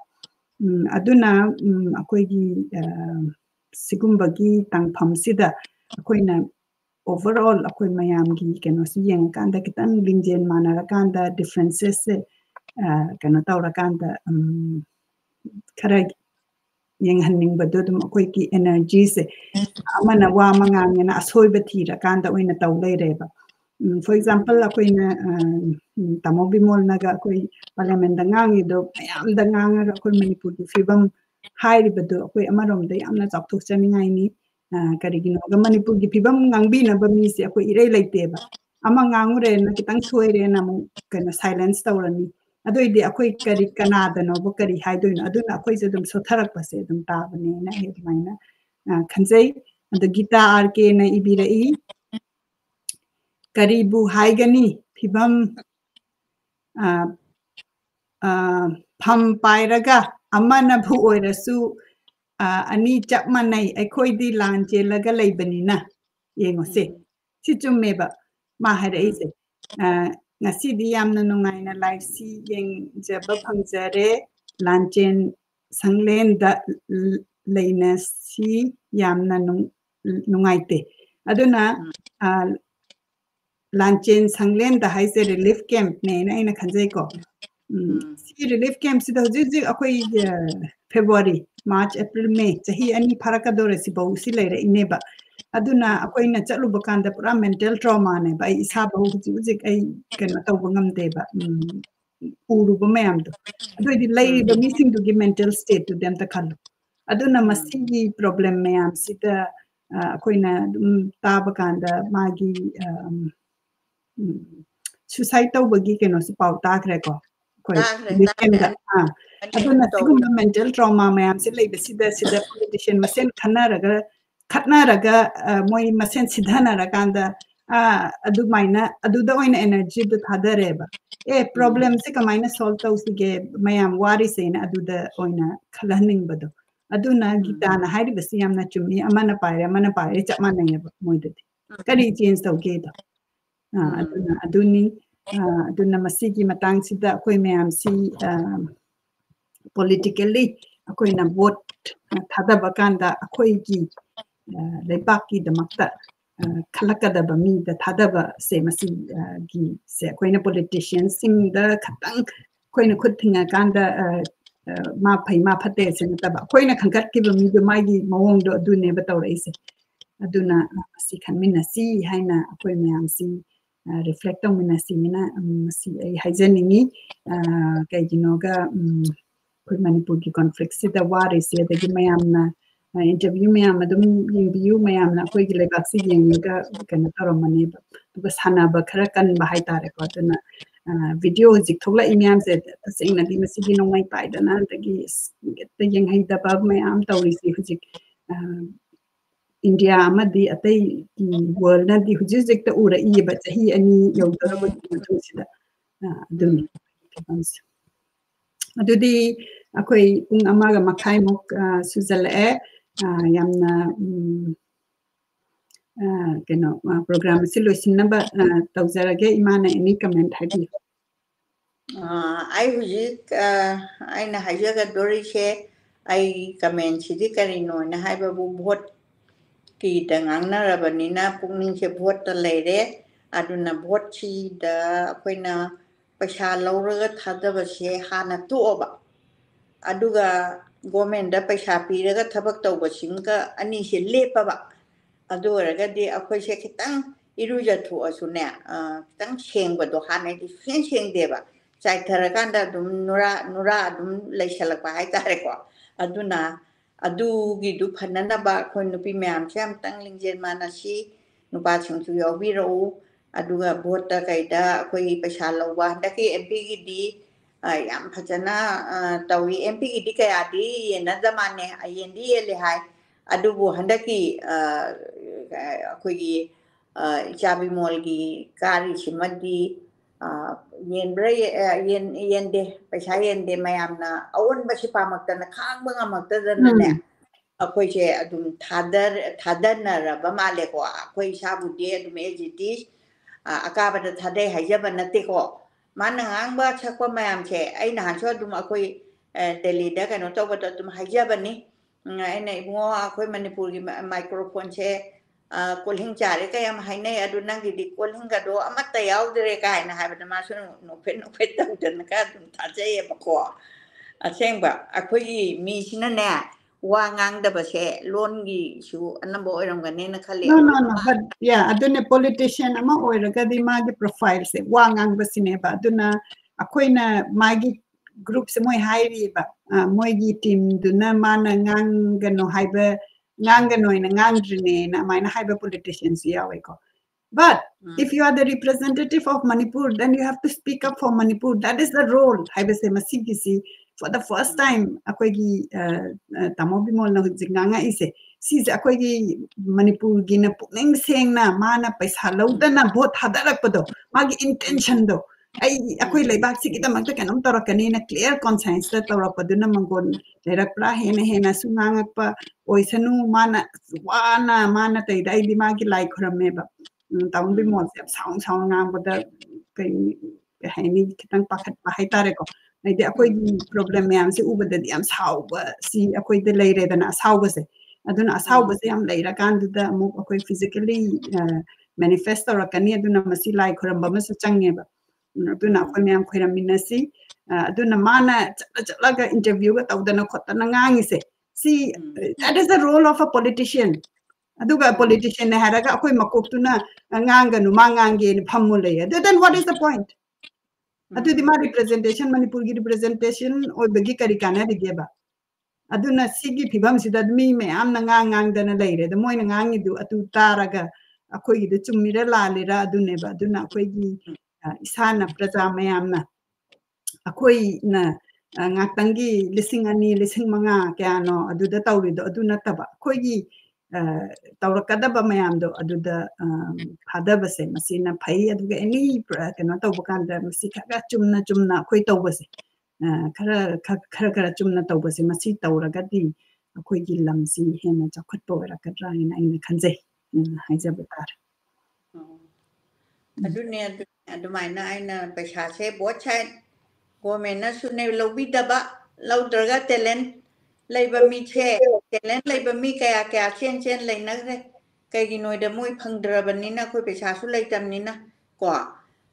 aduna akoi gi sigumba gi tangpham sida akoi na overall akoi mayam gi keno si yeng kan da kitan lingjen manara kan da differences se keno tawra kan da khara yang hanning badu dum akoi ki energy se amana wa mangang na asoi bathi ra kan da oina taw leireba for example akoi na tamo bimol naga akoi parliament da ngangi do yam da nganga akoi manipur gi fibam hai badu akoi amarom da yamna chakthok chaningai ni karigino ga manipur gi fibam ngangbi na ba mi se akoi irei leiteba ama ngangure na kitang soire na mu kana silence tawrani adoi di akoi kari kanada no bo kari haidoi na aduna akoi je dum sotharak pase dum ta bane na he maina khanjai and gita RK na ibira I karibu haigani phibam pham pairaga amana bhu oirasu ani chap manai akoi di lanje laga leibanina yengo se si chummeba ma hare ise ngasi di yamna nungaina live si yeng jaba phangjare lanchen sanglen da leina si yamna nungaite aduna lanchen sanglen da haise relief camp ne na ina khanjai ko si relief camp si da ji akoi February March April May chahi ani pharaka dore si bau si leire ineba aduna akoi na chalu bakanda pura mental trauma ne ba isa bau ji ai kana taw bangam de ba uru ba mayam do adu di leire ba missing to give mental state to them ta khalu aduna masigi problem mayam sita akoi na ta bakanda magi suicide tawbagi keno si pau ta khre ko koi weekend aduna siguma mental trauma mayam si leibe sida politician masen khatna raga moi masen sidhana rakanda adu maina adu da oina energy du thadare ba problem se kamaina solve tawsi ge mayam wari se na adu da oina khalhaning bado aduna gitana hairi basi yamna chumi amana paire chapmana ya moi de kari change tawge da aduna masigi matang sida akoi mayam si politically akoi na vote thadaba kanda akoi gi leibak ki damakta khalakada ba mi da thadaba se masi gi se akoi na politicians sing da khatang akoi na khut thinga kanda ma phai ma phate se nataba akoi na khangkat ki ba mi do magi mawong do adune ba tawrai se aduna si khanmina si haina akoi mayam si reflect on minasina si ai haizeningi kai ginoga koi manipur ki conflict sida wari se da gi mayamna interview mayam adum view mayamna koi gi lebak si yenga kana taromane ba sana ba khara kan ba hai tare ko tuna video zik thogla imyam se singna di masigi nongai pai dana da gi te yeng hai da ba mayam tawri si hujik India amadi atai ki world na di hujik ta ura I ba chahi ani yawdara ba thusida aduni adudi akoi pung amaga makhai mok suzal yamna keno program solution number tawzarage imana any comment hadi ai hujik aina hajaga dori she ai comment sidi karino na haiba bu bhot ki dangang na rabanina pungning che bhot ta leire aduna bhot chi da akoina paisa lauraga thadaba se hana toba aduga government da paisa piraga thabak tawba singa ani se lepa ba adu oraga di akoi se khitang iruja thu asune khitang chengba do hana di cheng deba chai tharakanda dum nura dum leisalakpa hai tare ko aduna adugi du phanana ba khoi nupi myam cham tang lingjen manasi nupa chungchu yobi ro aduga bota kaida khoi paisa lawa daki MP gi di yam phajana tawi MP gi di kaya di yena zamane ayendi ele hai adubu handaki khoi gi chabi mol gi kari chimadi yende paisa yende mayamna awon basi pamaktana khang banga maktadana ne akoi che adum thadana raba male ko akoi sabu de adum ejiti akabada thadai hajaba nate ko mana ngangba chakwa mayam che aina hanso adum akoi Delhi da kano tawba adum hajaba ni aina ibungo akoi Manipur gi microphone che kolhing chare kayam hainai adu nangi di kolhing ga do amata yaudre kai na habada masu no phet tawdan ka dum thaje ba ko asengba akoi mi sina ne wa ngang da ba se lon gi su anamba oiram ga ne na khale no but yeah adune politician ama oiraga di magi profile se wa ngang ba sine ba aduna akoina magi group se moi hairi ba moi gi team duna mana ngang gano haiba ngang gano ina ngang drine na maina haiba politicians yawe ko but if you are the representative of Manipur then you have to speak up for Manipur that is the role haiba se masigisi for the first time akoigi tamobi mol na jinganga ise sis akoigi Manipur gi na puning seng na mana paisa laudana bot hadarak pado magi intention do ai akoi leibak si kita magta kanom torakani na clear conscience ta torapaduna mangon lerakpla hena sunganga pa oisanu mana tai dai di magi like khorame ba tamobi mol se sound ngang bada kai haini kitang pakhat pa hai tare ko ꯍꯥꯏꯗꯤ ꯑꯩꯈꯣꯏꯒꯤ problem ꯃꯌꯥꯝꯁꯦ ꯎꯕꯗꯗꯤ ꯌꯥꯝ ꯁꯥꯎꯕ ꯁꯤ ꯑꯩꯈꯣꯏꯗ ꯂꯩꯔꯦꯗꯅ ꯑꯁꯥꯎꯕꯁꯦ ꯑꯗꯨꯅ ꯑꯁꯥꯎꯕꯁꯦ ꯌꯥꯝ ꯂꯩꯔꯀꯥꯟꯗꯨꯗ ꯑꯃꯨꯛ ꯑꯩꯈꯣꯏ ꯐꯤꯖꯤꯀꯦꯜꯂꯤ ꯃꯦꯅꯤꯐꯦꯁ ꯇꯧꯔꯛꯀꯅꯤ ꯑꯗꯨꯅ ꯃꯁꯤ ꯂꯥꯏ ꯈꯣꯏꯔꯝꯕ ꯑꯃꯁꯨ ꯆꯪꯉꯦꯕ ꯑꯗꯨꯅ ꯑꯩꯈꯣꯏ ꯃꯌꯥꯝ ꯈꯣꯏꯔꯝꯃꯤꯟꯅꯁꯤ ꯑꯗꯨꯅ ꯃꯥꯅ ꯆꯠꯂꯒ ꯏꯟꯇꯔꯚ꯭ꯌꯨꯒ ꯇꯧꯗꯅ ꯈꯣꯠꯇꯅ ꯉꯥꯡꯉꯤꯁꯦ ꯁꯤ that is the role of a politician aduga politician ne haraga akoi makoktuna nganganu mangange ni phammu lay then what is the point adudi ma representation manipur gi representation oi bagi kari kana digeba aduna sigi phibam sida mi me amna ngang dana leire da moina ngangi du atu taraga akoi gi de chumira lalira adune ba aduna akoi gi isana praja mayamna akoi na ngaktangi lising ani lising manga kyano aduda tawrido aduna taba akoi gi tawrakadaba mayamdo aduda phadabase masina phai aduga any kano tawbakanda masi khaga chumna akoi tawbase khara chumna tawbase masi tawragadi akoi gi lamsi hena chakhatpa orakadra ina ina khanjai haijaba tar adune adumaina aina paisa se both side government na sune lobidaba laudraga talent leiba mi che talent leiba mi kaya chen leina re kaigi noida moi phangdrabanina khoi paisa su leitamnina ko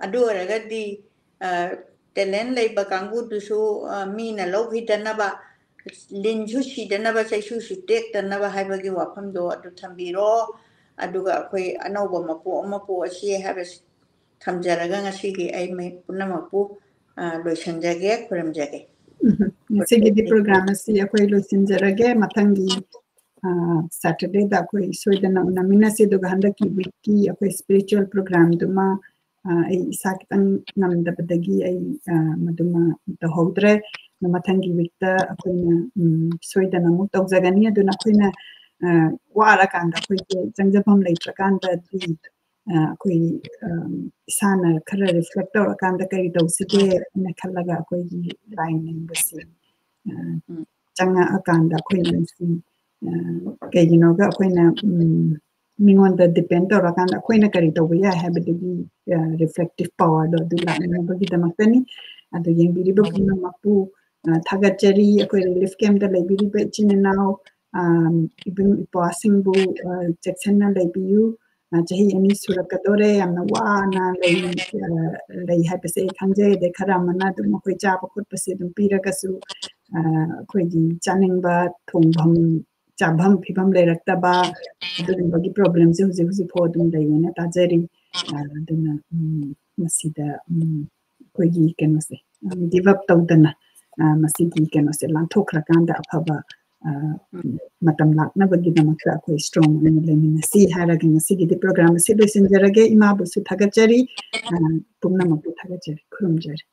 adu oraga di talent leiba kangbu du su mi na lobidana ba linju sidana ba sai su tek dana ba haibagi wafam do adu thambiro aduga khoi anauba mapu asi habe thamjaraga ngasigi ai mai punamapu loisanjage khuramjage sigi di program asi akoi loisanjarage mathangi Saturday da akoi soidana namina se do ganda ki wiki akoi spiritual program duma ai saktan namdabadagi ai maduma da hodre mathangi wikta akoi na soidana mu tawjagani aduna akoi na wara kanda akoi jangjabam leitrakanda di akoi isana khara reflect tawrakanda kari tawsige na khallaga akoi line basi changa akanda akoi si kaigino ga akoi na mingonda depend tawrakanda akoi na kari tawya habadagi reflective power do dula bagi damaktani adu yengbiriba puna mapu thagachari akoi relief camp da leibiriba chinanao ibn ipasingbu jackson na leibiu chahi ani surakadore amna wana lei haipase khanje de kharamana dum koi chaba khutpase dum piragasu koi gi chaningba thongbam chabam phibam leiraktaba adugumagi problem je huji pho dum leina tajari aduna masida koi gi kenose give up tawdana masigi kenose lanthokrakanda afaba matam lakna bagi damakra koi strong lemina si haraga sigi di program si loisinjarage ima busu thagachari pumna mapu thagachari khurumjari